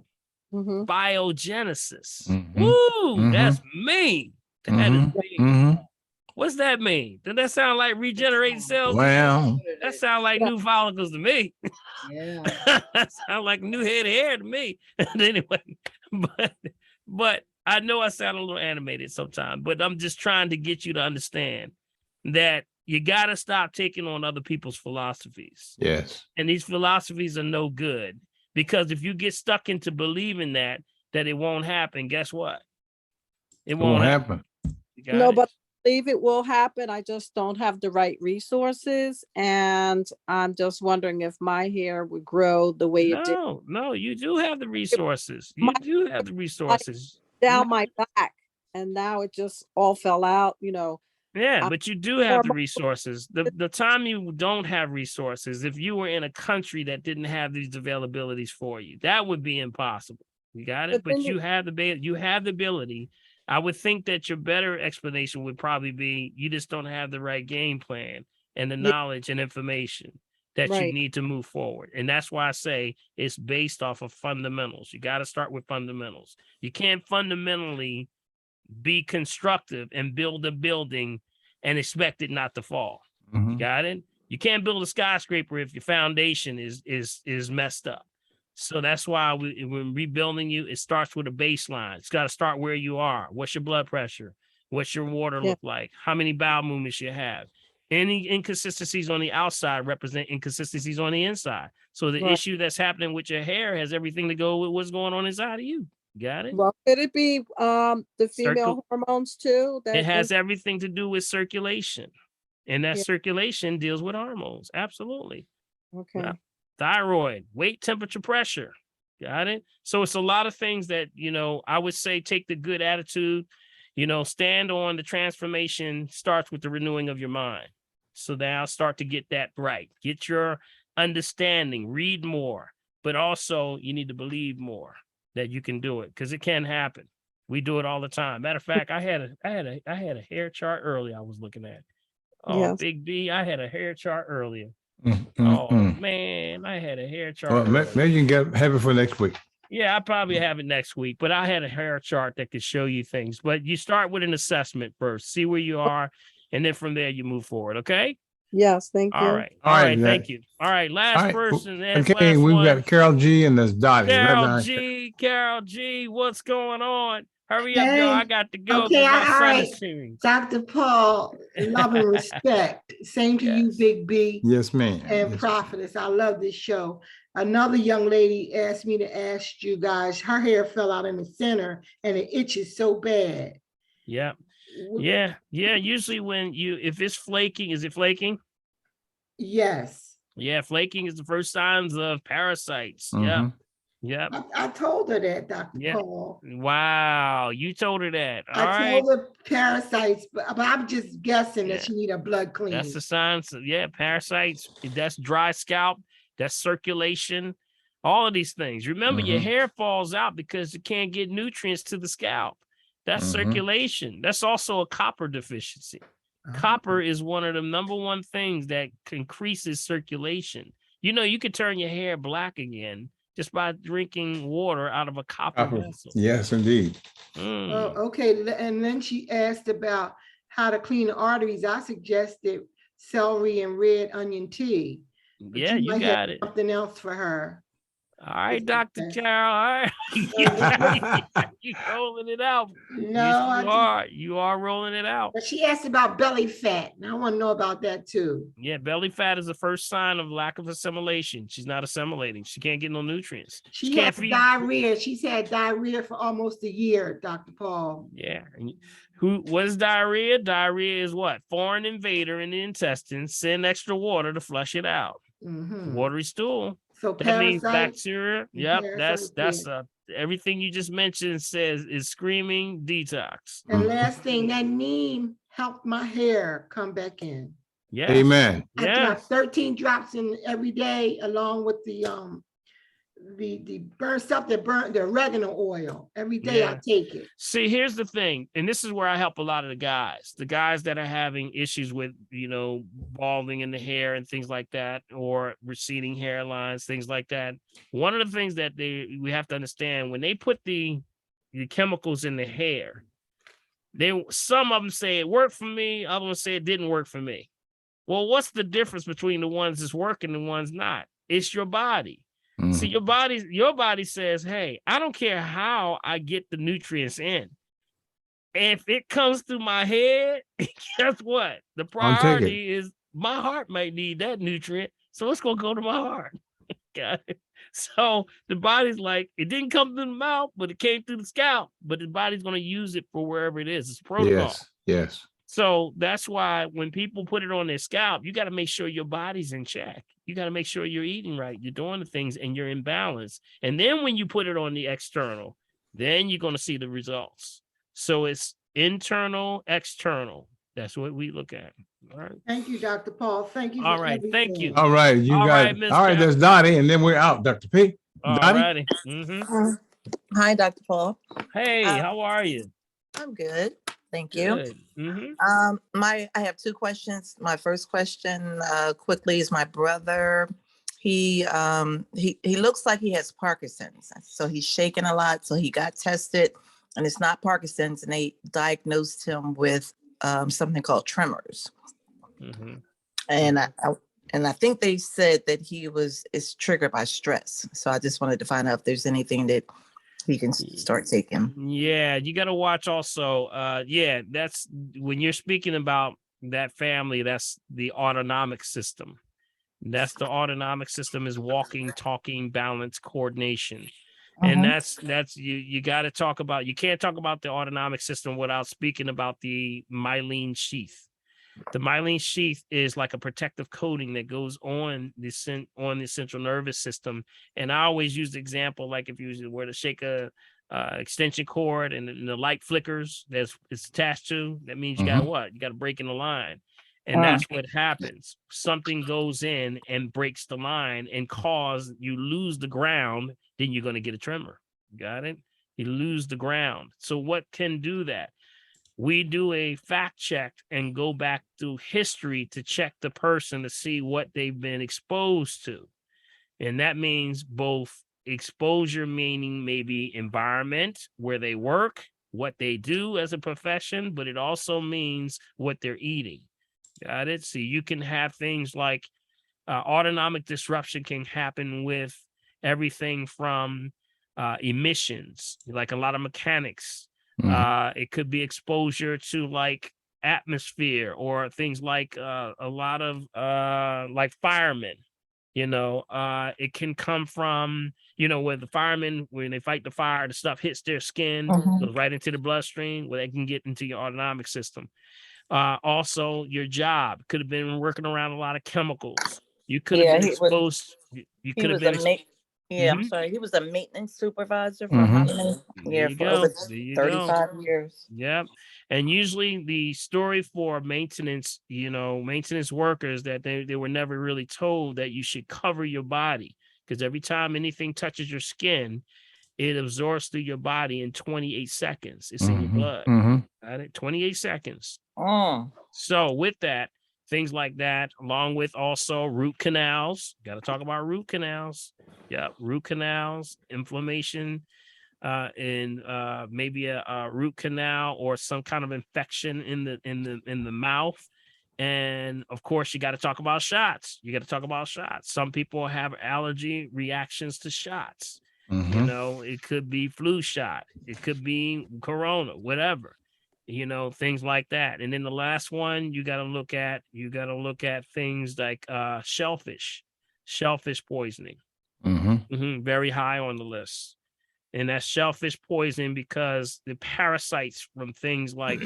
biogenesis. Woo, that's me. That is me. What's that mean? Does that sound like regenerating cells? Well, that sounds like new follicles to me. Yeah. That sounds like new head of hair to me. Anyway, but I know I sound a little animated sometimes, but I'm just trying to get you to understand that you got to stop taking on other people's philosophies. Yes. And these philosophies are no good, because if you get stuck into believing that it won't happen, guess what? It won't happen. No, but I believe it will happen. I just don't have the right resources. And I'm just wondering if my hair would grow the way it did. No, you do have the resources. You do have the resources. Down my back. And now it just all fell out, you know. Yeah, but you do have the resources. The time you don't have resources, if you were in a country that didn't have these availabilities for you, that would be impossible. You got it? But you have the ability. I would think that your better explanation would probably be you just don't have the right game plan and the knowledge and information that you need to move forward. And that's why I say it's based off of fundamentals. You got to start with fundamentals. You can't fundamentally be constructive and build a building and expect it not to fall. You got it? You can't build a skyscraper if your foundation is messed up. So that's why when rebuilding you, it starts with a baseline. It's got to start where you are. What's your blood pressure? What's your water look like? How many bowel movements you have? Any inconsistencies on the outside represent inconsistencies on the inside. So the issue that's happening with your hair has everything to go with what's going on inside of you. Got it? Well, could it be the female hormones too? It has everything to do with circulation. And that circulation deals with hormones. Absolutely. Okay. Now, thyroid, weight, temperature, pressure. Got it? So it's a lot of things that, you know, I would say take the good attitude, you know, stand on the transformation starts with the renewing of your mind. So now start to get that right. Get your understanding, read more, but also you need to believe more that you can do it, because it can happen. We do it all the time. Matter of fact, I had a hair chart earlier I was looking at. Oh, Big B, I had a hair chart earlier. Man, I had a hair chart. Well, maybe you can have it for next week. Yeah, I probably have it next week, but I had a hair chart that could show you things. But you start with an assessment first, see where you are, and then from there you move forward. Okay. Yes, thank you. All right, thank you. All right, last person. Okay, we've got Carol G and there's Dottie. Carol G, what's going on? Hurry up, y'all. I got to go. Okay, my all son right. is cheering. Dr. Paul, love and respect. Same to you, Big B. Yes, ma'am. And Prophetess. I love this show. Another young lady asked me to ask you guys, her hair fell out in the center and it itches so bad. Yeah. Usually if it's flaking, is it flaking? Yes. Yeah, flaking is the first signs of parasites. Mm-hmm. Yep. I told her that, Dr. Paul. Wow, you told her that. All right. I told her parasites, but I'm just guessing that she need a blood clean. That's the signs. Parasites. That's dry scalp. That's circulation. All of these things. Remember, your hair falls out because it can't get nutrients to the scalp. That's circulation. That's also a copper deficiency. Copper is one of the number one things that increases circulation. You could turn your hair black again just by drinking water out of a copper vessel. Yes, indeed. Oh, okay. And then she asked about how to clean the arteries. I suggested celery and red onion tea. Yeah, you got it. Something else for her. All right, Dr. Carol. All right. You rolling it out. No, you are rolling it out. But she asked about belly fat, and I want to know about that too. Yeah, belly fat is the first sign of lack of assimilation. She's not assimilating. She can't get no nutrients. She has diarrhea. She's had diarrhea for almost a year, Dr. Paul. Yeah. What is diarrhea? Diarrhea is what? Foreign invader in the intestines. Send extra water to flush it out. Watery stool. So that means bacteria. Yep, that's everything you just mentioned is screaming detox. And last thing, that neem helped my hair come back in. Yeah. Amen. I drop 13 drops in every day, along with the burn stuff that burn the oregano oil. Every day I take it. See, here's the thing, and this is where I help a lot of the guys that are having issues with balding in the hair and things like that, or receding hairlines, things like that. One of the things that we have to understand, when they put the chemicals in the hair, some of them say it worked for me, other ones say it didn't work for me. Well, what's the difference between the ones that's working and the ones not? It's your body. See, your body says, hey, I don't care how I get the nutrients in. If it comes through my head, guess what? The priority is my heart might need that nutrient, so it's going to go to my heart. Got it? So the body's like, it didn't come through the mouth, but it came through the scalp, but the body's going to use it for wherever it is. It's protocol. Yes. So that's why when people put it on their scalp, you got to make sure your body's in check. You got to make sure you're eating right, you're doing the things, and you're in balance. And then when you put it on the external, then you're going to see the results. So it's internal, external. That's what we look at. All right. Thank you, Dr. Paul. Thank you. All right. Thank you. All right. All right. There's Dottie, and then we're out, Dr. P. All righty. Mm-hmm. Hi, Dr. Paul. Hey, how are you? I'm good. Thank you. Mm-hmm. I have two questions. My first question, quickly, is my brother. He looks like he has Parkinson's, so he's shaking a lot. So he got tested, and it's not Parkinson's, and they diagnosed him with something called tremors. Mm-hmm. And I think they said that it's triggered by stress. So I just wanted to find out if there's anything that he can start taking. Yeah, you got to watch also. That's when you're speaking about that family, that's the autonomic system. That's the autonomic system is walking, talking, balance, coordination. And that's you got to talk about, you can't talk about the autonomic system without speaking about the myelin sheath. The myelin sheath is like a protective coating that goes on the central nervous system. And I always use the example, like if you were to shake a extension cord and the light flickers it's attached to, that means you got what? You got to break in the line. And that's what happens. Something goes in and breaks the line and you lose the ground, then you're going to get a tremor. Got it? You lose the ground. So what can do that? We do a fact check and go back through history to check the person to see what they've been exposed to. And that means both exposure, meaning maybe environment, where they work, what they do as a profession, but it also means what they're eating. Got it. See, you can have things like autonomic disruption can happen with everything from emissions, like a lot of mechanics. It could be exposure to like atmosphere or things like a lot of like firemen. It can come from, where the firemen, when they fight the fire, the stuff hits their skin, goes right into the bloodstream, where they can get into your autonomic system. Also, your job could have been working around a lot of chemicals. You could have been exposed. You could have been. I'm sorry. He was a maintenance supervisor for how many? For over 35 years. Yep. And usually the story for maintenance, maintenance workers, that they were never really told that you should cover your body, because every time anything touches your skin, it absorbs through your body in 28 seconds. It's in your blood. Got it? 28 seconds. So with that, things like that, along with also root canals. Got to talk about root canals. Yeah, root canals, inflammation, and maybe a root canal or some kind of infection in the mouth. And of course, you got to talk about shots. Some people have allergy reactions to shots. It could be flu shot, it could be corona, whatever. Things like that. And then the last one you got to look at things like shellfish poisoning. Very high on the list. And that's shellfish poison because the parasites from things like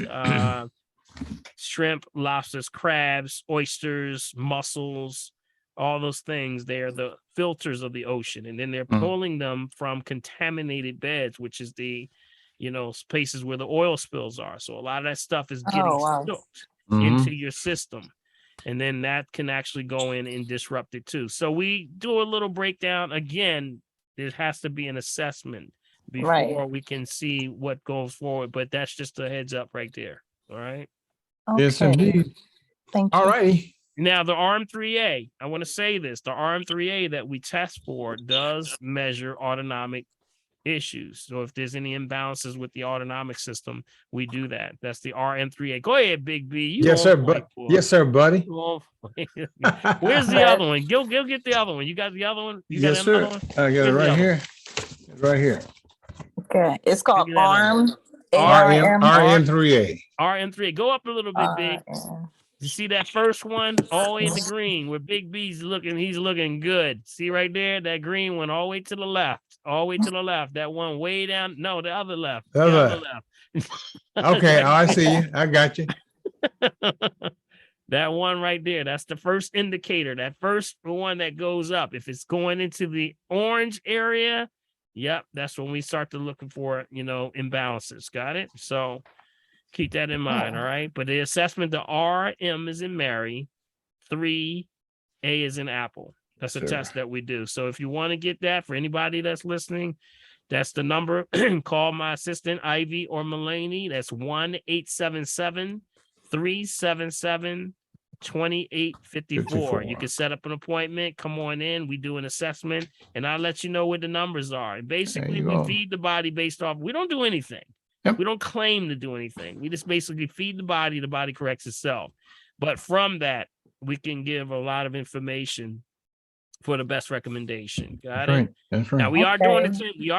shrimp, lobsters, crabs, oysters, mussels, all those things, they're the filters of the ocean. And then they're pulling them from contaminated beds, which is the places where the oil spills are. So a lot of that stuff is getting soaked into your system. And then that can actually go in and disrupt it too. So we do a little breakdown. Again, there has to be an assessment before we can see what goes forward. But that's just a heads up right there. All right. Okay. Yes, indeed. Thank you. All righty. Now, the RM3A, I want to say this, the RM3A that we test for does measure autonomic issues. So if there's any imbalances with the autonomic system, we do that. That's the RM3A. Go ahead, Big B. Yes, sir. Yes, sir, buddy. Where's the other one? Go get the other one. You got the other one? Yes, sir. I got it right here. Right here. Okay. It's called RM3A. RM3A. Go up a little bit, Big. You see that first one all the way in the green where Big B's he's looking good. See right there, that green one all the way to the left. That one way down. No, the other left. The other left. Okay, I see you. I got you. That one right there. That's the first indicator. That first one that goes up. If it's going into the orange area, yep, that's when we start to looking for, imbalances. Got it? So keep that in mind, all right? But the assessment, the RM is in Mary, 3A is in Apple. That's a test that we do. So if you want to get that, for anybody that's listening, that's the number. Call my assistant, Ivy or Mulaney. That's 1-877-377-2854. You can set up an appointment. Come on in. We do an assessment, and I'll let you know what the numbers are. And basically, we feed the body based off. We don't do anything. We don't claim to do anything. We just basically feed the body corrects itself. But from that, we can give a lot of information for the best recommendation. Got it? That's right. Now we are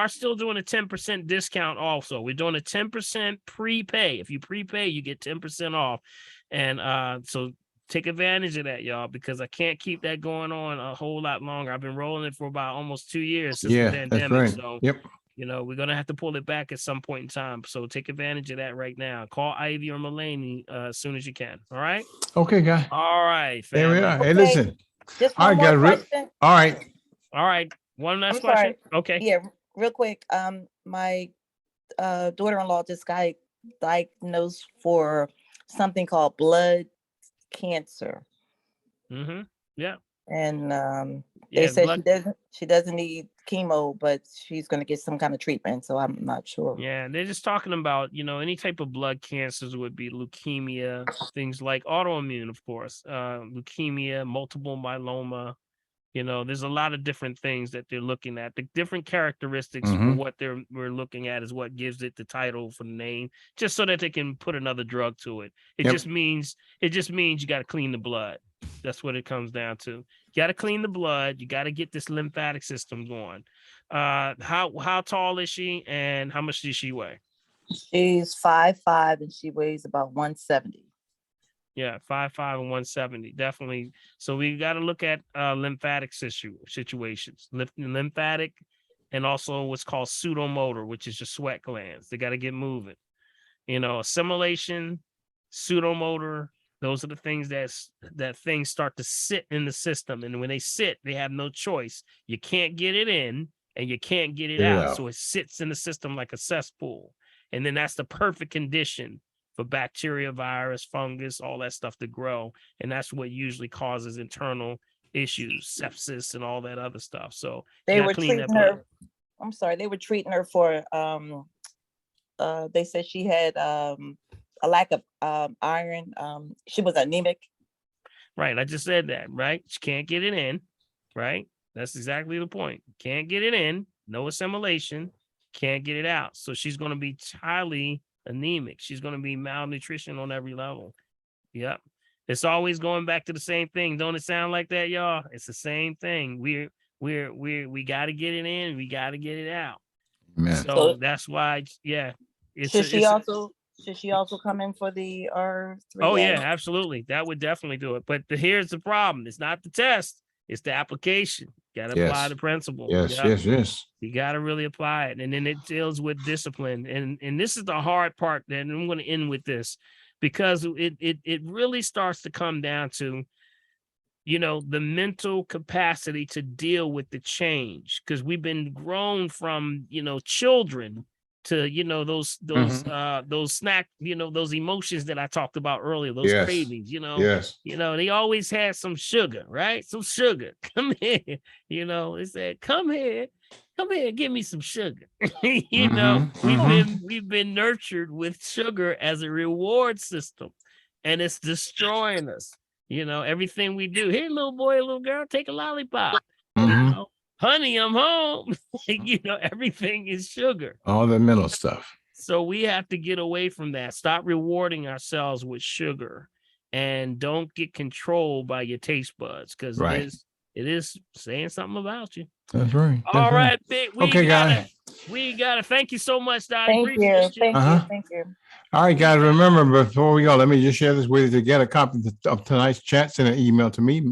still doing a 10% discount also. We're doing a 10% prepay. If you prepay, you get 10% off. And so take advantage of that, y'all, because I can't keep that going on a whole lot longer. I've been rolling it for about almost 2 years since the pandemic. That's right. So yep. We're going to have to pull it back at some point in time. So take advantage of that right now. Call Ivy or Mulaney as soon as you can. All right? Okay, guy. All right. There we are. Okay. Hey, listen. Just one more question. All right. All right. One last question. Okay. Yeah, real quick. My daughter-in-law just got diagnosed for something called blood cancer. Yeah. And they said she doesn't need chemo, but she's going to get some kind of treatment. So I'm not sure. Yeah, they're just talking about, any type of blood cancers would be leukemia, things like autoimmune, of course, leukemia, multiple myeloma, There's a lot of different things that they're looking at. The different characteristics for what we're looking at is what gives it the title for the name, just so that they can put another drug to it. It just means you got to clean the blood. That's what it comes down to. You got to clean the blood. You got to get this lymphatic system going. How tall is she, and how much does she weigh? She's 5'5" and she weighs about 170. Yeah, 5'5" and 170, definitely. So we got to look at lymphatic situations, lymphatic, and also what's called pseudomotor, which is your sweat glands. They got to get moving. Assimilation, pseudomotor. Those are the things that things start to sit in the system, and when they sit, they have no choice. You can't get it in, and you can't get it out. So it sits in the system like a cesspool, and then that's the perfect condition for bacteria, virus, fungus, all that stuff to grow. And that's what usually causes internal issues, sepsis and all that other stuff. So they were treating her. I'm sorry, they were treating her for they said she had a lack of iron. She was anemic. Right. I just said that, right? She can't get it in, right? That's exactly the point. Can't get it in, no assimilation, can't get it out. So she's going to be highly anemic. She's going to be malnutrition on every level. Yep. It's always going back to the same thing. Don't it sound like that, y'all? It's the same thing. We got to get it in. We got to get it out. Man. So that's why, yeah. Should she also come in for the R3? Oh yeah, absolutely. That would definitely do it. But here's the problem. It's not the test. It's the application. Got to apply the principle. Yes. You got to really apply it. And then it deals with discipline. And this is the hard part. And I'm going to end with this, because it really starts to come down to, the mental capacity to deal with the change. Because we've been grown from, children to, those snack, those emotions that I talked about earlier, those cravings, they always had some sugar, right? Some sugar. Come here, they said, come here, give me some sugar. We've been nurtured with sugar as a reward system, and it's destroying us. Everything we do. Here, little boy, little girl, take a lollipop. Honey, I'm home. Everything is sugar. All the mental stuff. So we have to get away from that. Stop rewarding ourselves with sugar, and don't get controlled by your taste buds, because it is saying something about you. That's right. All right, Big. Guys. We got it. Thank you so much, Dottie. Thank you. All right, guys, remember, before we go, let me just share this with you. To get a copy of tonight's chat, send an email to me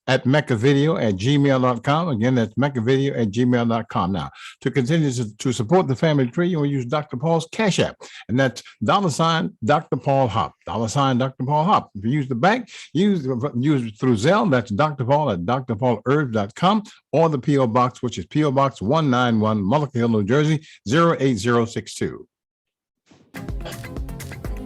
at meccavideo@gmail.com. Again, that's meccavideo@gmail.com. Now, to continue to support the family tree, you'll use Dr. Paul's Cash App, and that's $ Dr. Paul Hop, $ Dr. Paul Hop. If you use the bank, use through Zelle, that's Dr. Paul at drpaulherbs.com, or the P.O. Box, which is P.O. Box 191, Mullica Hill, New Jersey, 08062.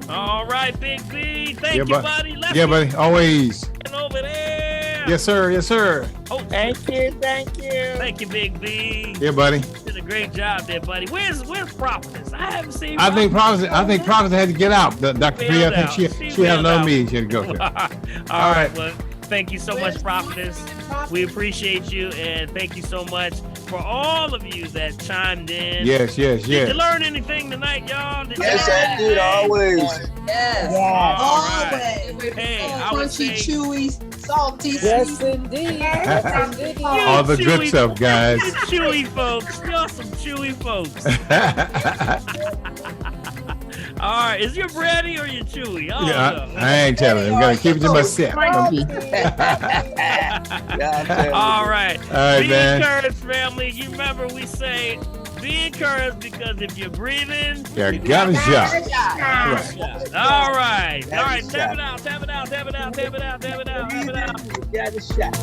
All right, Big B. Thank you, buddy. Buddy. Always. And over there. Yes, sir. Oh, thank you. Thank you, Big B. Yeah, buddy. Did a great job there, buddy. Where's Prophetess? I haven't seen. I think Prophetess had to get out. Dr. B, I think she had another meeting she had to go to. All right. Well, thank you so much, Prophetess. We appreciate you, and thank you so much for all of you that chimed in. Yes. Did you learn anything tonight, y'all? Yes, I did. Always. Yes. Always. Hey, crunchy, chewy, salty. Yes, indeed. All the good stuff, guys. Chewy folks. Y'all some chewy folks. All right. Is your bready or your chewy? I ain't telling you. I'm going to keep it to myself. All right. Be encouraged, family. You remember we say, be encouraged, because if you're breathing, you got a shot. All right. Tap it out. Got a shot.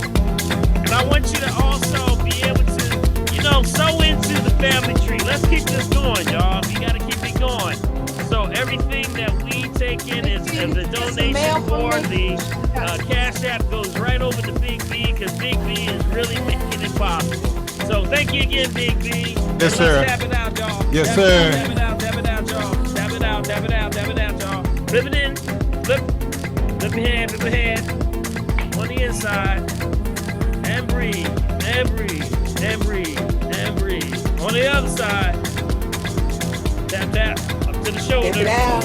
And I want you to also be able to, sow into the family tree. Let's keep this going, y'all. We got to keep it going. So everything that we take in is a donation for the Cash App goes right over to Big B, because Big B is really making it possible. So thank you again, Big B. Yes, sir. Tap it out, y'all. Yes, sir. Tap it out, y'all. Tap it out, y'all. Flip it in. Flip your hand. On the inside. And breathe. the other side. Tap, tap, up to the shoulder. Tap,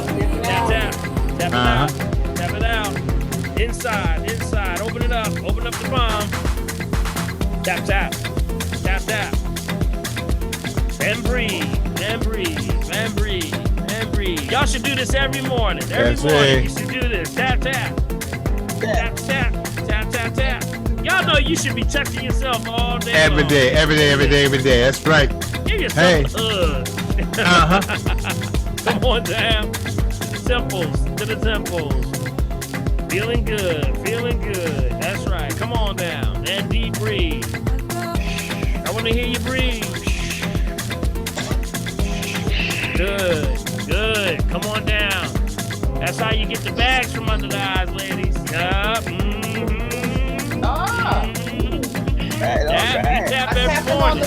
tap, tap it out. Tap it out. Inside, inside. Open it up. Open up the palm. Tap, tap. Tap, tap. And breathe. And breathe. And breathe. And breathe. Y'all should do this every morning. Every morning you should do this. Tap, tap. Tap, tap. Tap, tap, tap. Y'all know you should be touching yourself all day. Every day. That's right. Give yourself a hug. Come on down. Temples to the temples. Feeling good. Feeling good. That's right. Come on down. And deep breathe. I want to hear you breathe. Good. Good. Come on down. That's how you get the bags from under the eyes, ladies. Yup. You tap every morning.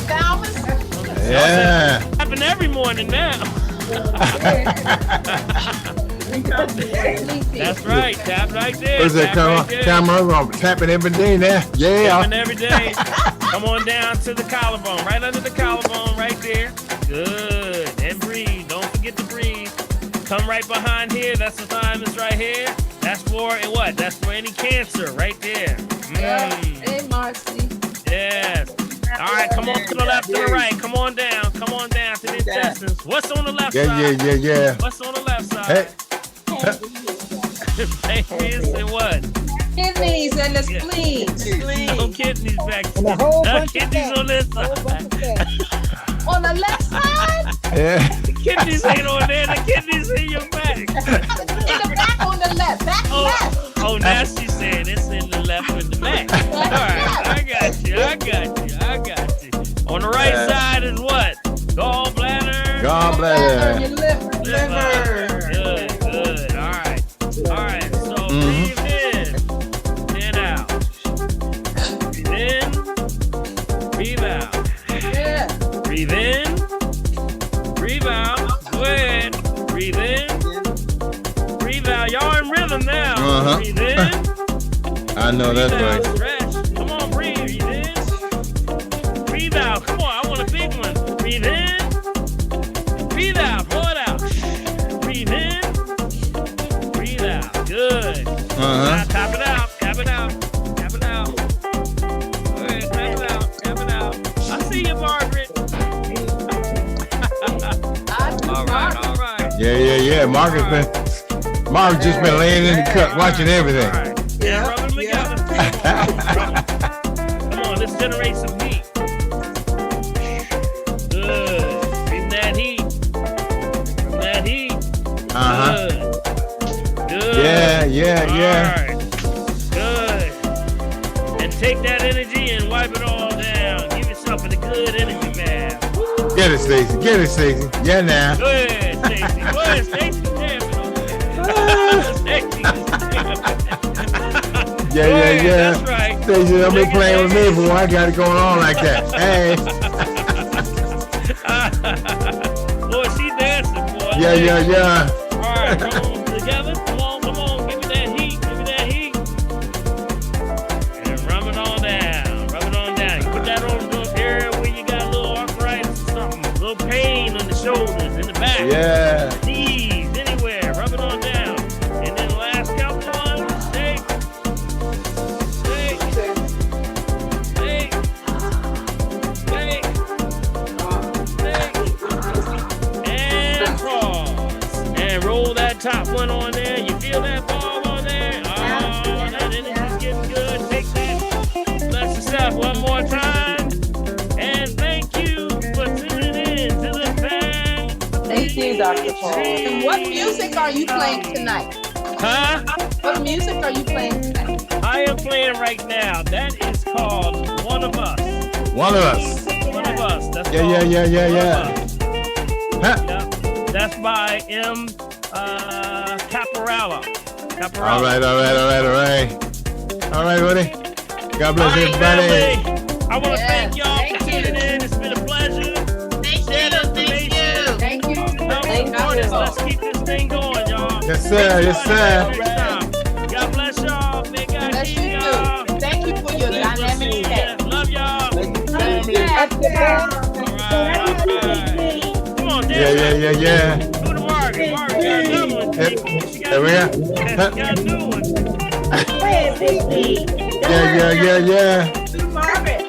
Yeah. Tapping every morning now. That's right. Tap right there. What's that camera? I'm tapping every day now. Yeah. Tapping every day. Come on down to the collarbone. Right under the collarbone. Right there. Good. And breathe. Don't forget to breathe. Come right behind here. That's the thymus right here. That's for what? That's for any cancer right there. Hey, Marcy. Yes. All right, come on to the left, to the right. Come on down. Come on down to the intestines. What's on the left side? Yeah. What's on the left side? Pancreas and what? Kidneys and the spleen. No kidneys back And a whole bunch kidneys on this side. On the left side? Yeah. The kidneys ain't on there. The kidneys in your back. In the back on the left. Back left. Oh, now she said it's in the left and the back. All right, I got you. On the right side is what? Gallbladder. Gallbladder. Your liver. Good. All right. So breathe in and out. Breathe in. Breathe out. Yeah. Breathe in. Breathe out. Go ahead. Breathe in. Breathe out. Y'all in rhythm now. Breathe in. I know that's right. Stretch. Come on, breathe. Breathe in. Breathe out. Come on, I want a big one. Breathe in. Breathe out. Blow it out. Breathe in. Breathe out. Good. Now, tap it out. Tap it out. Tap it out. Go ahead. Tap it out. Tap it out. I see you, Margaret. All right. Yeah. Margaret's just been laying in the cut, watching everything. All right. Yeah, rub them together. Come on, let's generate some heat. Good. Bring that heat. Good. Yeah. All right. Good. And take that energy and wipe it all down. Give yourself a good energy bath. Get it, Stacey. Yeah, now. Go ahead, Stacey. Stacey. Yeah. That's right. Stacey, don't be playing with me, boy. I got it going on like that. Hey. Boy, she dancing, boy. Yeah. All right, come on together. Come on. Give me that heat. And rub it on down. You put that on the area where you got a little arthritis or something. A little pain on the shoulders, in the back. Yeah. Knees, anywhere. Rub it on down. And then the last count one, shake. And pause. And roll that top one on there. You feel that ball on there? Oh, that energy's getting good. Take that. Bless yourself one more time. And thank you for tuning in to the Bang. Thank you, Dr. Paul. And what music are you playing tonight? Huh? What music are you playing tonight? I am playing right now. That is called One of Us. One of Us. That's Yeah. Huh? Yep. That's by M. Caporella. All right. All right, buddy. God bless everybody. I want to thank y'all for tuning in. It's been a pleasure. Thank you. Let's keep this thing going, y'all. Yes, sir. God bless y'all. May God Bless keep you. y'all. Thank you for your dynamic chat. Love y'all. Love you. All right. Yeah. Who the Margaret? Margaret got another one. She got a new one. Yeah. Margaret.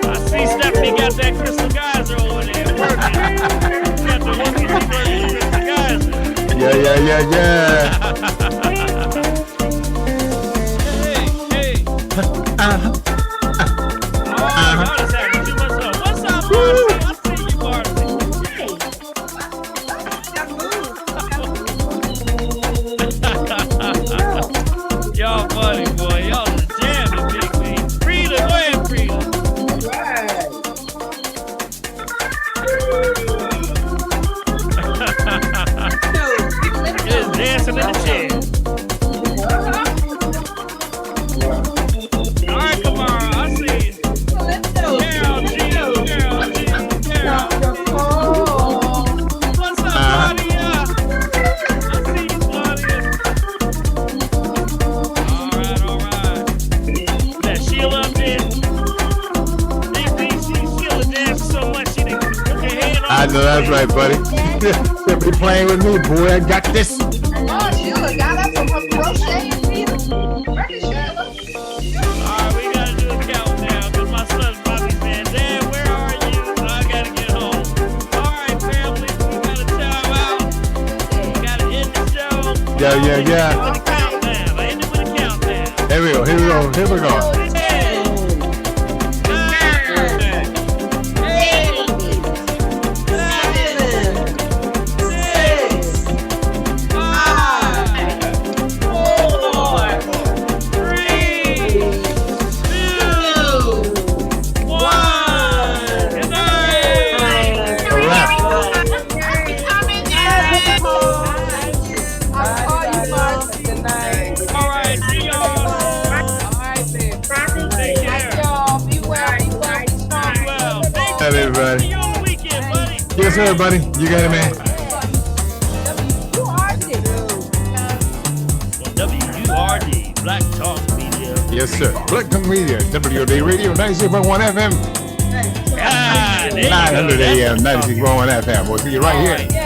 I see Stephanie got that crystal geyser over there working. Got the Hopkins crystal geyser. Yeah. Hey. Y'all just having too much fun. What's up, Marcy? I see you, Marcy. Y'all funny, boy. Y'all just jamming, Big B. Frida, go ahead, Frida. Just dancing in the chair. All right, Kamara, I see you. Carol G. What's up, Claudia? I see you, Claudia. All right. That Sheila up there. Sheila dancing so much she didn't put her hand on. I know that's right, buddy. They'll be playing with me, boy. I got this. Oh, Sheila got up from her crochet and Sheila. Alright, we gotta do a countdown because my son's Bobby saying, Dad, where are you? I gotta get home. Alright, family, we gotta time out. We gotta end the show. Yeah. With a countdown. I ended with a countdown. Here we go. 10, 9, 8, 7, 6, 5, 4, 3, 2, 1. Good night. All right, see y'all. Take care. Well, thank you. Everybody. See you on the weekend, buddy. Yes, sir, buddy. You got it, man. WURD, Black Talk Media. Yes, sir. Black Talk Media, WOD Radio, 96.1 FM. 900 AM, 96.1 FM. We'll see you right here. See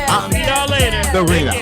y'all later. The Arena.